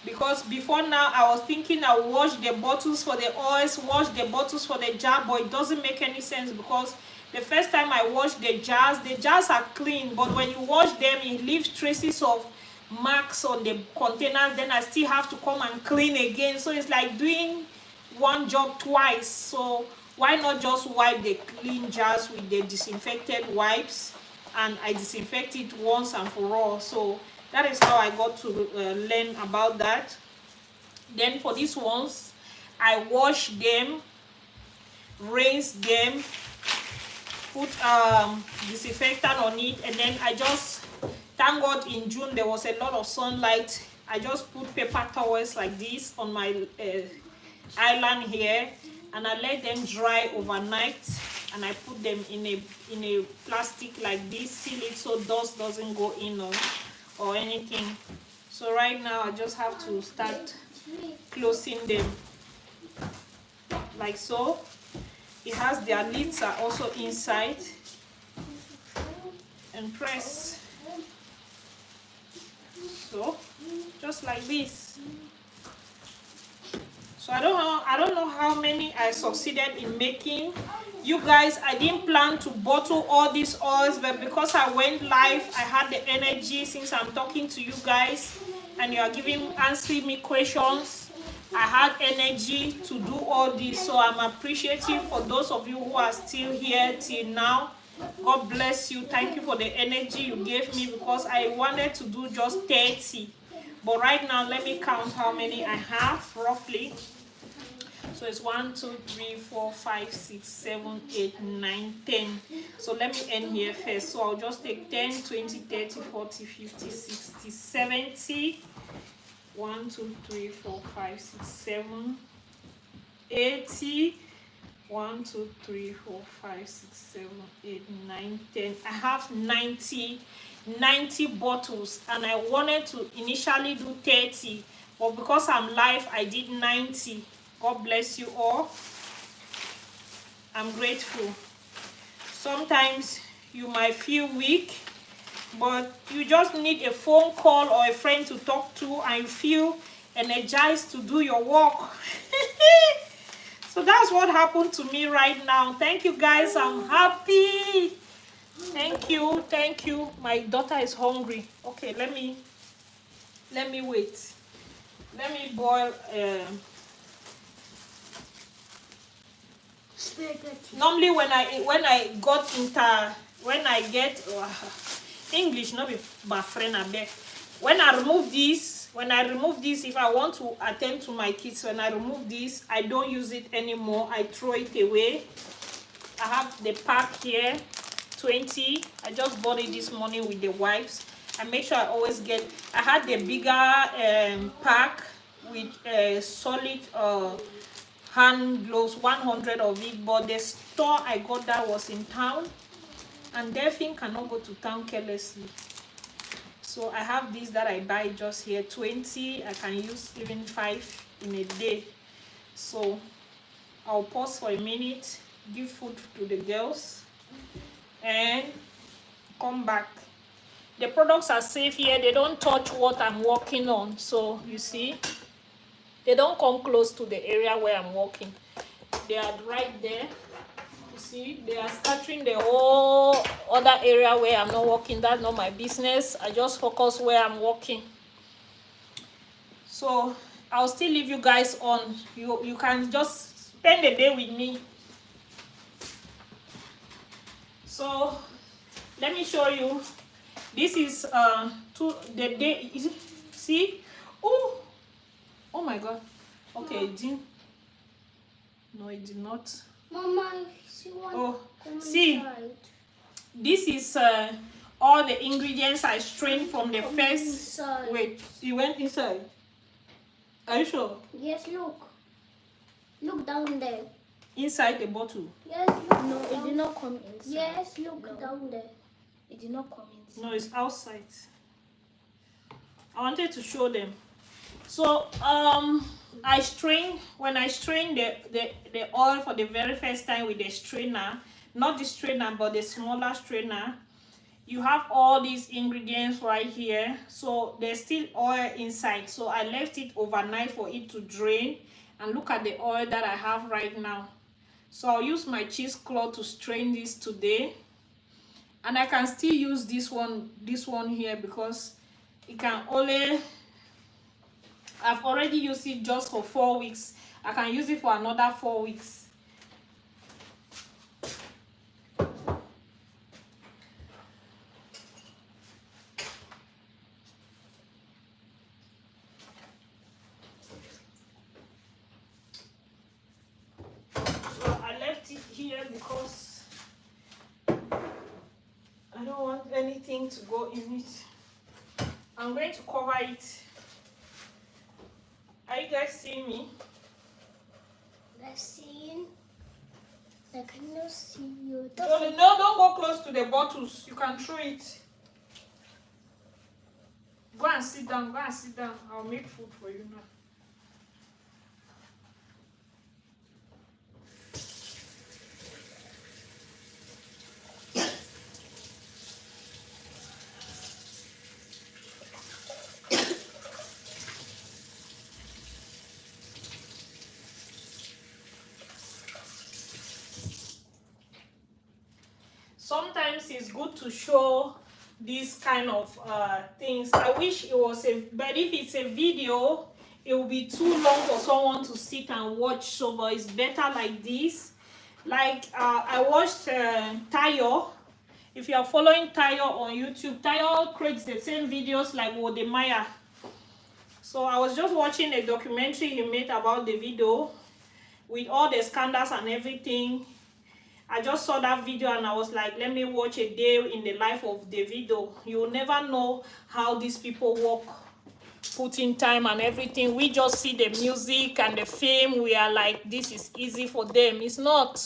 Because before now I was thinking I would wash the bottles for the oils, wash the bottles for the jar, but it doesn't make any sense because the first time I washed the jars are clean, but when you wash them, it leaves traces of marks on the containers. Then I still have to come and clean again. So it's like doing one job twice. So why not just wipe the clean jars with the disinfected wipes, and I disinfect it once and for all. So that is how I got to learn about that. Then for these ones, I wash them, rinse them, put disinfectant on it, and then I just, thank God in June there was a lot of sunlight. I just put paper towels like this on my island here, and I let them dry overnight, and I put them in a plastic like this, seal it so dust doesn't go in or anything. So right now I just have to start closing them like so. It has their lids are also inside, and press, so just like this. So I don't know how many I succeeded in making. You guys, I didn't plan to bottle all these oils, but because I went live, I had the energy. Since I'm talking to you guys and you are answering me questions, I had energy to do all this. So I'm appreciative for those of you who are still here till now. God bless you. Thank you for the energy you gave me, because I wanted to do just 30. But right now, let me count how many I have roughly. So it's 1, 2, 3, 4, 5, 6, 7, 8, 9, 10. So let me end here first. So I'll just take 10, 20, 30, 40, 50, 60, 70. 1, 2, 3, 4, 5, 6, 7, 80. 1, 2, 3, 4, 5, 6, 7, 8, 9, 10. I have 90 bottles, and I wanted to initially do 30, but because I'm live, I did 90. God bless you all. I'm grateful. Sometimes you might feel weak, but you just need a phone call or a friend to talk to, and you feel energized to do your work. So that's what happened to me right now. Thank you guys. I'm happy. Thank you. Thank you. My daughter is hungry. Okay, let me wait. Let me boil normally when I get English, not be my friend, I beg. When I remove this, if I want to attend to my kids, when I remove this, I don't use it anymore. I throw it away. I have the pack here, 20. I just bought it this morning with the wipes. I make sure I always get. I had the bigger pack with solid hand gloves, 100 of it, but the store I got that was in town, and Delphine cannot go to town carelessly. So I have these that I buy just here, 20. I can use even 5 in a day. So I'll pause for a minute, give food to the girls, and come back. The products are safe here. They don't touch what I'm working on. So you see, they don't come close to the area where I'm working. They are right there. You see, they are scattering the whole other area where I'm not working. That's not my business. I just focus where I'm working. So I'll still leave you guys on. You can just spend the day with me. So let me show you. This is the day. Is it? See? Oh my God. Okay, it didn't. No, it did not. Mama, she wants see, inside. This is all the ingredients I strained from the first. Inside. Wait, you went inside? Are you sure? Yes, look. Look down there. Inside the bottle? Yes, look. No, it did not come inside. Yes, look down there. It did not come inside. No, it's outside. I wanted to show them. So I strain, when I strain the oil for the very first time with the strainer, not the strainer but the smaller strainer, you have all these ingredients right here. So there's still oil inside, so I left it overnight for it to drain. And look at the oil that I have right now. So I'll use my cheesecloth to strain this today. And I can still use this one here, because it can only, I've already used it just for 4 weeks. I can use it for another 4 weeks. So I left it here because I don't want anything to go in it. I'm going to cover it. Are you guys seeing me? Let's see. I cannot see you. No, don't go close to the bottles. You can throw it. Go and sit down. Go and sit down. I'll make food for you now. Sometimes it's good to show these kind of things. I wish it was but if it's a video, it will be too long for someone to sit and watch. So but it's better like this. Like I watched Tayo. If you are following Tayo on YouTube, Tayo creates the same videos like Wodemaya. So I was just watching a documentary he made about the video with all the scandals and everything. I just saw that video and I was like, let me watch a day in the life of Davido. You'll never know how these people work, put in time and everything. We just see the music and the fame. We are like, this is easy for them. It's not.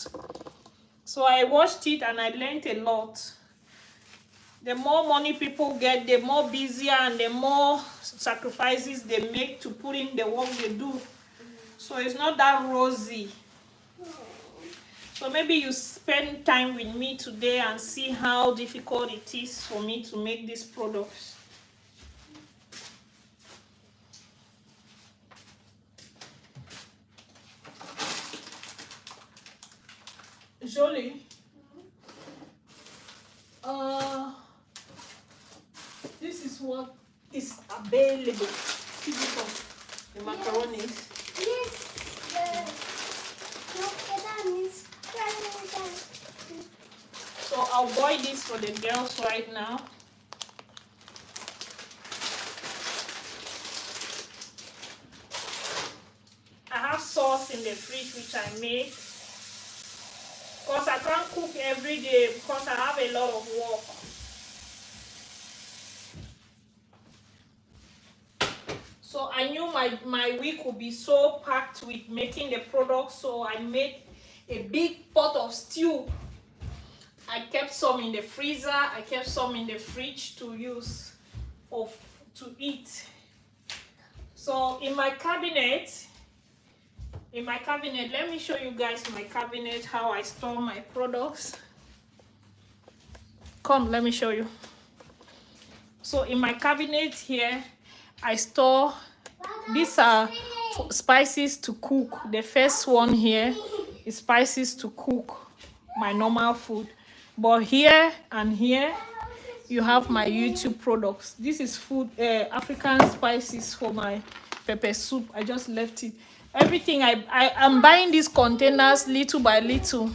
So I watched it and I learned a lot. The more money people get, the more busier and the more sacrifices they make to put in the work they do. So it's not that rosy. So maybe you spend time with me today and see how difficult it is for me to make these products. Jolie, this is what is available. See this one, the macaronis. So I'll boil this for the girls right now. I have sauce in the fridge which I made. Because I can't cook every day because I have a lot of work. So I knew my week would be so packed with making the products, so I made a big pot of stew. I kept some in the freezer, I kept some in the fridge to use to eat. So in my cabinet, let me show you guys my cabinet, how I store my products. Come, let me show you. So in my cabinet here, I store, these are spices to cook. The first one here is spices to cook my normal food. But here and here, you have my YouTube products. This is food, African spices for my pepper soup. I just left it. Everything I'm buying these containers little by little.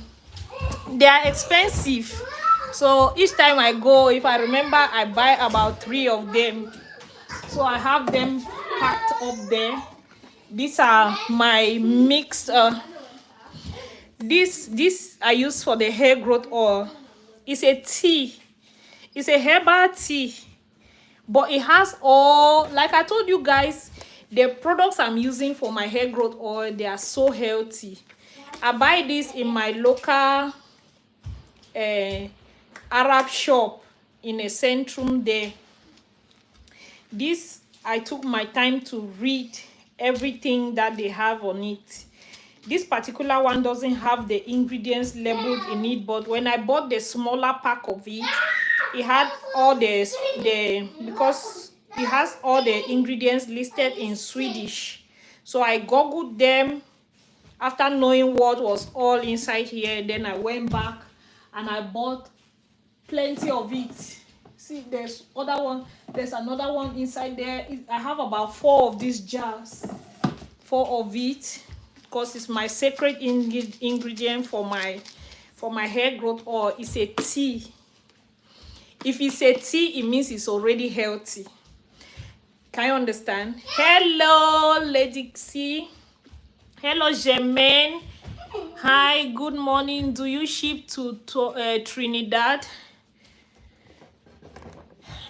They are expensive. So each time I go, if I remember, I buy about 3 of them. So I have them packed up there. These are my mixed. This I use for the hair growth oil. It's a tea. It's a herbal tea. But it has all, like I told you guys, the products I'm using for my hair growth oil, they are so healthy. I buy this in my local Arab shop in a Centrum there. This I took my time to read everything that they have on it. This particular one doesn't have the ingredients labeled in it, but when I bought the smaller pack of it, it had all because it has all the ingredients listed in Swedish. So I googled them after knowing what was all inside here. Then I went back and I bought plenty of it. See, there's another one inside there. I have about 4 of these jars, 4 of it, because it's my secret ingredient for my hair growth oil. It's a tea. If it's a tea, it means it's already healthy. Can you understand? Hello, Lady C. Hello, Jermaine. Hi, good morning. Do you ship to Trinidad?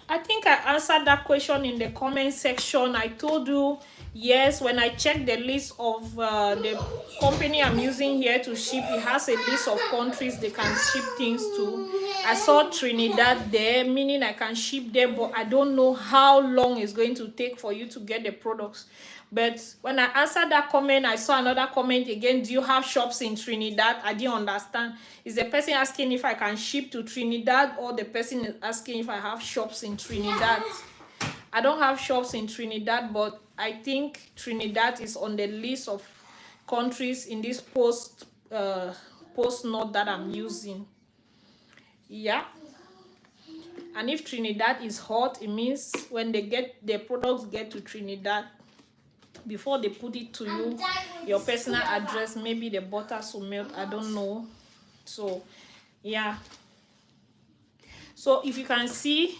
I think I answered that question in the comment section. I told you yes. When I checked the list of the company I'm using here to ship, it has a list of countries they can ship things to. I saw Trinidad there, meaning I can ship there, but I don't know how long it's going to take for you to get the products. But when I answered that comment, I saw another comment again. Do you have shops in Trinidad? I didn't understand. Is the person asking if I can ship to Trinidad, or the person is asking if I have shops in Trinidad? I don't have shops in Trinidad, but I think Trinidad is on the list of countries in this post note that I'm using. Yeah. And if Trinidad is hot, it means when the products get to Trinidad, before they put it to you, your personal address, maybe the butter will melt, I don't know. So yeah, so if you can see,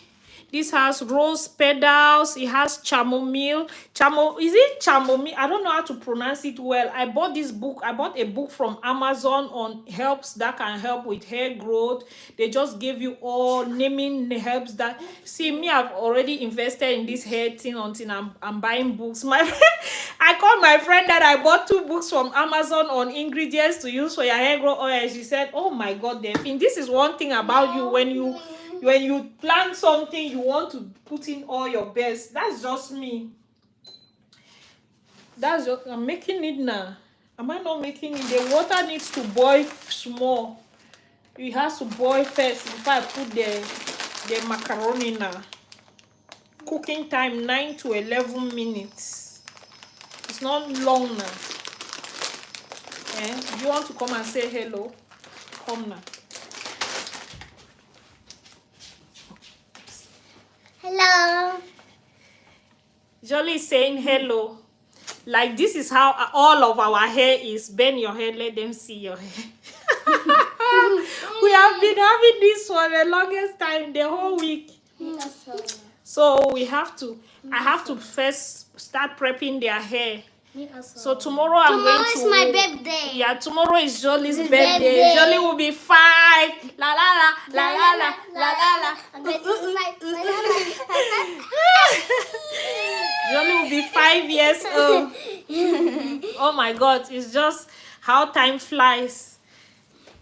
this has rose petals, it has chamomile. Is it chamomile? I don't know how to pronounce it well. I bought this book. I bought a book from Amazon on herbs that can help with hair growth. They just gave you all naming the herbs that, see me, I've already invested in this hair thing until I'm buying books. I called my friend that I bought 2 books from Amazon on ingredients to use for your hair growth oil. She said, oh my God, Delphine, this is one thing about you. When you plan something, you want to put in all your best. That's just me. I'm making it now. Am I not making it? The water needs to boil small. It has to boil first before I put the macaroni now. Cooking time 9 to 11 minutes. It's not long now. Do you want to come and say hello? Come now. Hello. Jolie is saying hello. Like, this is how all of our hair is. Bend your head, let them see your hair. We have been having this for the longest time, the whole week. So I have to first start prepping their hair. So tomorrow is my birthday. Yeah, tomorrow is Jolie's birthday. Jolie will be 5. La la la la la la la la la. Jolie will be 5 years old. Oh my God, it's just how time flies.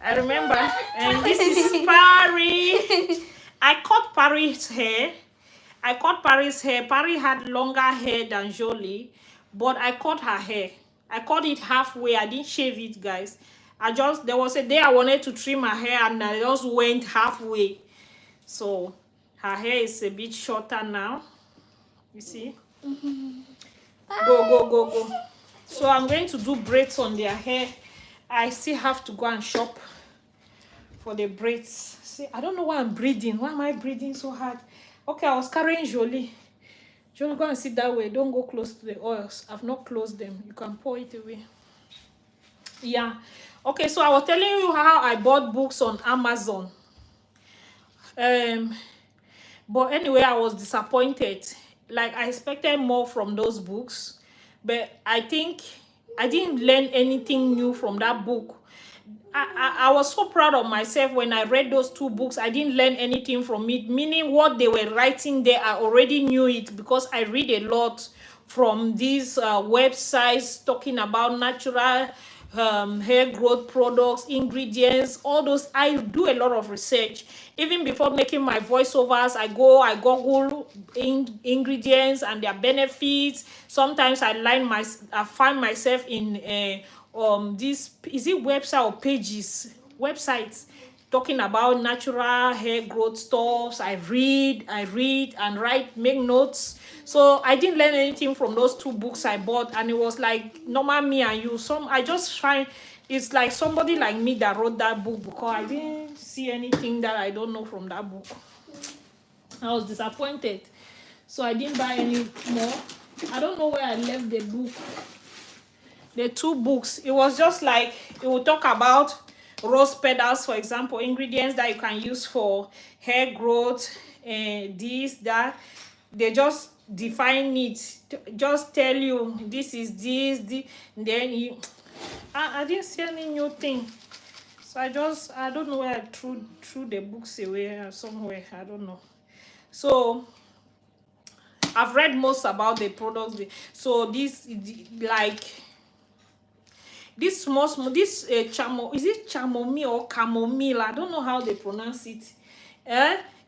I remember, and this is Pari. I cut Pari's hair. Pari had longer hair than Jolie, but I cut her hair. I cut it halfway. I didn't shave it, guys. There was a day I wanted to trim her hair and I just went halfway. So her hair is a bit shorter now. You see? Go. So I'm going to do braids on their hair. I still have to go and shop for the braids. See, I don't know why I'm breathing. Why am I breathing so hard? Okay, I was carrying Jolie. Jolie, go and sit that way. Don't go close to the oils. I've not closed them. You can pour it away. Yeah. Okay, so I was telling you how I bought books on Amazon. But anyway, I was disappointed. Like, I expected more from those books. But I think I didn't learn anything new from that book. I was so proud of myself when I read those 2 books. I didn't learn anything from it, meaning what they were writing there, I already knew it because I read a lot from these websites talking about natural hair growth products, ingredients, all those. I do a lot of research. Even before making my voiceovers, I google ingredients and their benefits. Sometimes I find myself in this, is it website or pages, websites talking about natural hair growth stuffs. I read and write, make notes. So I didn't learn anything from those two books I bought, and it was like normal me and you. I just find it's like somebody like me that wrote that book, because I didn't see anything that I don't know from that book. I was disappointed, so I didn't buy any more. I don't know where I left the book. The two books, it was just like it will talk about rose petals, for example, ingredients that you can use for hair growth, and this, that. They just define it, just tell you this is this, then you, I didn't see any new thing. So I don't know where I threw the books away or somewhere, I don't know. So I've read most about the products. So this, like this small this is it chamomile or chamomile, I don't know how they pronounce it.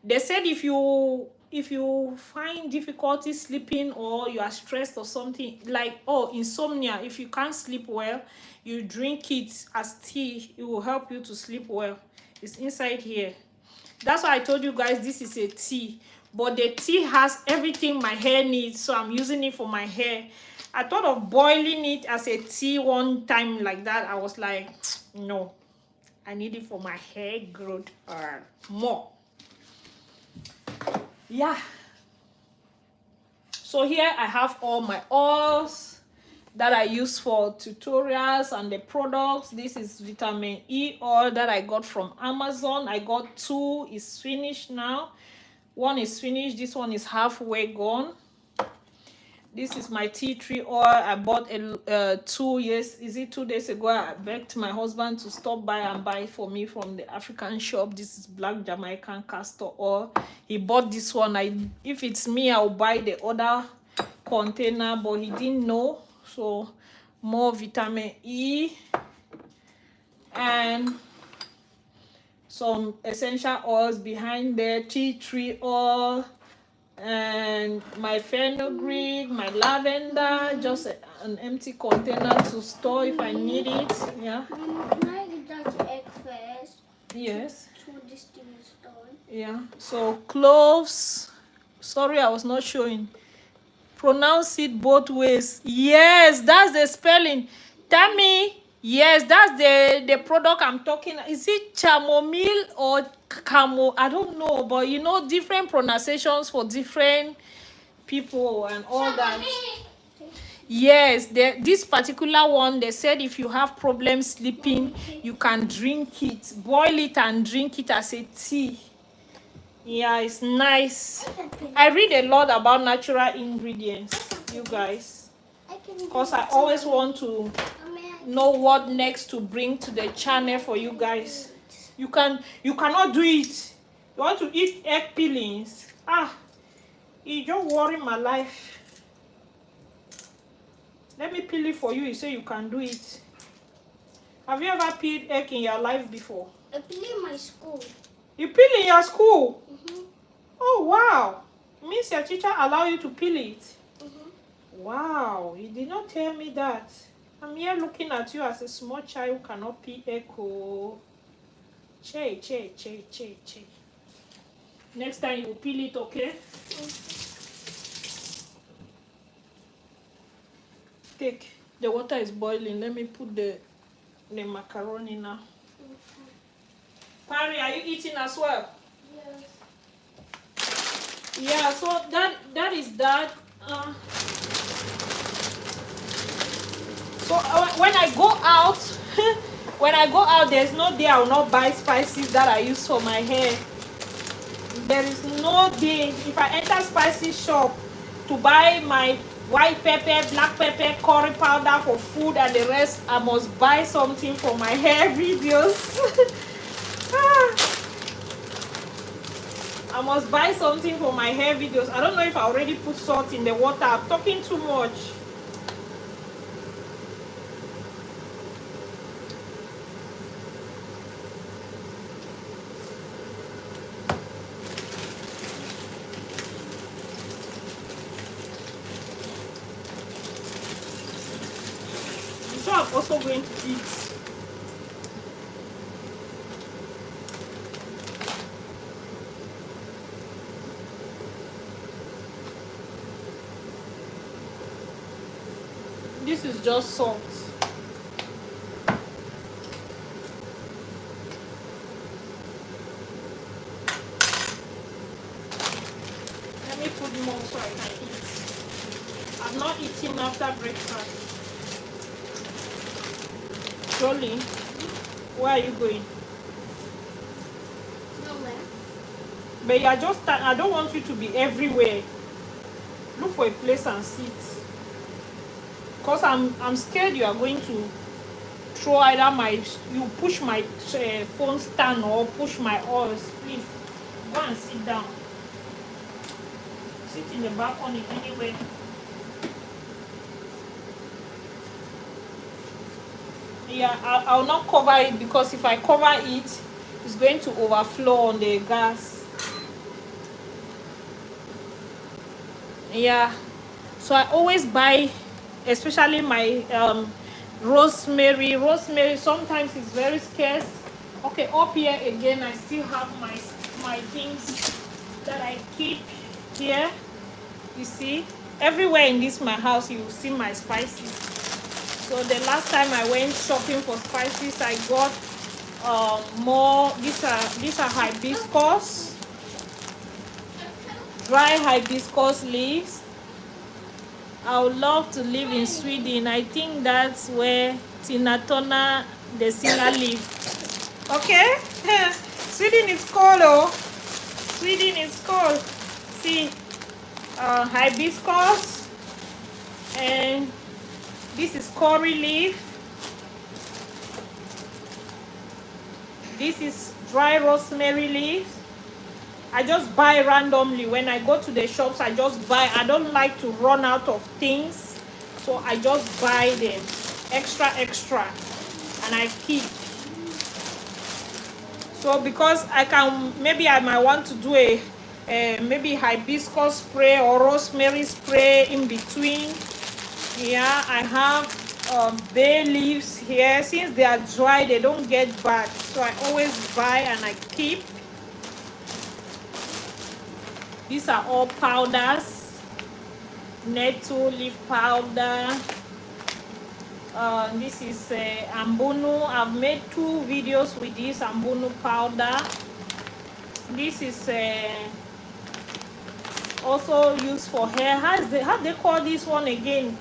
They said if you find difficulty sleeping, or you are stressed or something, like insomnia, if you can't sleep well, you drink it as tea, it will help you to sleep well. It's inside here. That's why I told you guys this is a tea, but the tea has everything my hair needs, so I'm using it for my hair. I thought of boiling it as a tea one time like that. I was like, no, I need it for my hair growth more. Yeah. So here I have all my oils that I use for tutorials and the products. This is vitamin E oil that I got from Amazon. I got two, is finished now. One is finished, this one is halfway gone. This is my tea tree oil. I bought 2 days ago. I begged my husband to stop by and buy it for me from the African shop. This is black Jamaican castor oil. He bought this one. If it's me, I'll buy the other container, but he didn't know. So more vitamin E and some essential oils behind there. Tea tree oil and my fenugreek, my lavender, just an empty container to store if I need it. Yeah. Can I get that egg first? Yes. So this thing is done. Yeah. So cloves. Sorry, I was not showing. Pronounce it both ways. Yes, that's the spelling. Tammy. Yes, that's the product I'm talking. Is it chamomile or camo? I don't know, but you know, different pronunciations for different people and all that. Yes, this particular one, they said if you have problems sleeping, you can drink it, boil it and drink it as a tea. Yeah, it's nice. I read a lot about natural ingredients, you guys, because I always want to know what next to bring to the channel for you guys. You cannot do it. You want to eat egg peelings? You don't worry my life. Let me peel it for you. You say you can do it. Have you ever peeled egg in your life before? I peel in my school. You peel in your school? Mm-hmm. Oh wow. It means your teacher allow you to peel it. Mm-hmm. Wow, you did not tell me that. I'm here looking at you as a small child who cannot peel echo. Che. Next time you peel it, okay? Take. The water is boiling. Let me put the macaroni now. Pari, are you eating as well? Yes. Yeah, so that is that. So when I go out, there's no day I will not buy spices that I use for my hair. There is no day if I enter spicy shop to buy my white pepper, black pepper, curry powder for food and the rest, I must buy something for my hair videos. I must buy something for my hair videos. I don't know if I already put salt in the water. I'm talking too much. I'm also going to eat. This is just salt. Let me put more so I can eat. I'm not eating after breakfast. Jolly, where are you going? Nowhere. But you are just, I don't want you to be everywhere. Look for a place and sit. Because I'm scared you are going to throw either you push my phone stand or push my oils. Please, go and sit down. Sit in the balcony anyway. Yeah, I'll not cover it because if I cover it, it's going to overflow on the gas. Yeah, so I always buy, especially my rosemary. Rosemary sometimes is very scarce. Okay, up here again, I still have my things that I keep here. You see, everywhere in this my house, you will see my spices. So the last time I went shopping for spices, I got more. These are hibiscus, dry hibiscus leaves. I would love to live in Sweden. I think that's where Tina Turner, the singer, lives. Okay? Sweden is cold, oh. Sweden is cold. See, hibiscus, and this is curry leaf. This is dry rosemary leaves. I just buy randomly. When I go to the shops, I just buy. I don't like to run out of things, so I just buy them extra, and I keep. So because maybe I might want to do a maybe hibiscus spray or rosemary spray in between. Yeah, I have bay leaves here. Since they are dry, they don't get bad, so I always buy and I keep. These are all powders. Nettle leaf powder. This is Ambunu. I've made 2 videos with this Ambunu powder. This is also used for hair. How they call this one again?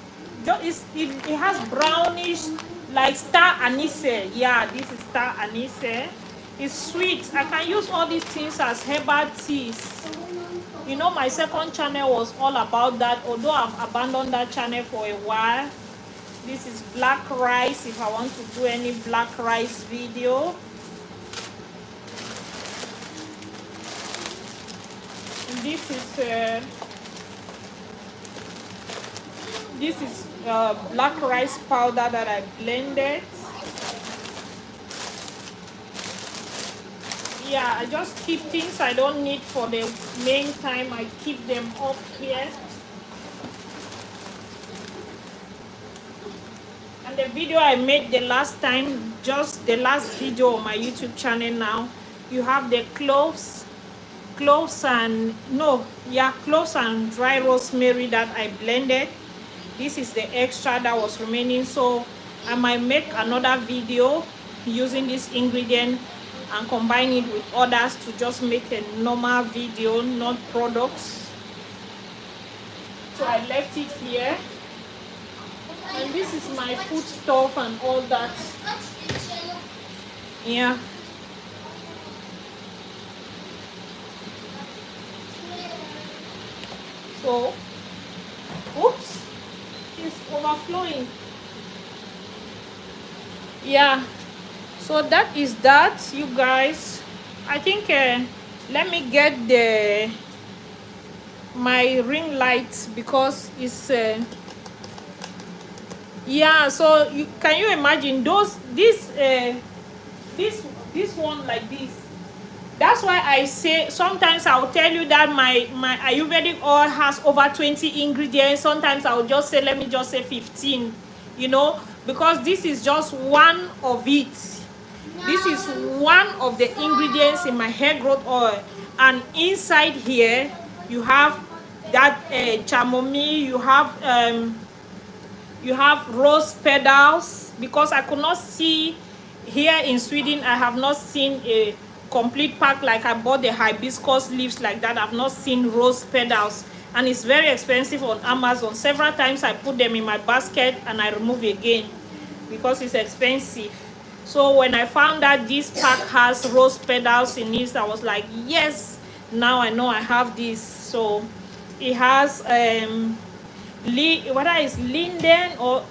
It has brownish, like star anise. Yeah, this is star anise. It's sweet. I can use all these things as herbal teas. You know, my second channel was all about that, although I've abandoned that channel for a while. This is black rice, if I want to do any black rice video. This is black rice powder that I blended. Yeah, I just keep things I don't need for the main time. I keep them up here. And the video I made the last time, just the last video on my YouTube channel now, you have the cloves and dry rosemary that I blended. This is the extra that was remaining, so I might make another video using this ingredient and combine it with others to just make a normal video, not products. So I left it here, and this is my food stuff and all that. Yeah. So, oops, it's overflowing. Yeah. So that is that, you guys. I think let me get my ring light because it's yeah. So can you imagine this one like this? That's why I say sometimes I'll tell you that my Ayurvedic oil has over 20 ingredients. Sometimes I'll just say, let me just say 15, you know. because this is just one of it. This is one of the ingredients in my hair growth oil, and inside here you have that chamomile, you have rose petals, because I could not see here in Sweden. I have not seen a complete pack like I bought the hibiscus leaves like that. I've not seen rose petals, and it's very expensive on Amazon. Several times I put them in my basket and I remove again because it's expensive. So when I found that this pack has rose petals in it, I was like, yes, now I know I have this. So it has whether it's linden or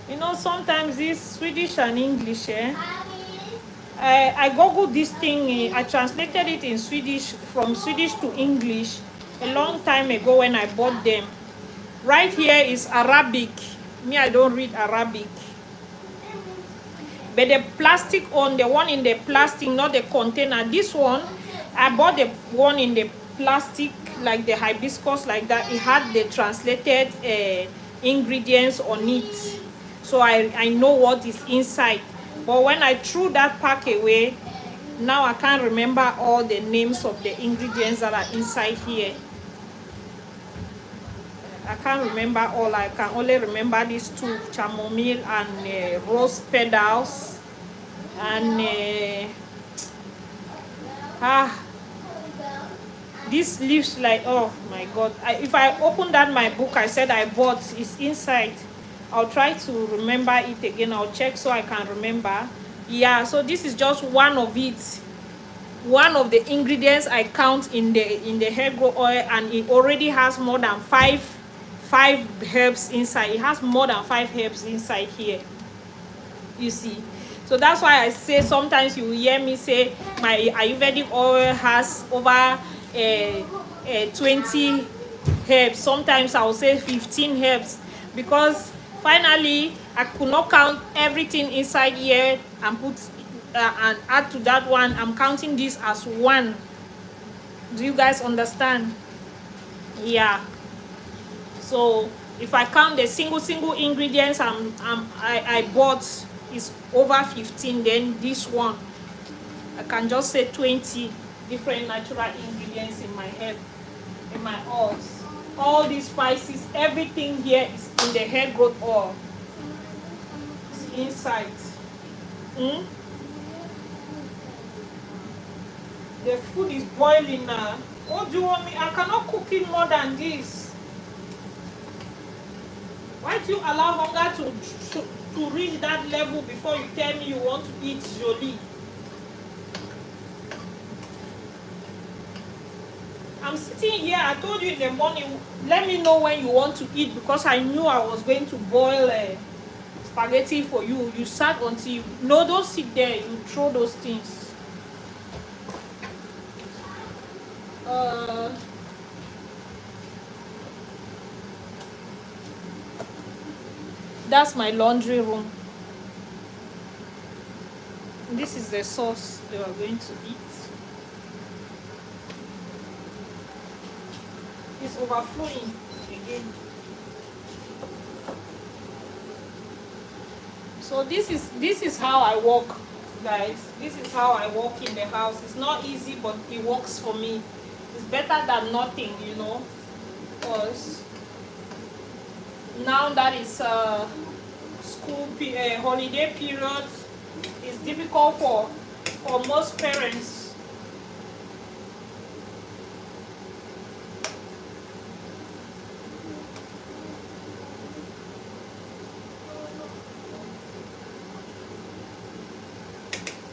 you know, sometimes this Swedish and English, I googled this thing. I translated it in Swedish, from Swedish to English a long time ago when I bought them. Right here is Arabic. Me, I don't read Arabic. But the plastic one, the one in the plastic, not the container. This one, I bought the one in the plastic, like the hibiscus, like that. It had the translated ingredients on it, so I know what is inside. But when I threw that pack away, now I can't remember all the names of the ingredients that are inside here. I can't remember all. I can only remember these two, chamomile and rose petals, and these leaves, like, oh my god, if I open that my book I said I bought is inside, I'll try to remember it again. I'll check so I can remember. Yeah, so this is just one of it, one of the ingredients I count in the hair growth oil, and it already has more than five herbs inside. It has more than 5 herbs inside here, you see. So that's why I say sometimes you hear me say my Ayurvedic oil has over 20 herbs. Sometimes I will say 15 herbs, because finally I could not count everything inside here and put and add to that one. I'm counting this as one. Do you guys understand? Yeah. So if I count the single ingredients I bought is over 15, then this one I can just say 20 different natural ingredients in my head, in my oils. All these spices, everything here is in the hair growth oil. It's inside. The food is boiling now. What do you want me? I cannot cook it more than this. Why do you allow hunger to reach that level before you tell me you want to eat jolie? I'm sitting here. I told you in the morning, let me know when you want to eat, because I knew I was going to boil spaghetti for you. You sat until you... No, don't sit there. You throw those things. That's my laundry room. This is the sauce they are going to eat. It's overflowing again. So this is how I work, guys. This is how I work in the house. It's not easy, but it works for me. It's better than nothing, you know, because now that it's school holiday period, it's difficult for most parents.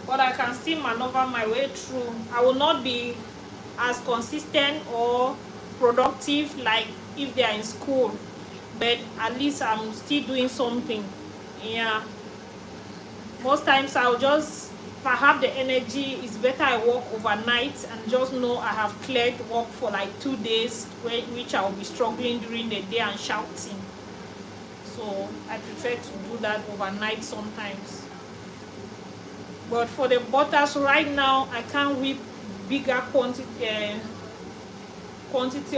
But I can still maneuver my way through. I will not be as consistent or productive like if they are in school, but at least I'm still doing something. Yeah, most times I'll just, if I have the energy, it's better I work overnight and just know I have cleared work for like 2 days, which I'll be struggling during the day and shouting. So I prefer to do that overnight sometimes. But for the butters right now, I can't whip bigger quantity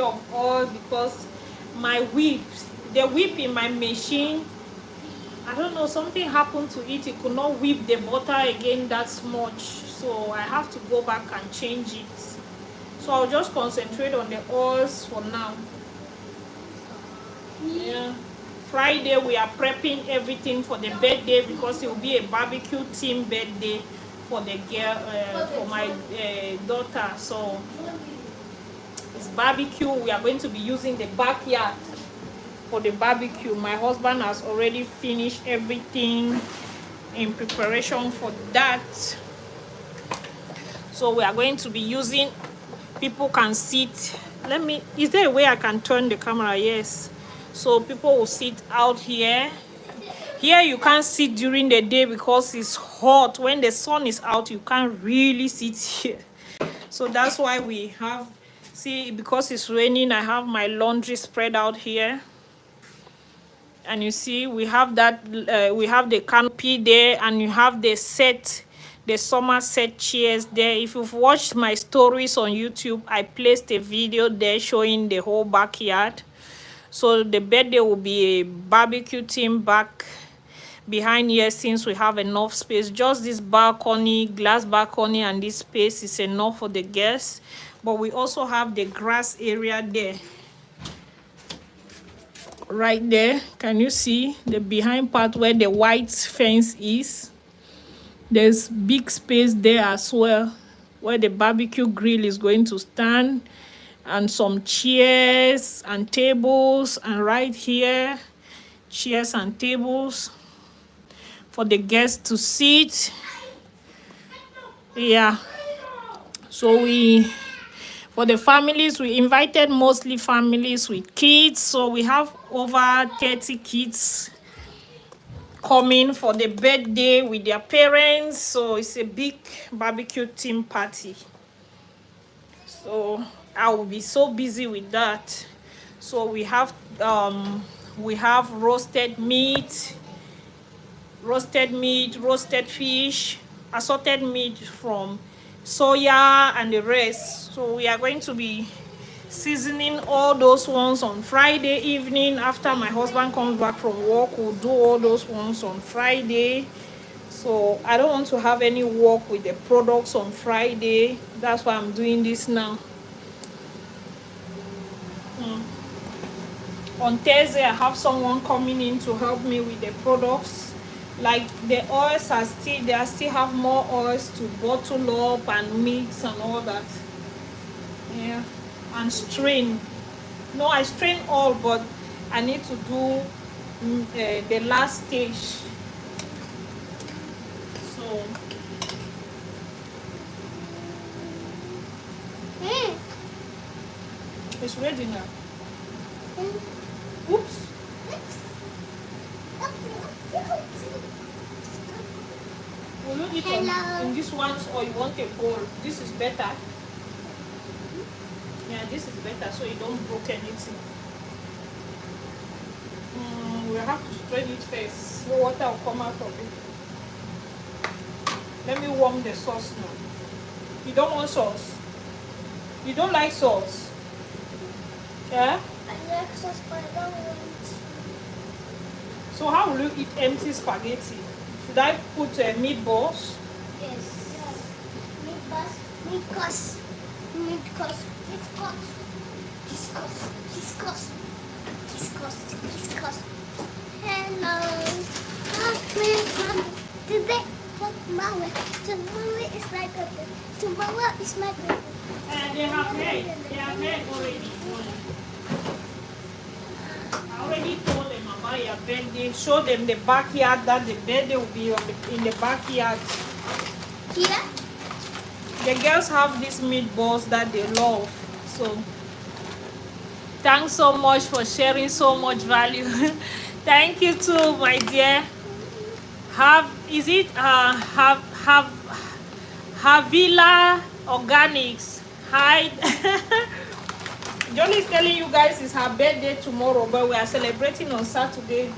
of oil, because my whip, the whip in my machine I don't know, something happened to it. It could not whip the butter again that much. So I have to go back and change it. So I'll just concentrate on the oils for now. Yeah. Friday we are prepping everything for the birthday because it will be a barbecue team birthday for the girl, for my daughter. So it's barbecue. We are going to be using the backyard for the barbecue. My husband has already finished everything in preparation for that. So we are going to be using, people can sit, is there a way I can turn the camera? Yes. So people will sit out here. Here you can't sit during the day because it's hot. When the sun is out, you can't really sit here. So that's why we have, see, because it's raining, I have my laundry spread out here. And you see, we have that, we have the canopy there, and you have the set, the summer set chairs there. If you've watched my stories on YouTube, I placed a video there showing the whole backyard. So the birthday will be a barbecue team back behind here, since we have enough space. Just this balcony, glass balcony, and this space is enough for the guests. But we also have the grass area there. Right there, can you see the behind part where the white fence is? There's big space there as well, where the barbecue grill is going to stand, and some chairs and tables, and right here, chairs and tables for the guests to sit. Yeah, so for the families, we invited mostly families with kids. So we have over 30 kids coming for the birthday with their parents. So it's a big barbecue team party. So I will be so busy with that. So we have roasted meat, roasted fish, assorted meat from soya and the rest. So we are going to be seasoning all those ones on Friday evening. After my husband comes back from work, we'll do all those ones on Friday. So I don't want to have any work with the products on Friday. That's why I'm doing this now. On Thursday, I have someone coming in to help me with the products. Like the oils are still, they still have more oils to bottle up and mix and all that. Yeah, and strain. No, I strain all, but I need to do the last stage. So it's ready now. Oops. Will you eat in this one, or you want a bowl? This is better. Yeah, this is better, so you don't break anything. We have to strain it first. No water will come out of it. Let me warm the sauce now. You don't want sauce? You don't like sauce? Yeah? I like sauce, but I don't want. So how will you eat empty spaghetti? Should I put meatballs? Yes. Hello. Today, tomorrow is my birthday. Tomorrow is my birthday. And they have made already. I already told them about your birthday. Show them the backyard, that the birthday will be in the backyard. Here? The girls have these meatballs that they love. So thanks so much for sharing so much value. Thank you too, my dear. Havila Organics? Hi. Johnny is telling you guys it's her birthday tomorrow, but we are celebrating on Saturday.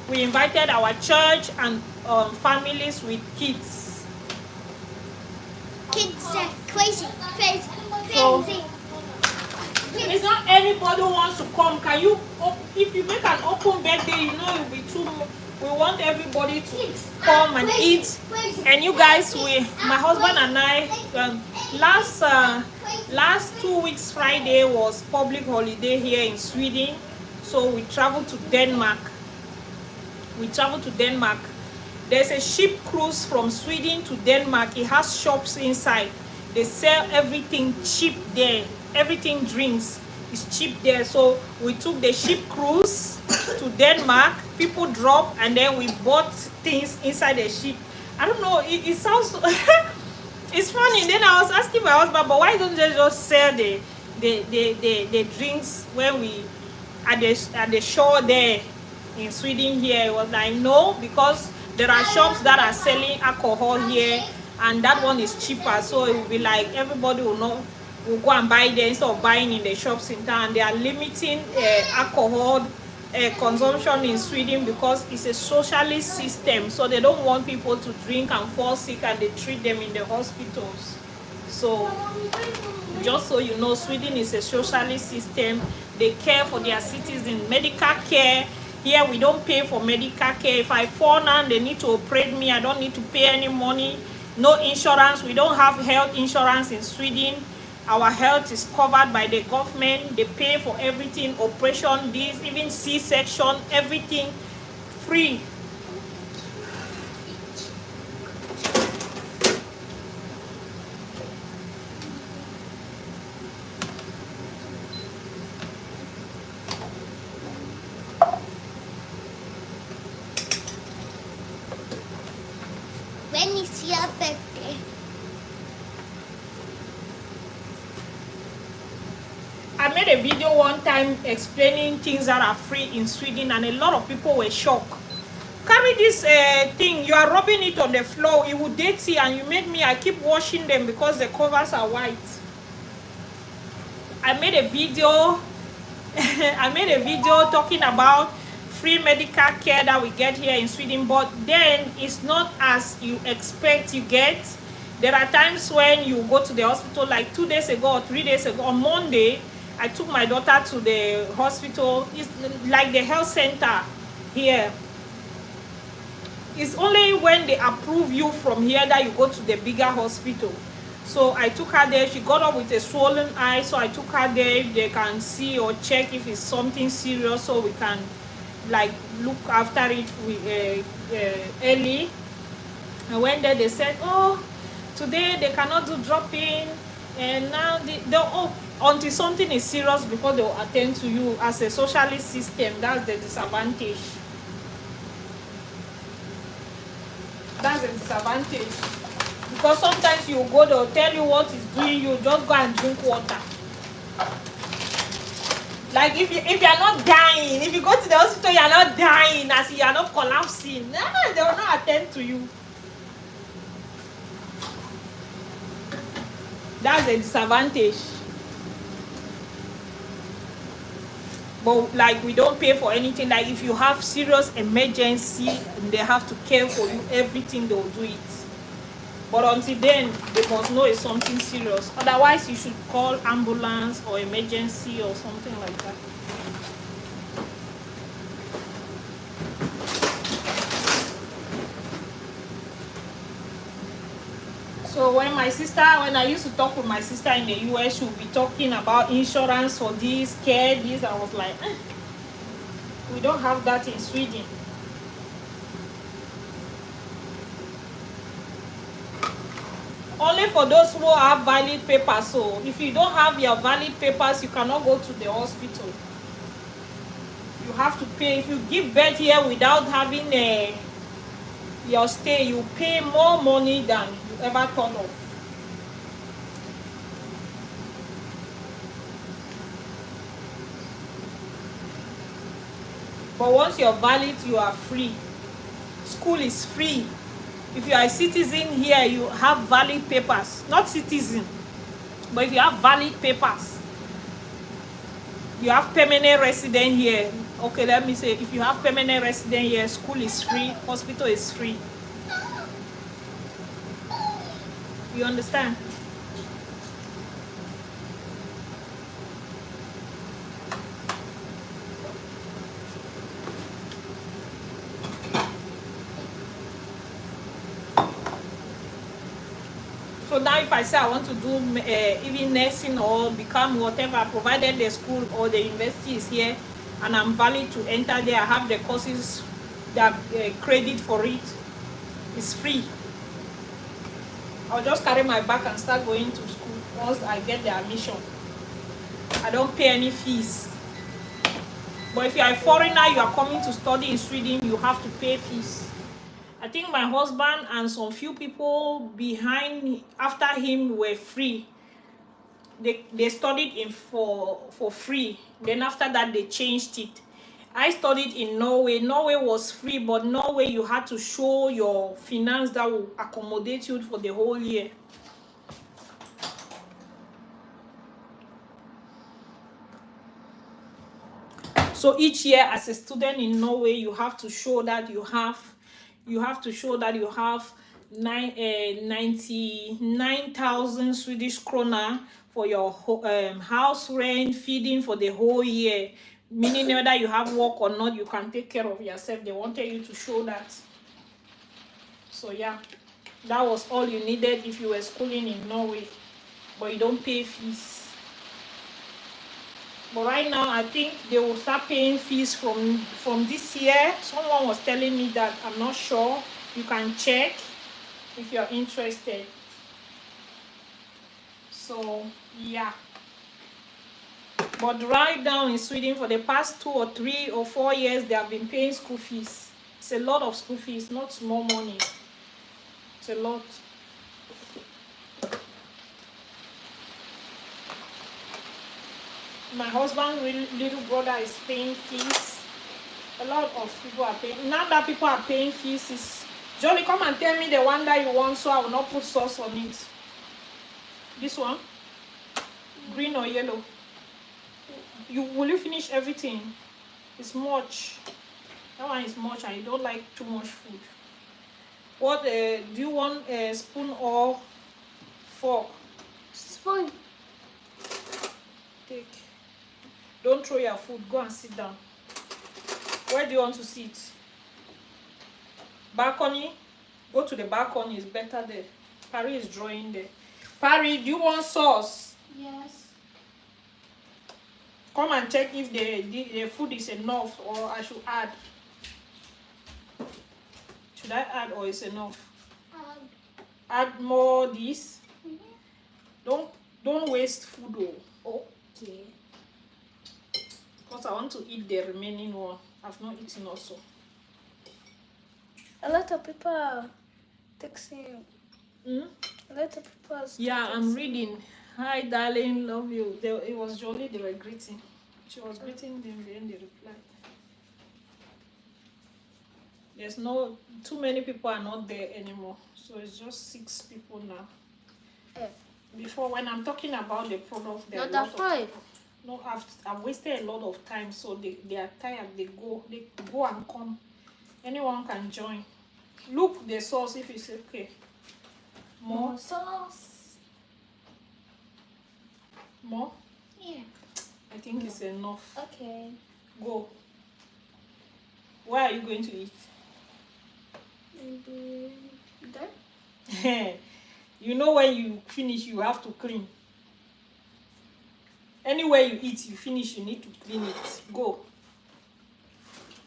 We invited our church and families with kids. Kids are crazy. So, it's not anybody who wants to come. Can you, if you make an open birthday, you know you'll be We want everybody to come and eat. And you guys, my husband and I, last 2 weeks Friday was public holiday here in Sweden, so we traveled to Denmark. There's a ship cruise from Sweden to Denmark. It has shops inside. They sell everything cheap there. Everything drinks is cheap there. So we took the ship cruise to Denmark. People drop, and then we bought things inside the ship. I don't know. It sounds it's funny. Then I was asking my husband, but why don't they just sell the drinks when we at the shore there in Sweden here? It was like, no, because there are shops that are selling alcohol here, and that one is cheaper. So it will be like everybody will go and buy there instead of buying in the shops in town. They are limiting alcohol consumption in Sweden because it's a socialist system. So they don't want people to drink and fall sick, and they treat them in the hospitals. So just so you know, Sweden is a socialist system. They care for their citizens. Medical care. Here we don't pay for medical care. If I fall now, they need to operate me. I don't need to pay any money. No insurance. We don't have health insurance in Sweden. Our health is covered by the government. They pay for everything, operation, this, even C-section, everything free. When is your birthday? I made a video one time explaining things that are free in Sweden, and a lot of people were shocked. Carry this thing, you are rubbing it on the floor, it will dirty, and you made me, I keep washing them because the covers are white. I made a video talking about free medical care that we get here in Sweden, but then it's not as you expect you get. There are times when you go to the hospital, like 2 days ago or 3 days ago, on Monday, I took my daughter to the hospital. It's like the health center here. It's only when they approve you from here that you go to the bigger hospital. So I took her there. She got up with a swollen eye, so I took her there if they can see or check if it's something serious, so we can like look after it early. I went there. They said, oh, today they cannot do drop-in, and now until something is serious before they will attend to you. As a socialist system, that's the disadvantage. That's the disadvantage. Because sometimes you go, they'll tell you what is doing you, just go and drink water. Like if you're not dying, if you go to the hospital, you're not dying, as you are not collapsing, they will not attend to you. That's the disadvantage. But like we don't pay for anything. Like if you have serious emergency, they have to care for you, everything they will do it. But until then, they must know it's something serious. Otherwise, you should call ambulance or emergency or something like that. So when I used to talk with my sister in the US, she would be talking about insurance for this, care, this. I was like, we don't have that in Sweden. Only for those who have valid papers. So if you don't have your valid papers, you cannot go to the hospital. You have to pay. If you give birth here without having your stay, you pay more money than you ever thought of. But once you're valid, you are free. School is free. If you are a citizen here, you have valid papers. Not citizen, but if you have valid papers, you have permanent resident here. Okay, let me say, if you have permanent resident here, school is free, hospital is free. You understand? So now if I say I want to do even nursing or become whatever, provided the school or the university is here and I'm valid to enter there, I have the courses that credit for it, it's free. I'll just carry my bag and start going to school once I get the admission. I don't pay any fees. But if you are a foreigner, you are coming to study in Sweden, you have to pay fees. I think my husband and some few people behind after him were free. They studied in for free. Then after that they changed it. I studied in Norway. Norway was free, but Norway you had to show your finance that will accommodate you for the whole year. So each year as a student in Norway, you have to show that you have 99,000 Swedish krona for your house rent, feeding for the whole year. Meaning whether you have work or not, you can take care of yourself. They wanted you to show that. So yeah, that was all you needed if you were schooling in Norway. But you don't pay fees. But right now, I think they will start paying fees from this year. Someone was telling me that. I'm not sure. You can check if you're interested. So, yeah. But right now in Sweden, for the past 2 or 3 or 4 years, they have been paying school fees. It's a lot of school fees, not small money. It's a lot. My husband's little brother is paying fees. A lot of people are paying. Now that people are paying fees, is Johnny, come and tell me the one that you want so I will not put sauce on it. This one? Green or yellow? Will you finish everything? It's much. That one is much and you don't like too much food. What do you want, a spoon or fork? Spoon. Take. Don't throw your food. Go and sit down. Where do you want to sit? Balcony? Go to the balcony. It's better there. Parry is drawing there. Parry, do you want sauce? Yes. Come and check if the food is enough or I should add. Should I add or is enough? Add more this. Don't waste food. Okay. Because I want to eat the remaining one. I've not eaten also. A lot of people are texting. Hmm? A lot of people are Yeah, I'm reading. Hi, darling, love you. It was Jolie they were greeting. She was greeting them, then they replied. There's no, too many people are not there anymore. So it's just 6 people now. Before, when I'm talking about the product, there are a lot of people. No, I've wasted a lot of time, so they are tired. They go and come. Anyone can join. Look the sauce if it's okay. More sauce. More? Yeah. I think it's enough. Okay. Go. Where are you going to eat? Maybe there. You know when you finish, you have to clean. Anywhere you eat, you finish, you need to clean it. Go.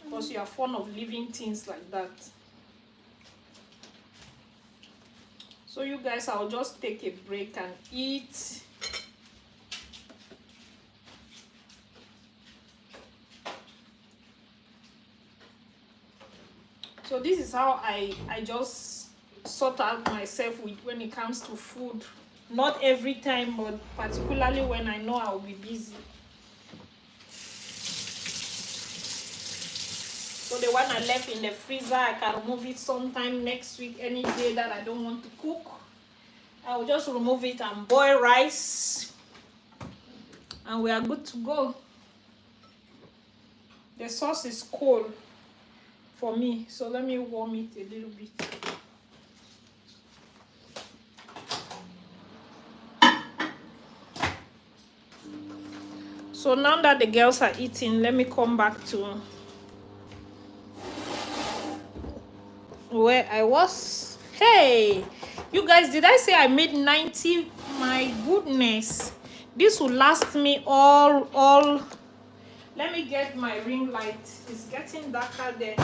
Because you are fond of leaving things like that. So you guys, I'll just take a break and eat. So this is how I just sort out myself with when it comes to food. Not every time, but particularly when I know I'll be busy. So the one I left in the freezer, I can remove it sometime next week, any day that I don't want to cook. I will just remove it and boil rice. And we are good to go. The sauce is cold for me, so let me warm it a little bit. So now that the girls are eating, let me come back to where I was. Hey, you guys, did I say I made 90? My goodness, this will last me all. Let me get my ring light. It's getting darker there.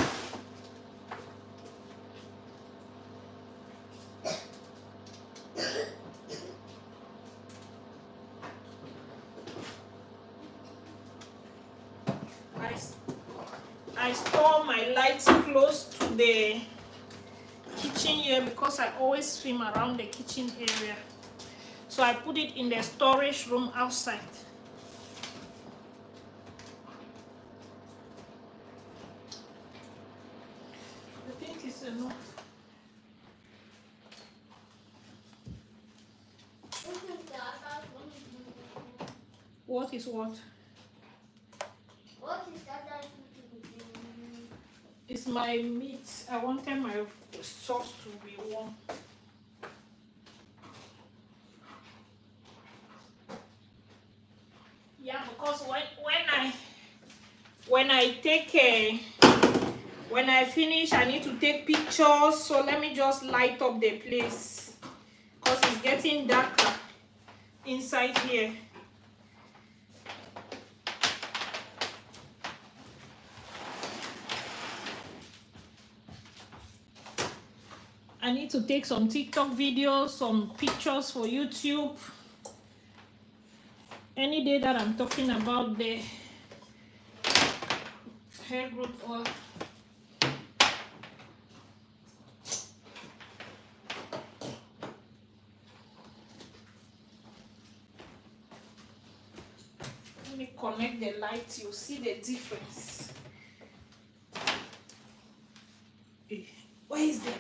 I store my lights close to the kitchen here because I always swim around the kitchen area. So I put it in the storage room outside. I think it's enough. What is what? What is that? It's my meat. I wanted my sauce to be warm. Yeah, because when I finish, I need to take pictures. So let me just light up the place because it's getting darker inside here. I need to take some TikTok videos, some pictures for YouTube. Any day that I'm talking about the hair growth oil. Let me connect the lights, you'll see the difference. Where is the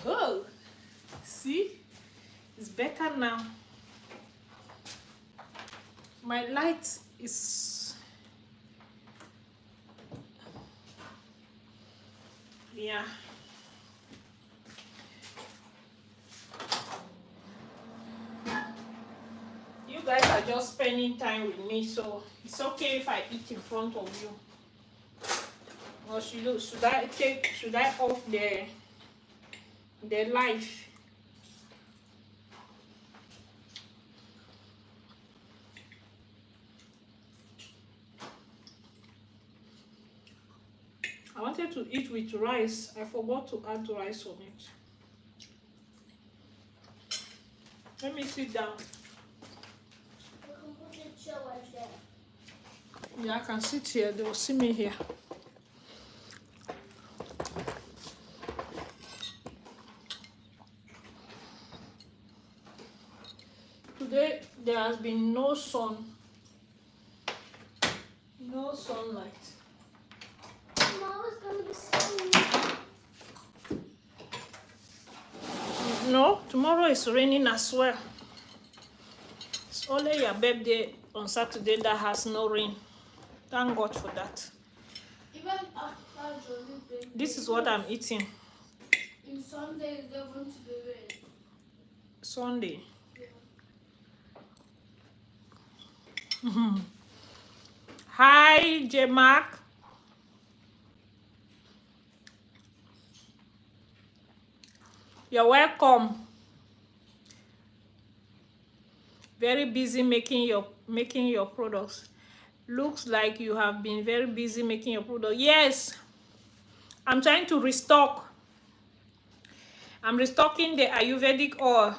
oh, see, it's better now. My light is, yeah. You guys are just spending time with me, so it's okay if I eat in front of you. Or should I off the light? I wanted to eat with rice. I forgot to add rice on it. Let me sit down. You can put the chair right there. Yeah, I can sit here. They will see me here. Today there has been no sun. No sunlight. Tomorrow's gonna be sunny. No, tomorrow is raining as well. It's only your birthday on Saturday that has no rain. Thank God for that. Even after Johnny's birthday. This is what I'm eating. In Sunday, they're going to be rain. Sunday. Yeah. Hi, J Mark. You're welcome. Very busy making your products. Looks like you have been very busy making your product. Yes, I'm trying to restock. I'm restocking the Ayurvedic oil.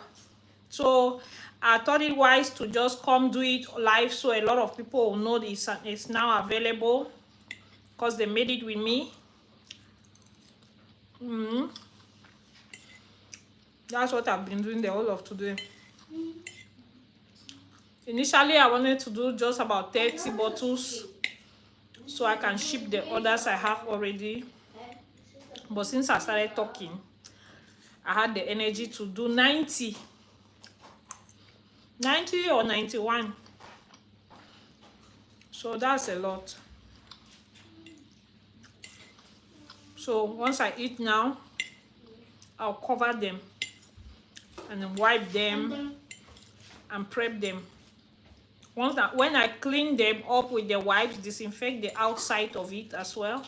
So I thought it wise to just come do it live so a lot of people will know this and it's now available because they made it with me. That's what I've been doing the whole of today. Initially, I wanted to do just about 30 bottles so I can ship the others I have already. But since I started talking, I had the energy to do 90 or 91. So that's a lot. So once I eat now, I'll cover them and then wipe them and prep them. When I clean them up with the wipes, disinfect the outside of it as well.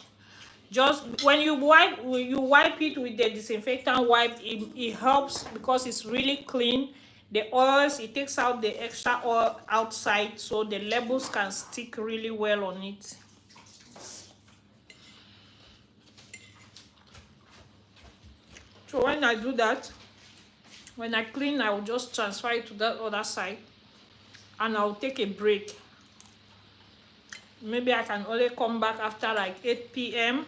Just when you wipe it with the disinfectant wipe, it helps because it's really clean. The oils, it takes out the extra oil outside, so the labels can stick really well on it. So when I do that, when I clean, I will just transfer it to that other side and I'll take a break. Maybe I can only come back after like 8 p.m.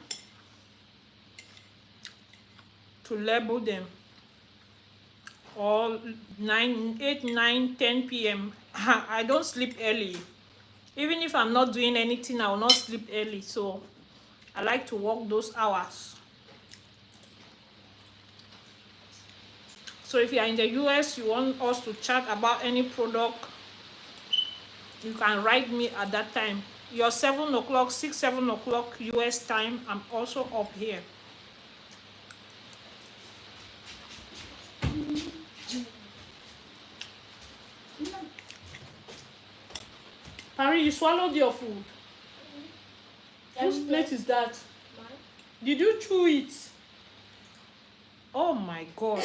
to label them, or 8, 9, 10 p.m. I don't sleep early. Even if I'm not doing anything, I will not sleep early, so I like to work those hours. So if you are in the US, you want us to chat about any product, you can write me at that time. Your 7 o'clock, 6, 7 o'clock US time, I'm also up here. Harry, you swallowed your food. Whose plate is that? Mine. Did you chew it? Oh my God.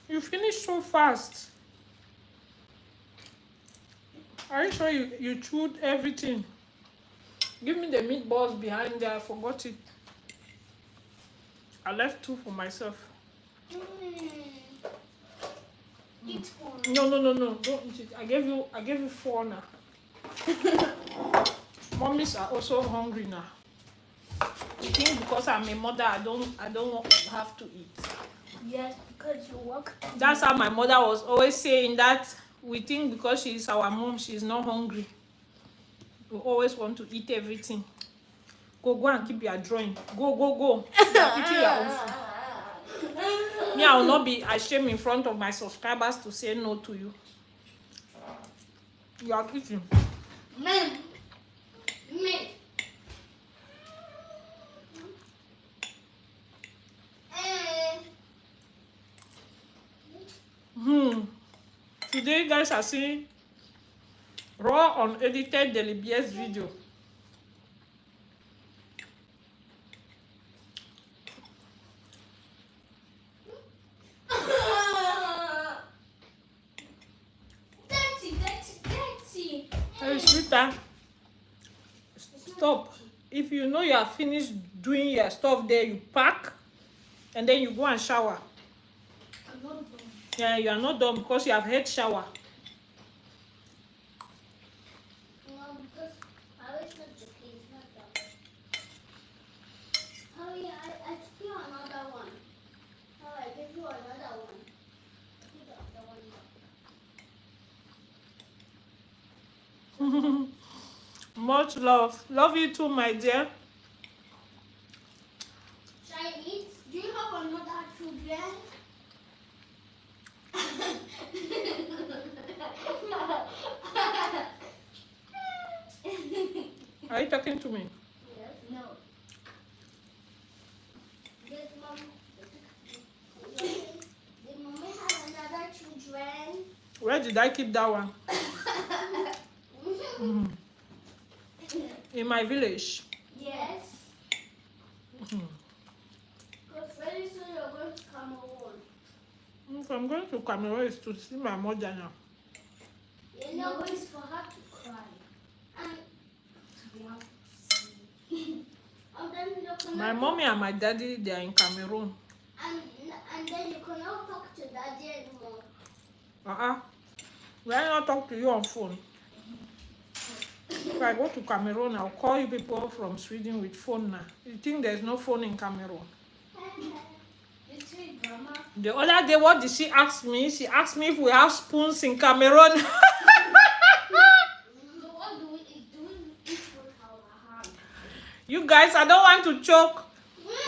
You finished so fast. Are you sure you chewed everything? Give me the meatballs behind there. I forgot it. I left 2 for myself. Eat four. No. Don't eat it. I gave you 4 now. Mommies are also hungry now. You think because I'm a mother, I don't have to eat? Yes, because you work. That's how my mother was always saying, that we think because she is our mom, she's not hungry. We always want to eat everything. Go and keep your drawing. Go. You are eating your own food. Me, I will not be ashamed in front of my subscribers to say no to you. You are eating. Me. Today, you guys are seeing raw, unedited Delibies video. Dirty. Hey, sweetheart, stop. If you know you are finished doing your stuff there, you pack and then you go and shower. I'm not done. Yeah, you are not done because you have had shower. No, because I always not joking. It's not done. Oh yeah, I took you another one. Oh, I gave you another one. Give the other one. Much love. Love you too, my dear. Should I eat? Do you have another children? Are you talking to me? Yes. No. Did mommy have another children? Where did I keep that one? In my village. Yes. Because very soon you're going to Cameroon. If I'm going to Cameroon, it's to see my mother now. You know, it's for her to cry. And to be and then you cannot My mommy and my daddy, they are in Cameroon. and then you cannot talk to daddy anymore. Why not talk to you on phone? If I go to Cameroon, I'll call you people from Sweden with phone now. You think there's no phone in Cameroon? You see, Grandma. The other day, what did she ask me? She asked me if we have spoons in Cameroon. So what do we eat? Do we eat with our hand? You guys, I don't want to choke.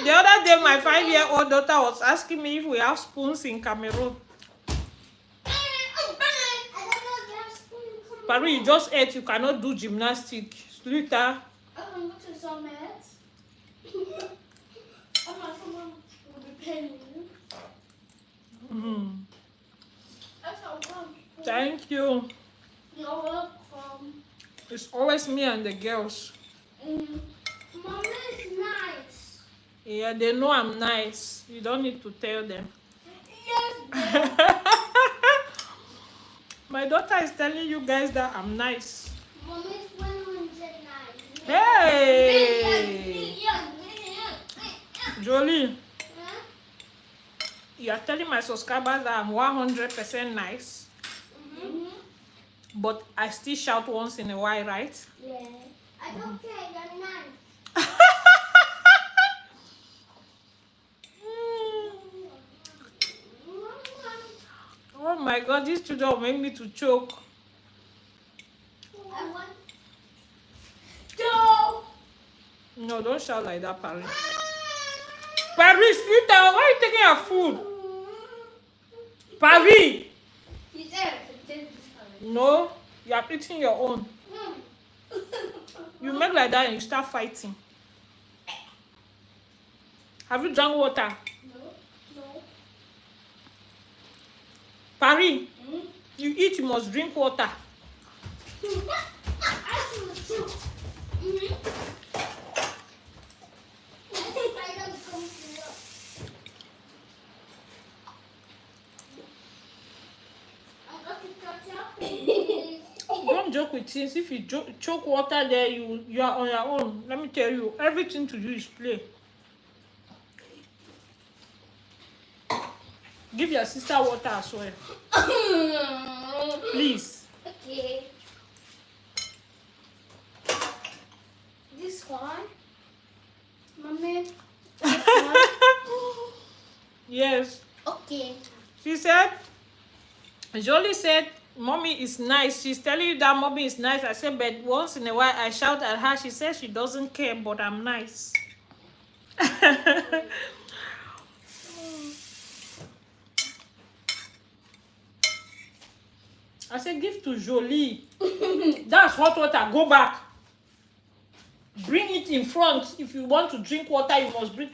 The other day, my 5-year-old daughter was asking me if we have spoons in Cameroon. Paris, you just ate. You cannot do gymnastics. Sweetheart. I can go to some meds. Someone will be Mm. That's how come. Thank you. You're welcome. It's always me and the girls. Mommy is nice. Yeah, they know I'm nice. You don't need to tell them. Yes, My daughter is telling you guys that I'm nice. Mommy's 109. Hey! Jolie, Huh? you are telling my subscribers that I'm 100% nice, but I still shout once in a while, right? Yeah. I don't care, you're nice. Oh my God, these children will make me to choke. I want to. No, don't shout like that, Paris. Paris, Rita, why are you taking your food? Paris! No, you are eating your own. You make like that and you start fighting. Have you drunk water? No. Paris, you eat, you must drink water. I see too. I don't come to I'm going to touch up. Don't joke with things. If you choke water there, you are on your own. Let me tell you, everything to do is play. Give your sister water as well. Please. Okay. This one. Mommy. This one. Yes. Okay. She said, Jolie said, Mommy is nice. She's telling you that Mommy is nice. I said, but once in a while I shout at her. She says she doesn't care, but I'm nice. I said, give to Jolie. That's hot water. Go back. Bring it in front. If you want to drink water, you must bring.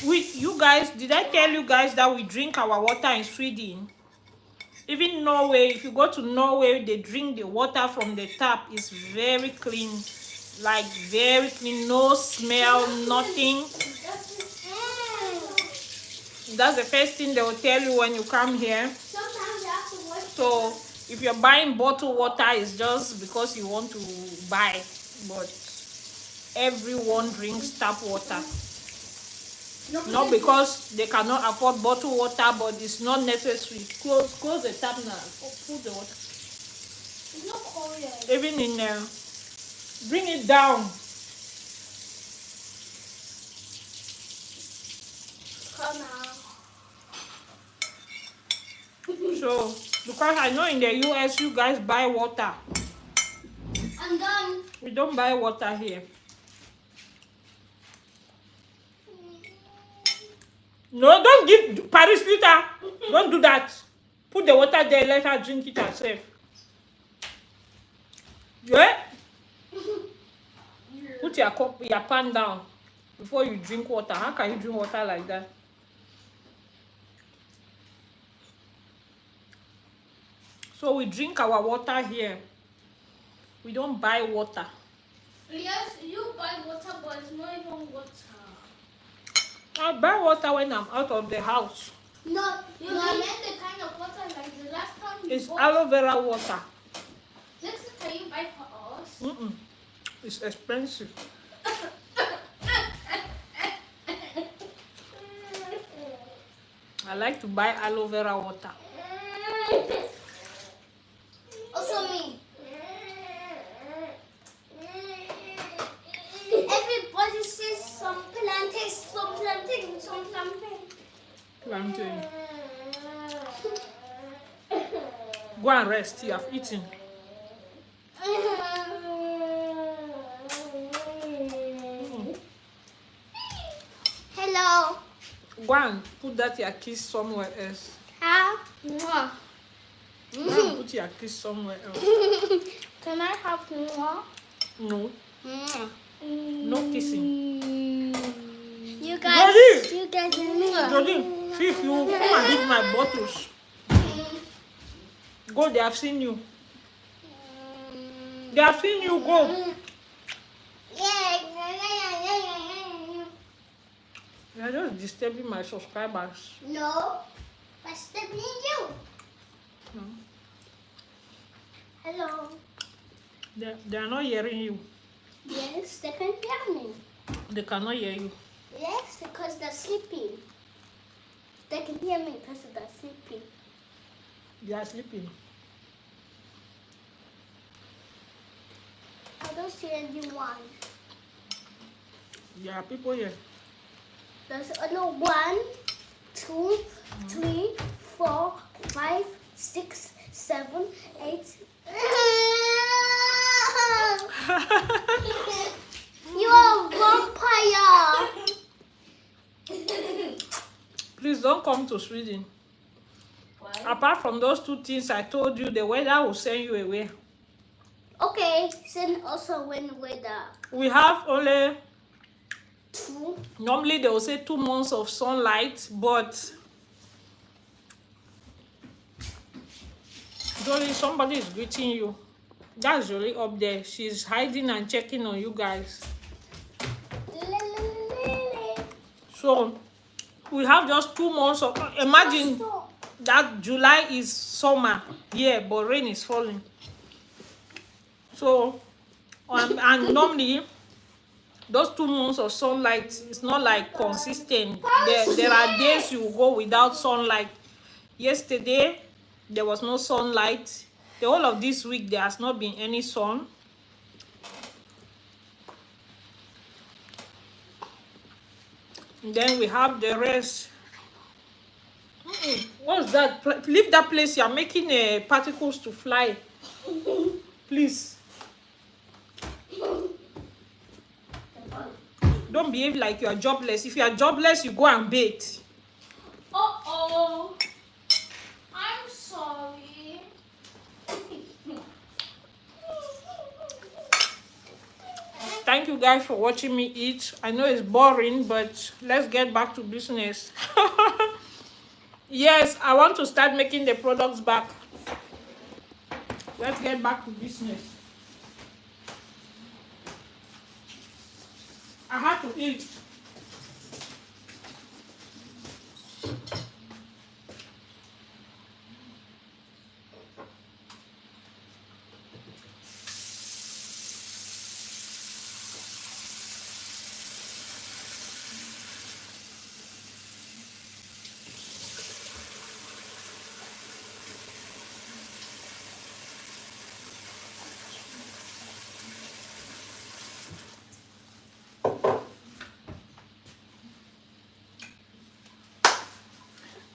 You guys, did I tell you guys that we drink our water in Sweden? Even Norway, if you go to Norway, they drink the water from the tap. It's very clean. Like very clean. No smell, nothing. That's the first thing they will tell you when you come here. Sometimes you have to wash. So if you're buying bottled water, it's just because you want to buy. But everyone drinks tap water. Not because they cannot afford bottled water, but it's not necessary. Close the tap now. Put the water. It's not cold yet. Even in there. Bring it down. Come out. So, because I know in the US you guys buy water. I'm done. We don't buy water here. No, don't give Paris liter. Don't do that. Put the water there, let her drink it herself. Yeah? Put your cup, your pan down before you drink water. How can you drink water like that? So we drink our water here. We don't buy water. Yes, you buy water, but it's not even water. I buy water when I'm out of the house. No, you meant the kind of water like the last time you It's bought. aloe vera water. Next time you buy for us. Mm-mm. It's expensive. I like to buy aloe vera water. Also me. Everybody says some plantain, some plantain, some plantain. Plantain. Go and rest. You have eaten. Hello. Go and put that your kiss somewhere else. How? Go and put your kiss somewhere else. Can I have more? No. No kissing. You guys, Jody! you guys and me. Jody, see if you come and hit my bottles. Go, they have seen you. They have seen you, go. You are just disturbing my subscribers. No, I'm disturbing you. No. Hello. They are not hearing you. Yes, they can hear me. They cannot hear you. Yes, because they're sleeping. They can hear me because they're sleeping. They are sleeping. I don't see anyone. There are people here. There's no 1, 2, 3, 4, 5, 6, 7, 8. You're a vampire. Please don't come to Sweden. Why? Apart from those two things I told you, the weather will send you away. Okay, send also when weather. We have only, 2. normally they will say 2 months of sunlight, but Jolie, somebody is greeting you. That's Jolie up there. She's hiding and checking on you guys. So we have just 2 months of, imagine that July is summer here, but rain is falling. So and normally those 2 months of sunlight is not like consistent. There are days you go without sunlight. Yesterday there was no sunlight. The whole of this week there has not been any sun. And then we have the rest. What's that? Leave that place. You are making particles to fly. Please. Don't behave like you are jobless. If you are jobless, you go and bathe. Uh-oh. I'm sorry. Thank you guys for watching me eat. I know it's boring, but let's get back to business. Yes, I want to start making the products back. Let's get back to business. I had to eat.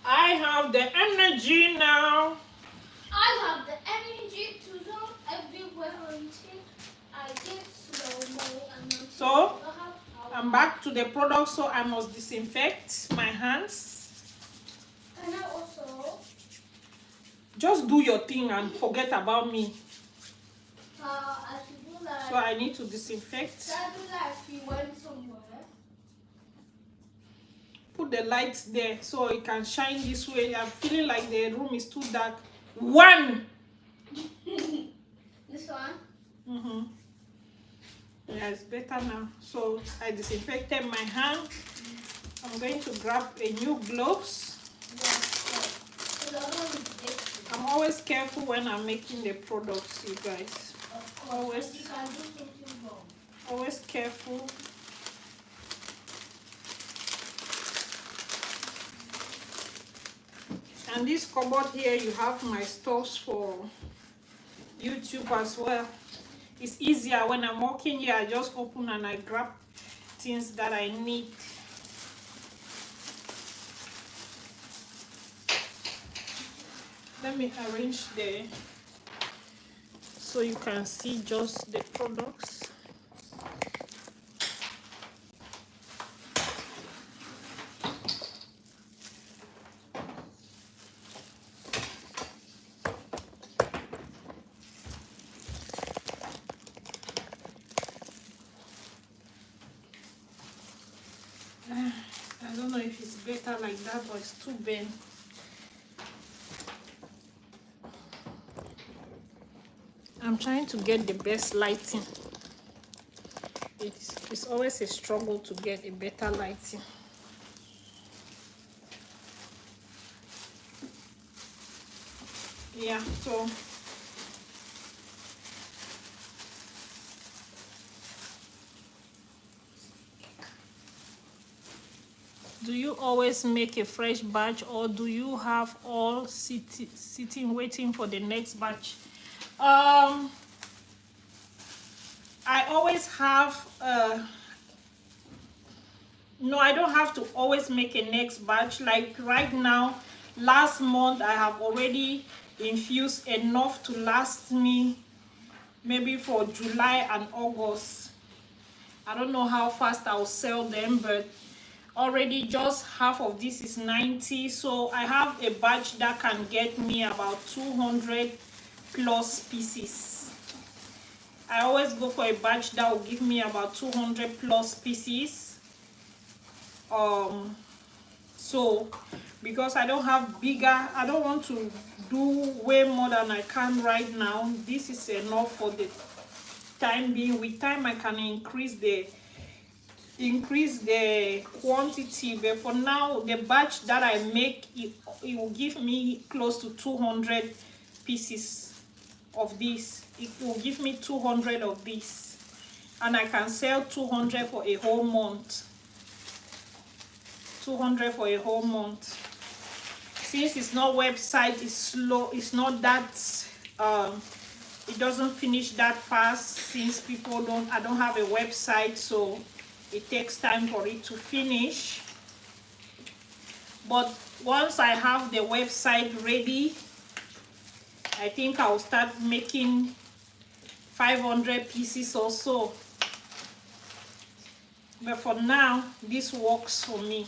I have the energy now. I have the energy to run everywhere until I get slow-mo. So, I'm back to the product, so I must disinfect my hands. Can I also? Just do your thing and forget about me. I should do like. So I need to disinfect. Can I do like we went somewhere? Put the lights there so it can shine this way. I'm feeling like the room is too dark. 1. This one? Mm-hmm. Yeah, it's better now. So I disinfected my hand. I'm going to grab a new gloves. I'm always careful when I'm making the products, you guys. Always, You can do something wrong. always careful. And this cupboard here, you have my stuffs for YouTube as well. It's easier when I'm working here. I just open and I grab things that I need. Let me arrange there so you can see just the products. if it's better like that or it's too bent. I'm trying to get the best lighting. It's always a struggle to get a better lighting. Yeah, so do you always make a fresh batch, or do you have all sitting waiting for the next batch? I always have no, I don't have to always make a next batch. Like right now, last month I have already infused enough to last me maybe for July and August. I don't know how fast I'll sell them, but already just half of this is 90, so I have a batch that can get me about 200 plus pieces. I always go for a batch that will give me about 200 plus pieces. So because I don't have bigger, I don't want to do way more than I can right now. This is enough for the time being. With time I can increase the quantity, but for now the batch that I make, it will give me close to 200 pieces of this. It will give me 200 of this, and I can sell 200 for a whole month. 200 for a whole month. Since it's not website, it's slow, it's not that it doesn't finish that fast, since I don't have a website, so it takes time for it to finish. But once I have the website ready, I think I'll start making 500 pieces or so. But for now, this works for me.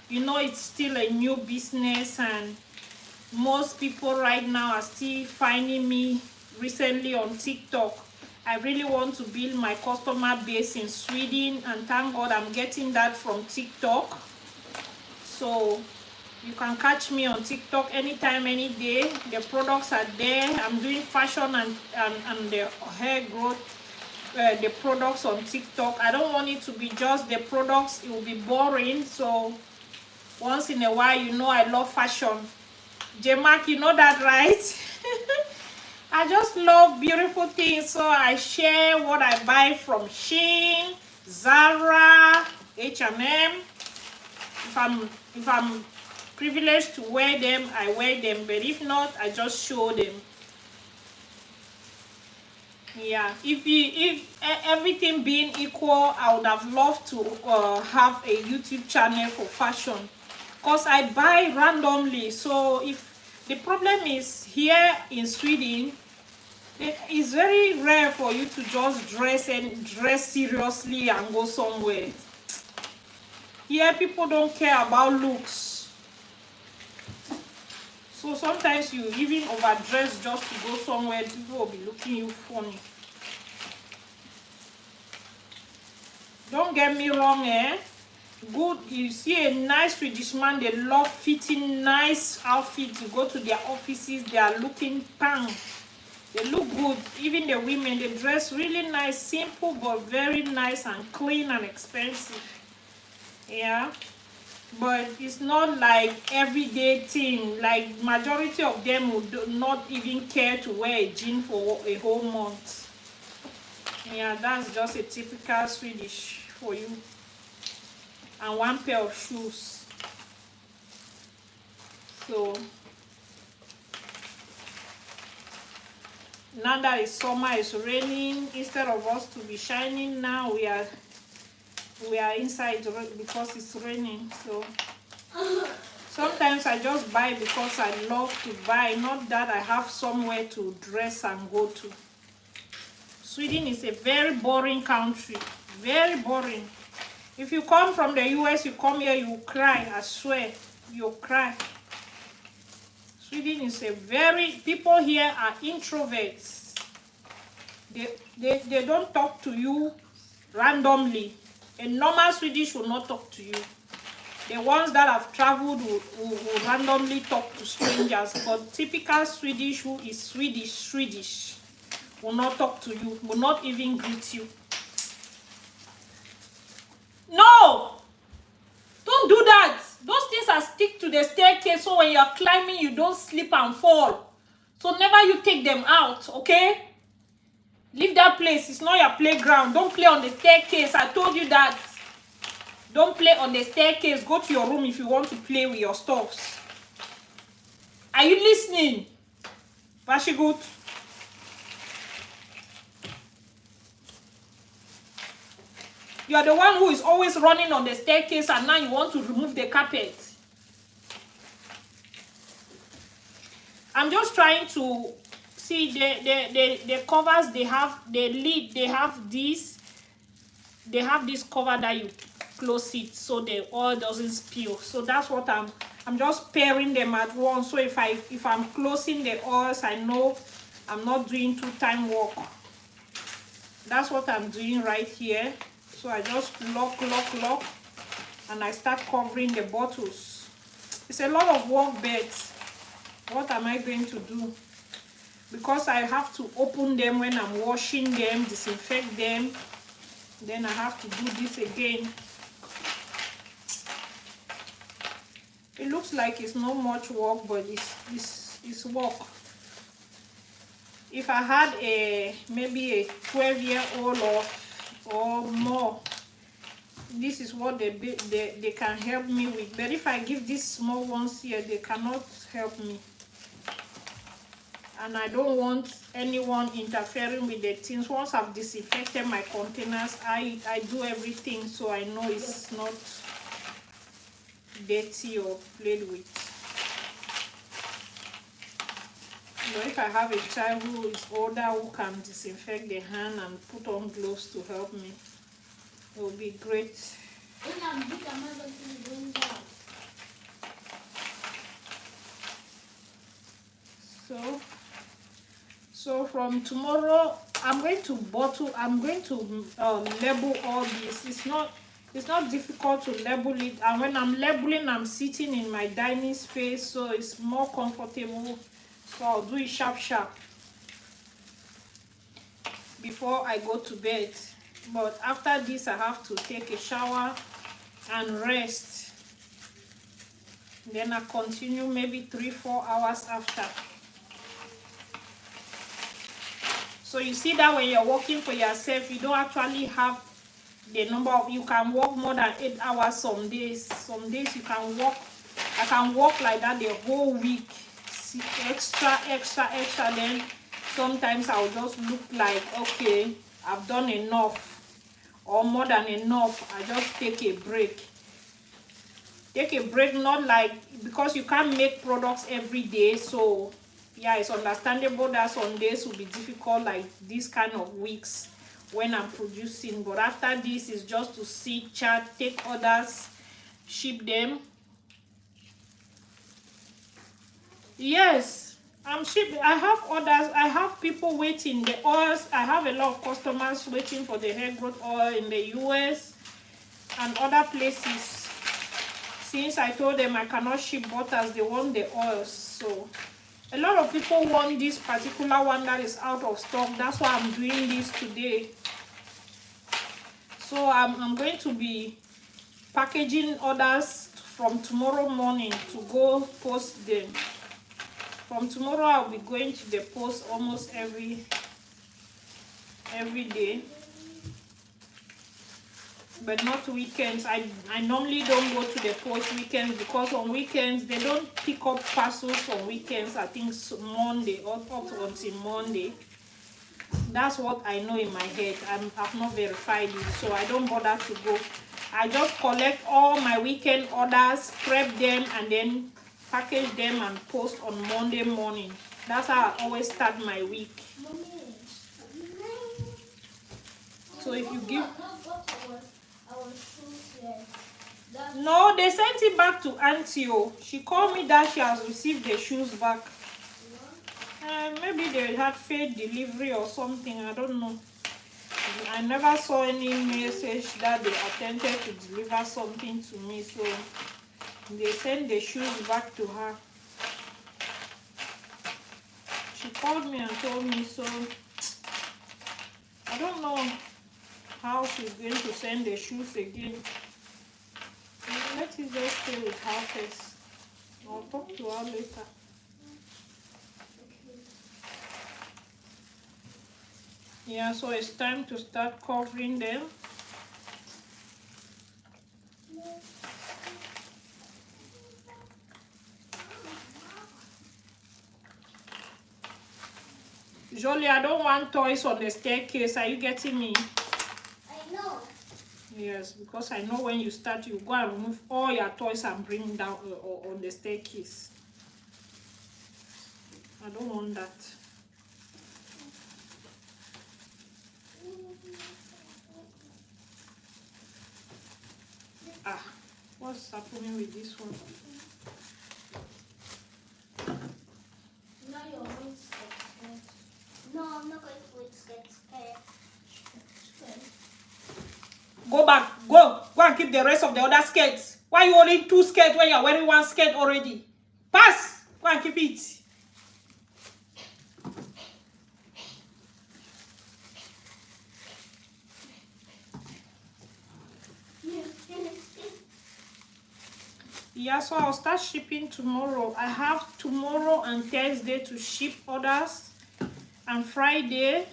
You know, it's still a new business, and most people right now are still finding me recently on TikTok. I really want to build my customer base in Sweden, and thank God I'm getting that from TikTok. So you can catch me on TikTok anytime, any day. The products are there. I'm doing fashion and the hair growth, the products on TikTok. I don't want it to be just the products, it will be boring. So once in a while, you know I love fashion. J-Mac, you know that, right? I just love beautiful things, so I share what I buy from Shein, Zara, H&M. If I'm privileged to wear them, I wear them, but if not, I just show them. Yeah, if everything being equal, I would have loved to have a YouTube channel for fashion, because I buy randomly. So if the problem is here in Sweden, it's very rare for you to just dress seriously and go somewhere. Here people don't care about looks, so sometimes you even overdress just to go somewhere, people will be looking you funny. Don't get me wrong, good, you see a nice Swedish man, they love fitting nice outfits. You go to their offices, they are looking pang, they look good. Even the women, they dress really nice, simple but very nice and clean and expensive. Yeah, but it's not like everyday thing. Like majority of them would not even care to wear a jean for a whole month. Yeah, that's just a typical Swedish for you. And one pair of shoes. So now that it's summer, it's raining. Instead of us to be shining now, we are inside because it's raining. So sometimes I just buy because I love to buy, not that I have somewhere to dress and go to. Sweden is a very boring country, very boring. If you come from the US, you come here, you cry, I swear, you cry. Sweden is people here are introverts. They don't talk to you randomly. A normal Swedish will not talk to you. The ones that have traveled will randomly talk to strangers, but typical Swedish who is Swedish will not talk to you, will not even greet you. No! Don't do that. Those things are stick to the staircase, so when you're climbing, you don't slip and fall. So never you take them out, okay? Leave that place. It's not your playground. Don't play on the staircase. I told you that. Don't play on the staircase. Go to your room if you want to play with your stuffs. Are you listening? Vashigut. You are the one who is always running on the staircase and now you want to remove the carpet. I'm just trying to see the covers they have, the lid, they have this cover that you close it so the oil doesn't spill. So that's what I'm just pairing them at once. So if I'm closing the oils, I know I'm not doing two-time work. That's what I'm doing right here. So I just lock, and I start covering the bottles. It's a lot of work, but what am I going to do? Because I have to open them when I'm washing them, disinfect them. Then I have to do this again. It looks like it's not much work, but it's work. If I had maybe a 12-year-old or more, this is what they can help me with. But if I give these small ones here, they cannot help me. And I don't want anyone interfering with the things. Once I've disinfected my containers, I do everything so I know it's not dirty or played with. But if I have a child who is older who can disinfect the hand and put on gloves to help me, it will be great. So from tomorrow, I'm going to label all this. It's not difficult to label it, and when I'm labeling, I'm sitting in my dining space, so it's more comfortable. So I'll do it sharp before I go to bed. But after this, I have to take a shower and rest. Then I continue maybe 3-4 hours after. So you see that when you're working for yourself, you don't actually have the number of, you can work more than 8 hours some days. Some days you can work, I can work like that the whole week. See, extra, then sometimes I'll just look like, okay, I've done enough or more than enough. I just take a break. Take a break, not like, because you can't make products every day, so yeah, it's understandable that some days will be difficult, like this kind of weeks when I'm producing. But after this is just to sit, chat, take orders, ship them. Yes, I'm shipping. I have orders. I have people waiting. The oils, I have a lot of customers waiting for the hair growth oil in the US and other places. Since I told them I cannot ship butters, they want the oils. So a lot of people want this particular one that is out of stock. That's why I'm doing this today. So I'm going to be packaging orders from tomorrow morning to go post them. From tomorrow, I'll be going to the post almost every day, but not weekends. I normally don't go to the post weekends, because on weekends they don't pick up parcels on weekends. I think Monday or up until Monday. That's what I know in my head. I've not verified it, so I don't bother to go. I just collect all my weekend orders, prep them, and then package them and post on Monday morning. That's how I always start my week. So if you give... No, they sent it back to Auntie. She called me that she has received the shoes back. Maybe they had failed delivery or something. I don't know. I never saw any message that they attempted to deliver something to me. So They sent the shoes back to her. She called me and told me, so I don't know how she's going to send the shoes again. Let it just stay with her first. I'll talk to her later. Yeah, so it's time to start covering them. Jolie, I don't want toys on the staircase. Are you getting me? I know. Yes, because I know when you start, you go and remove all your toys and bring them down on the staircase. I don't want that. Ah, what's happening with this one? Now you're going to get. No, I'm not going to get scared. Go back. Go and keep the rest of the other skirts. Why are you holding 2 skirts when you're wearing 1 skirt already? Pass. Go and keep it. Yeah, so I'll start shipping tomorrow. I have tomorrow and Thursday to ship orders, and Friday,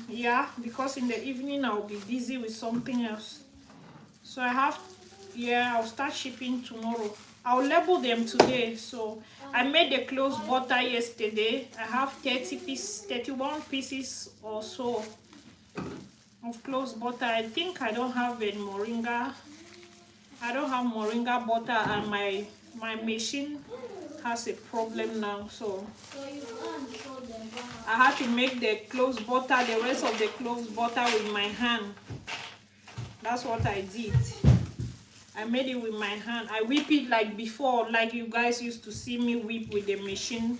yeah, because in the evening I'll be busy with something else. So I have, yeah, I'll start shipping tomorrow. I'll label them today. So I made the clothes butter yesterday. I have 31 pieces or so of clothes butter. I think I don't have a moringa. I don't have moringa butter, and my machine has a problem now. So you can't show them. I had to make the clothes butter, the rest of the clothes butter with my hand. That's what I did. I made it with my hand. I whip it like before, like you guys used to see me whip with the machine.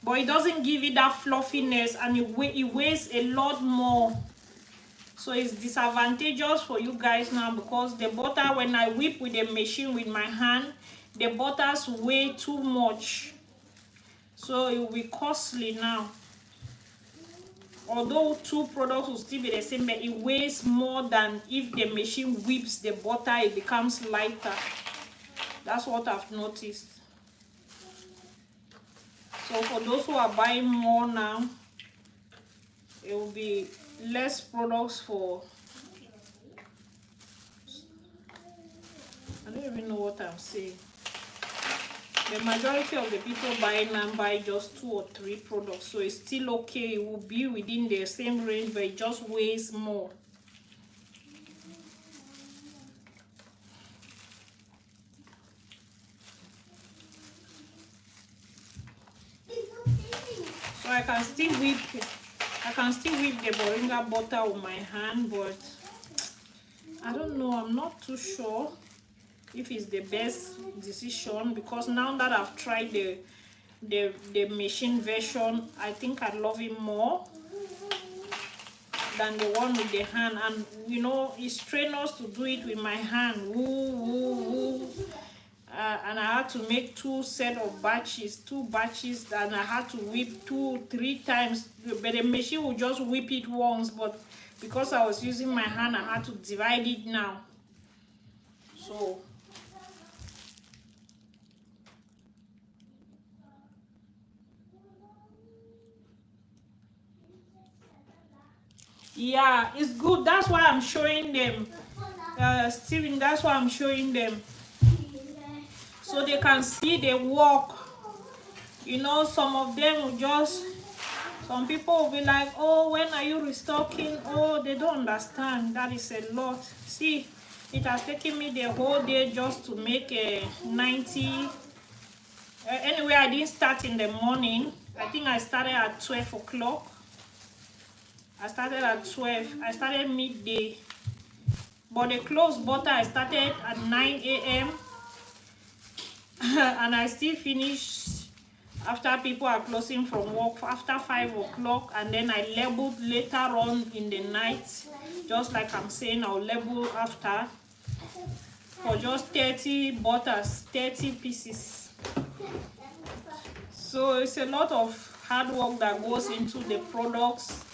But it doesn't give it that fluffiness, and it weighs a lot more. So it's disadvantageous for you guys now, because the butter, when I whip with the machine with my hand, the butters weigh too much. So it will be costly now. Although 2 products will still be the same, but it weighs more than if the machine whips the butter, it becomes lighter. That's what I've noticed. So for those who are buying more now, it will be less products for, I don't even know what I'm saying. The majority of the people buying now buy just 2 or 3 products, so it's still okay. It will be within the same range, but it just weighs more. So I can still whip the moringa butter with my hand, but I don't know. I'm not too sure if it's the best decision, because now that I've tried the machine version, I think I love it more than the one with the hand. And you know, it's strenuous to do it with my hand. Woo, woo, woo. And I had to make 2 set of batches, 2 batches, and I had to whip 2-3 times. But the machine will just whip it once, but because I was using my hand, I had to divide it now. So yeah, it's good. That's why I'm showing them, Steven. That's why I'm showing them, so they can see the work. You know, some of them will just, some people will be like, oh, when are you restocking? Oh, they don't understand. That is a lot. See, it has taken me the whole day just to make a 90. Anyway, I didn't start in the morning. I think I started at 12 o'clock. I started at 12. I started midday. But the clothes butter, I started at 9 a.m. and I still finished after people are closing from work, after 5 o'clock. And then I labeled later on in the night. Just like I'm saying, I'll label after. for just 30 butters, 30 pieces. So it's a lot of hard work that goes into the products,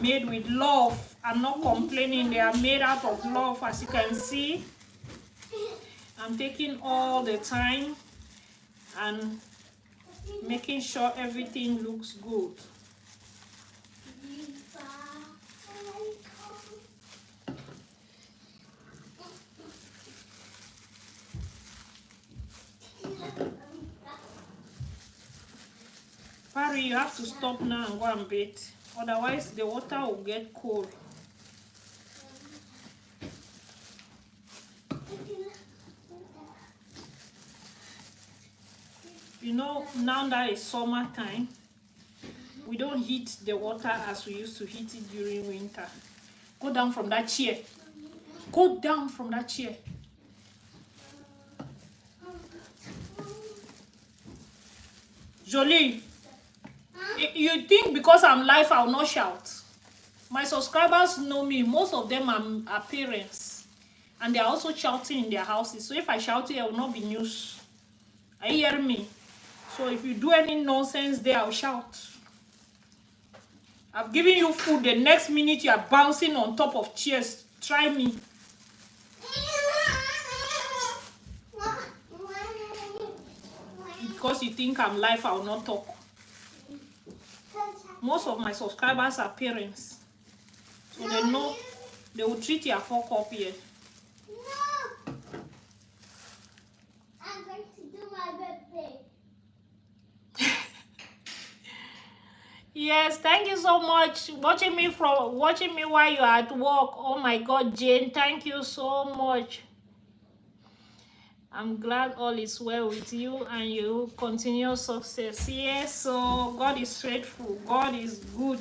made with love. I'm not complaining, they are made out of love. As you can see, I'm taking all the time and making sure everything looks good. Barry, you have to stop now and go and bathe. Otherwise, the water will get cold. You know, now that it's summertime, we don't heat the water as we used to heat it during winter. Go down from that chair. Go down from that chair. Jolie, you think because I'm live, I will not shout? My subscribers know me. Most of them are parents. And they are also shouting in their houses. So if I shout it, it will not be news. Are you hearing me? So if you do any nonsense there, I'll shout. I've given you food. The next minute, you are bouncing on top of chairs. Try me. Because you think I'm live, I will not talk. Most of my subscribers are parents. So they know they will treat your fuck up here. No! I'm going to do my birthday. Yes, thank you so much watching me while you're at work. Oh my God, Jane, thank you so much. I'm glad all is well with you and you continue success. Yes, so God is faithful. God is good.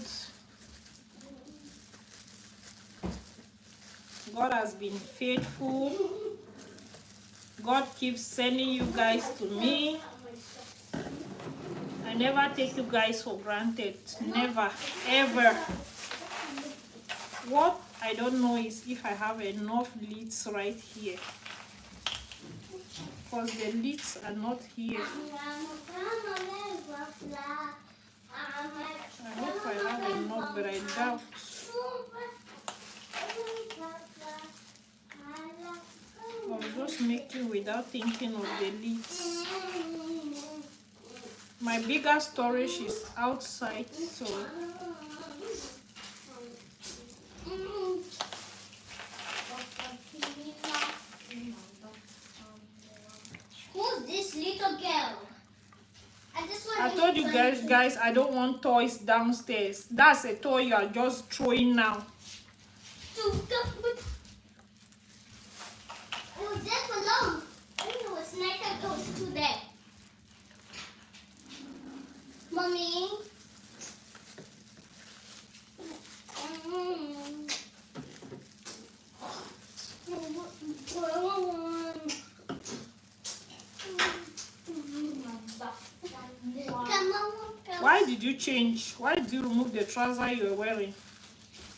God has been faithful. God keeps sending you guys to me. I never take you guys for granted. Never, ever. What I don't know is if I have enough leads right here. Because the leads are not here. I hope I have enough, but I doubt. I was just making without thinking of the leads. My bigger storage is outside, so who's this little girl? I told you guys, I don't want toys downstairs. That's a toy you are just throwing now. Oh, just alone. It was nice that goes to there. Mommy. Why did you change? Why did you remove the trouser you were wearing?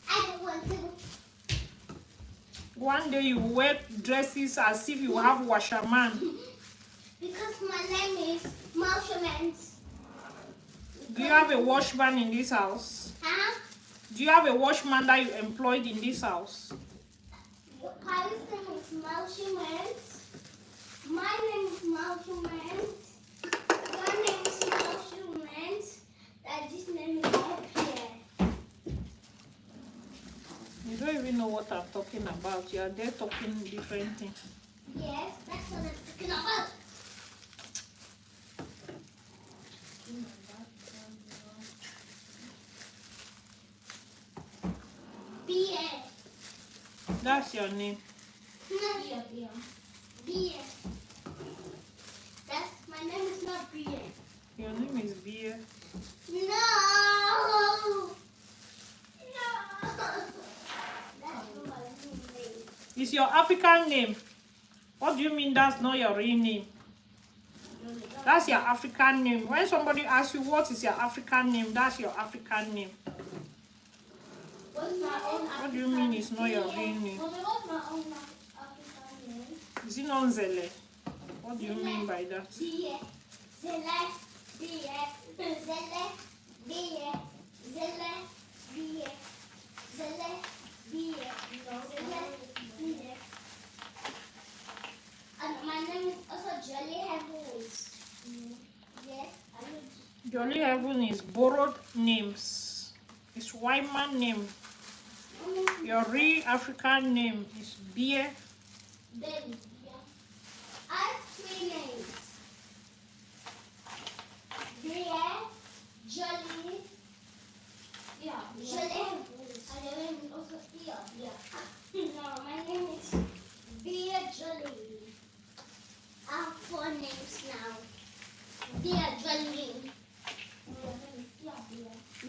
I don't want to. One day you wear dresses as if you have washerman. Because my name is Marshman. Do you have a washman in this house? Huh? Do you have a washman that you employed in this house? His name is Marshman. My name is Marshman. Your name is Marshman. Daddy's name is Pierre. You don't even know what I'm talking about. You are there talking different things. Yes, that's what I'm talking about. Pierre. That's your name. Not Pierre. That's my name is not Pierre. Your name is Beer. No. That's not my name. It's your African name. What do you mean that's not your real name? That's your African name. When somebody asks you what is your African name, that's your African name. What's my own What do you mean it's not your real name? What's my own African name? Is it not Zele? What do you mean by that? Zele, Zele, Zele, Zele, Zele, Zele, Zele, Zele. And my name is also Jolly Heavens. Yes, I know. Jolly Heaven is borrowed names. It's white man name. Your real African name is Beer. Then, I have 3 names. Beer, Jolly, Jolly Heavens. And your name is also Beer. No, my name is Beer Jolly. I have 4 names now. Beer Jolly.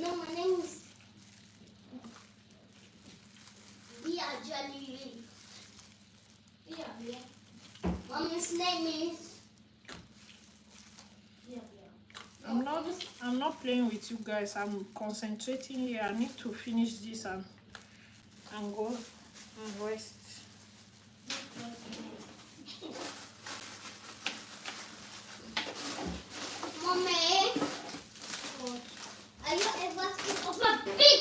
No, my name is Beer Jolly. Mommy's name is. I'm not playing with you guys. I'm concentrating here. I need to finish this and go and rest. Mommy, are you ever seen of a big,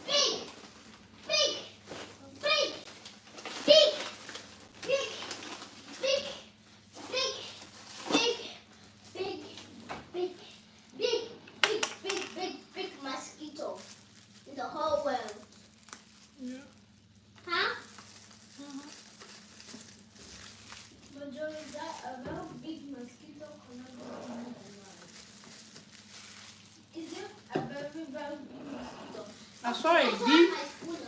big, big, big, big, big, big, big, big, big, big, big, big mosquito in the whole world? Yeah. Huh? But Joey, that a very big mosquito cannot go in the night. Is it a very big mosquito? I saw a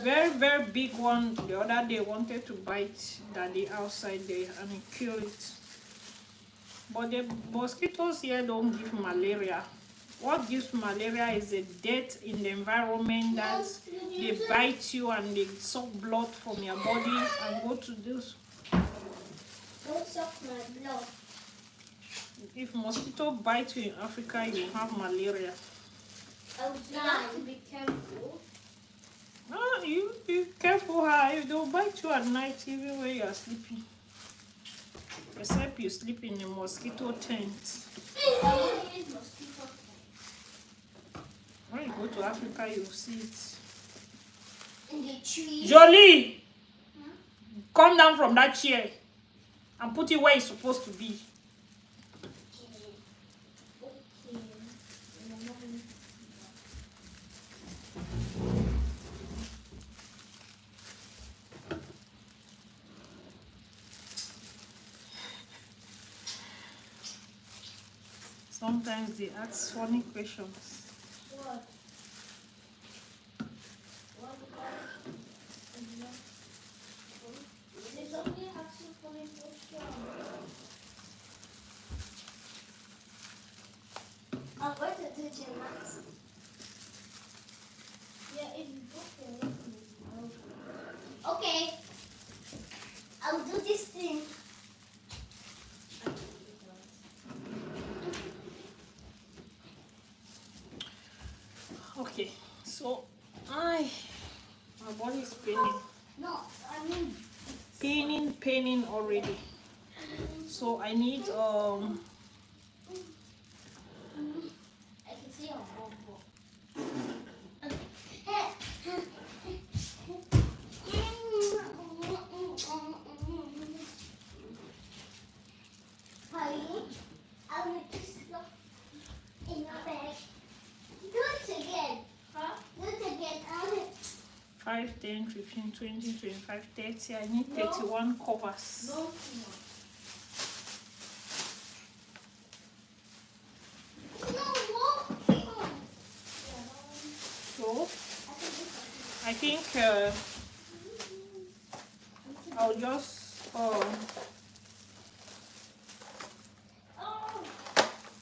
big, very big one the other day. Wanted to bite Daddy outside there and he killed it. But the mosquitoes here don't give malaria. What gives malaria is the death in the environment that they bite you and they suck blood from your body and go to this. Don't suck my blood. If mosquito bite you in Africa, you have malaria. I would have to be careful. Ah, you be careful how if they'll bite you at night even when you are sleeping. Except you sleep in a mosquito tent. When you go to Africa, you'll see it. In the trees. Jolie! Come down from that chair and put it where it's supposed to be. Sometimes they ask funny questions. What? They only ask you for a question. I'm going to do gymnastics. Yeah, if you book it. Okay. I'll do this thing. Okay, so my body is paining. No, I mean Paining already. So I need I can see your bumbo. Honey, I will just look in your bag. Do it again. Huh? Do it again. 5, 10, 15, 20, 25, 30. I need 31 covers. No. So I think I'll just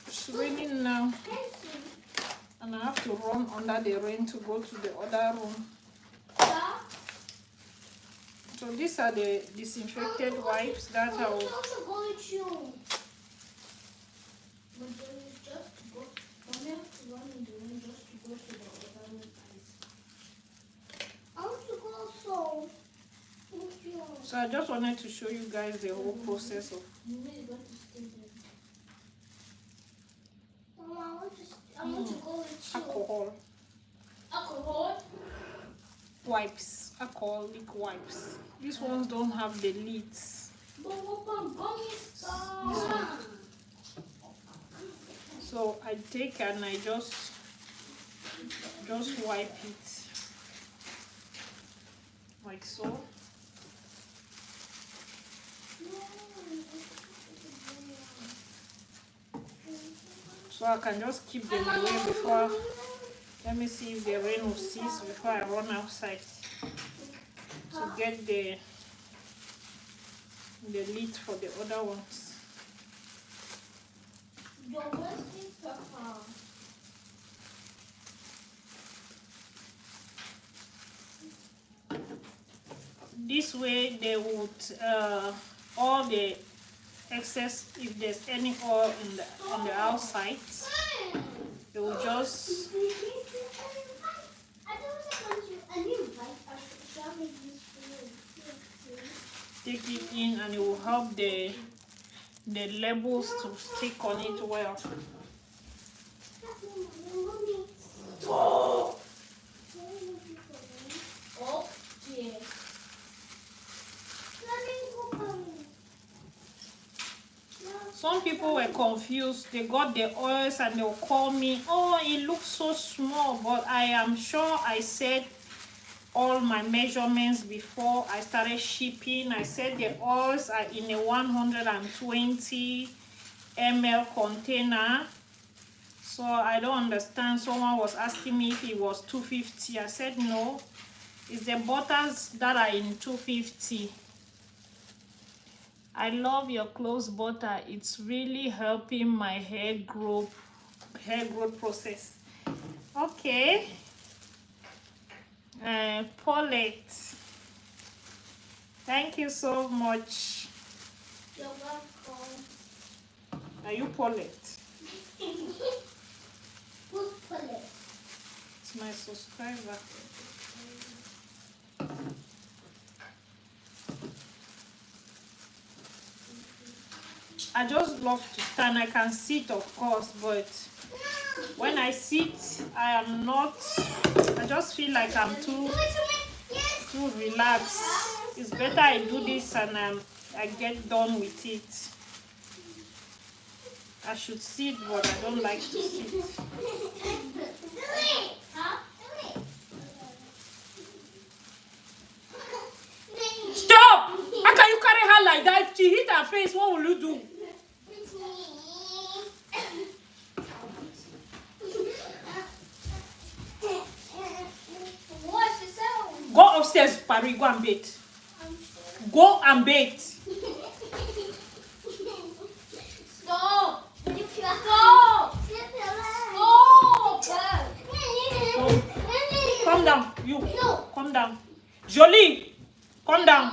it's raining now and I have to run under the rain to go to the other room. So these are the disinfected wipes that I will. So I just wanted to show you guys the whole process of Mama, I want to go with you. alcohol Alcohol? wipes, alcoholic wipes. These ones don't have the lids. But what about gummy This stuff? one. So I take and I just wipe it like so. So I can just keep them away before. Let me see if the rain will cease before I run outside to get the lid for the other ones. Your Westie pepper. This way they would all the excess, if there's any oil on the outside, they will just take it in, and it will help the labels to stick on it well. Oh, dear. Some people were confused. They got the oils and they'll call me, oh, it looks so small, but I am sure I said all my measurements before I started shipping. I said the oils are in a 120 ml container. So I don't understand. Someone was asking me if it was 250. I said no, it's the butters that are in 250. I love your clothes butter. It's really helping my hair growth process. Okay. Paulette, thank you so much. You're welcome. Are you Paulette? Who's Paulette? It's my subscriber. I just love to stand. I can sit, of course, but when I sit, I just feel like I'm too relaxed. It's better I do this and I get done with it. I should sit, but I don't like to sit. Stop! How can you carry her like that? If she hit her face, what will you do? Go upstairs, Paris. Go and bathe. Go and bathe. Stop! Stop! Stop! Calm down. You. No. Calm down. Jolie, calm down.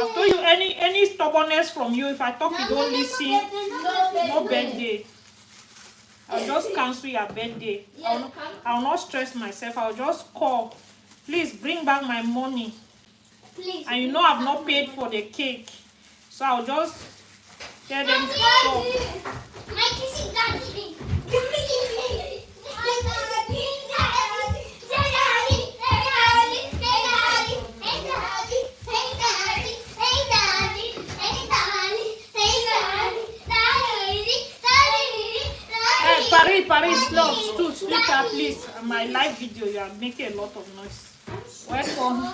I've told you any stubbornness from you. If I talk, you don't listen. No birthday. I'll just cancel your birthday. I'll not stress myself. I'll just call. Please bring back my money. Please. And you know I've not paid for the cake. So I'll just tell them to stop. My kissing daddy. Paris, love, speak up, please. My live video, you are making a lot of noise. Welcome.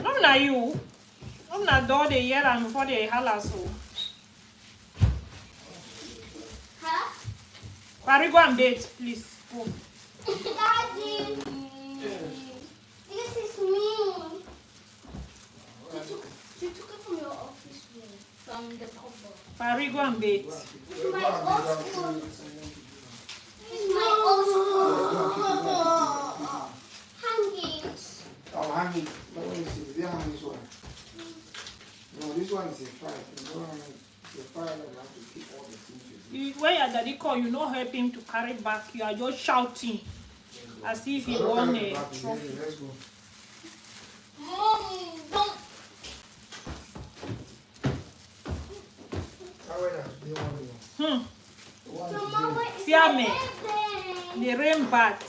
I'm not you. I'm not door the year and before the holla so. Huh? Paris, go and bathe, please. Go. Daddy. This is me. She took it from your office room, from the cupboard. Paris, go and bathe. It's my old school. It's my old school. Hangings. Oh, hanging. Let me see. They hang this one. No, this one is a fire. It's a fire that you have to keep all the things with you. When your daddy call, you not help him to carry back. You are just shouting. as if he won a trophy. Let's go. Mommy, don't. Mama, wait. Siame, the rain bat,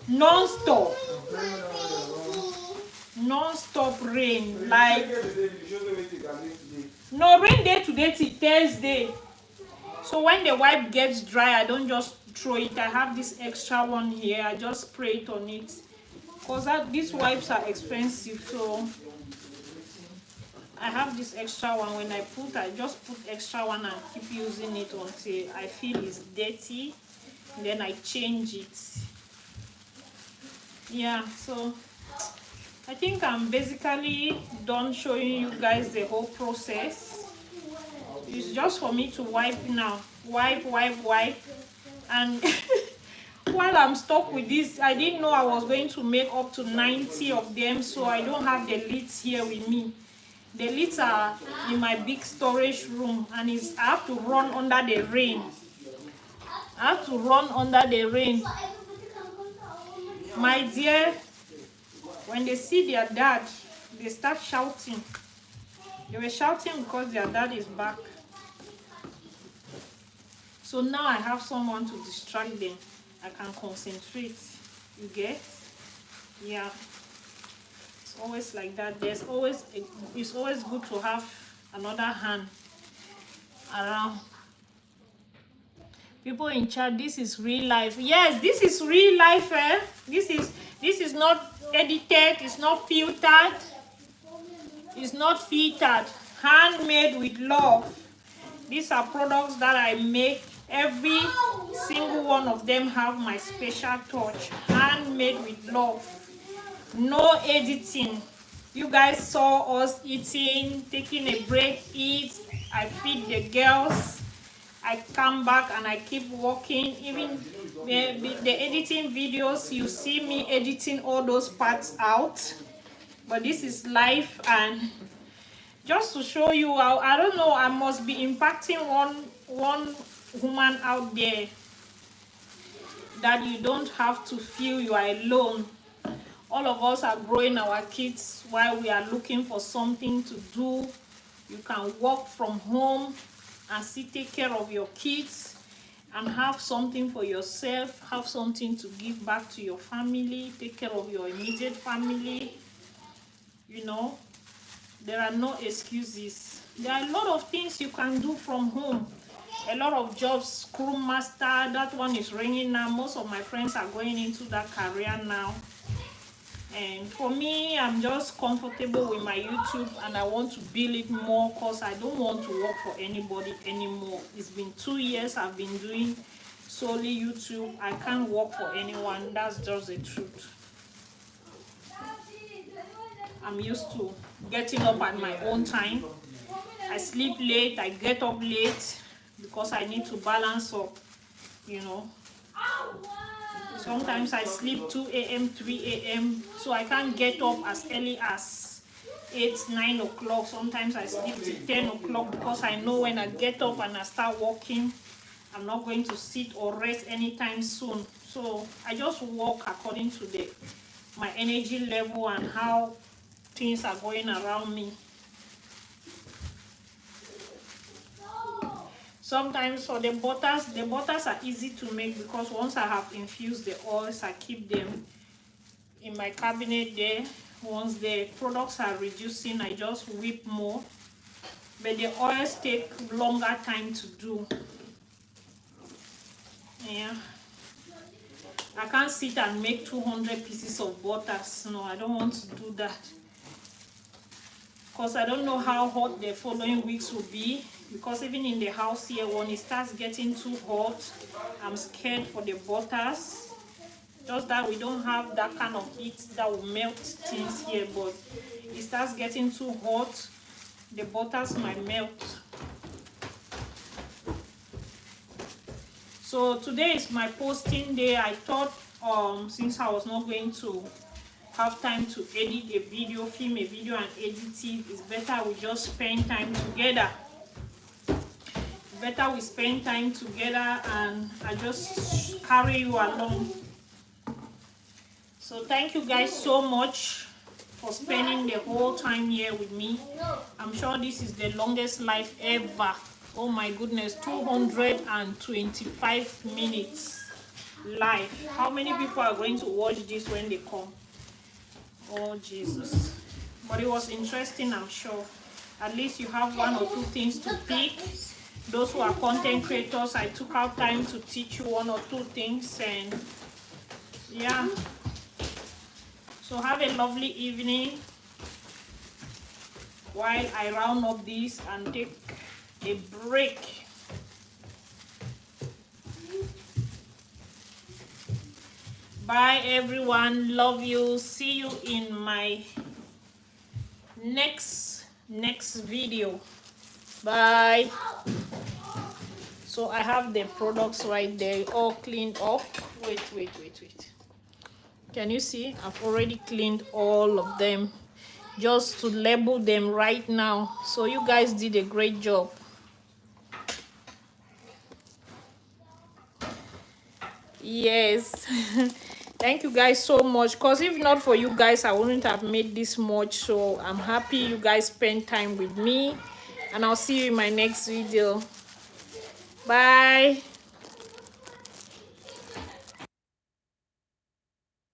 non-stop, non-stop rain. Like no rain day today till Thursday. So when the wipe gets dry, I don't just throw it. I have this extra one here. I just spray it on it. Cause these wipes are expensive, so I have this extra one. When I just put extra one and keep using it until I feel it's dirty. Then I change it. Yeah, so I think I'm basically done showing you guys the whole process. It's just for me to wipe now. Wipe. And while I'm stuck with this, I didn't know I was going to make up to 90 of them, so I don't have the lids here with me. The lids are in my big storage room, and I have to run under the rain. My dear, when they see their dad, they start shouting. They were shouting because their dad is back. So now I have someone to distract them. I can concentrate. You get? Yeah. It's always like that. It's always good to have another hand around. People in chat, this is real life. Yes, this is real life. This is not edited. It's not filtered. It's not filtered. Handmade with love. These are products that I make. Every single one of them have my special touch. Handmade with love. No editing. You guys saw us eating, taking a break, eat. I feed the girls. I come back and I keep working. Even the editing videos, you see me editing all those parts out. But this is life, and just to show you how, I don't know, I must be impacting one woman out there that you don't have to feel you are alone. All of us are growing our kids while we are looking for something to do. You can work from home and still take care of your kids and have something for yourself, have something to give back to your family, take care of your immediate family. You know, there are no excuses. There are a lot of things you can do from home. A lot of jobs, Scrum Master, that one is ringing now. Most of my friends are going into that career now. And for me, I'm just comfortable with my YouTube, and I want to build it more because I don't want to work for anybody anymore. It's been 2 years I've been doing solely YouTube. I can't work for anyone. That's just the truth. I'm used to getting up at my own time. I sleep late, I get up late because I need to balance up, you know. Sometimes I sleep 2 a.m., 3 a.m., so I can't get up as early as 8, 9 o'clock. Sometimes I sleep till 10 o'clock because I know when I get up and I start working, I'm not going to sit or rest anytime soon. So I just work according to my energy level and how things are going around me. Sometimes for the butters are easy to make because once I have infused the oils, I keep them in my cabinet there. Once the products are reducing, I just whip more. But the oils take longer time to do. Yeah. I can't sit and make 200 pieces of butters. No, I don't want to do that. Because I don't know how hot the following weeks will be. Because even in the house here, when it starts getting too hot, I'm scared for the butters. Just that we don't have that kind of heat that will melt things here. But it starts getting too hot, the butters might melt. So today is my posting day. I thought since I was not going to have time to edit a video, film a video and edit it, it's better we just spend time together. Better we spend time together and I just carry you along. So thank you guys so much for spending the whole time here with me. I'm sure this is the longest live ever. Oh my goodness, 225 minutes live. How many people are going to watch this when they come? Oh Jesus. But it was interesting, I'm sure. At least you have one or two things to pick. Those who are content creators, I took out time to teach you one or two things, and yeah. So have a lovely evening while I round up this and take a break. Bye everyone, love you. See you in my next video. Bye. So I have the products right there all cleaned up. Wait. Can you see? I've already cleaned all of them just to label them right now. So you guys did a great job. Yes. Thank you guys so much, because if not for you guys, I wouldn't have made this much. So I'm happy you guys spend time with me, and I'll see you in my next video. Bye.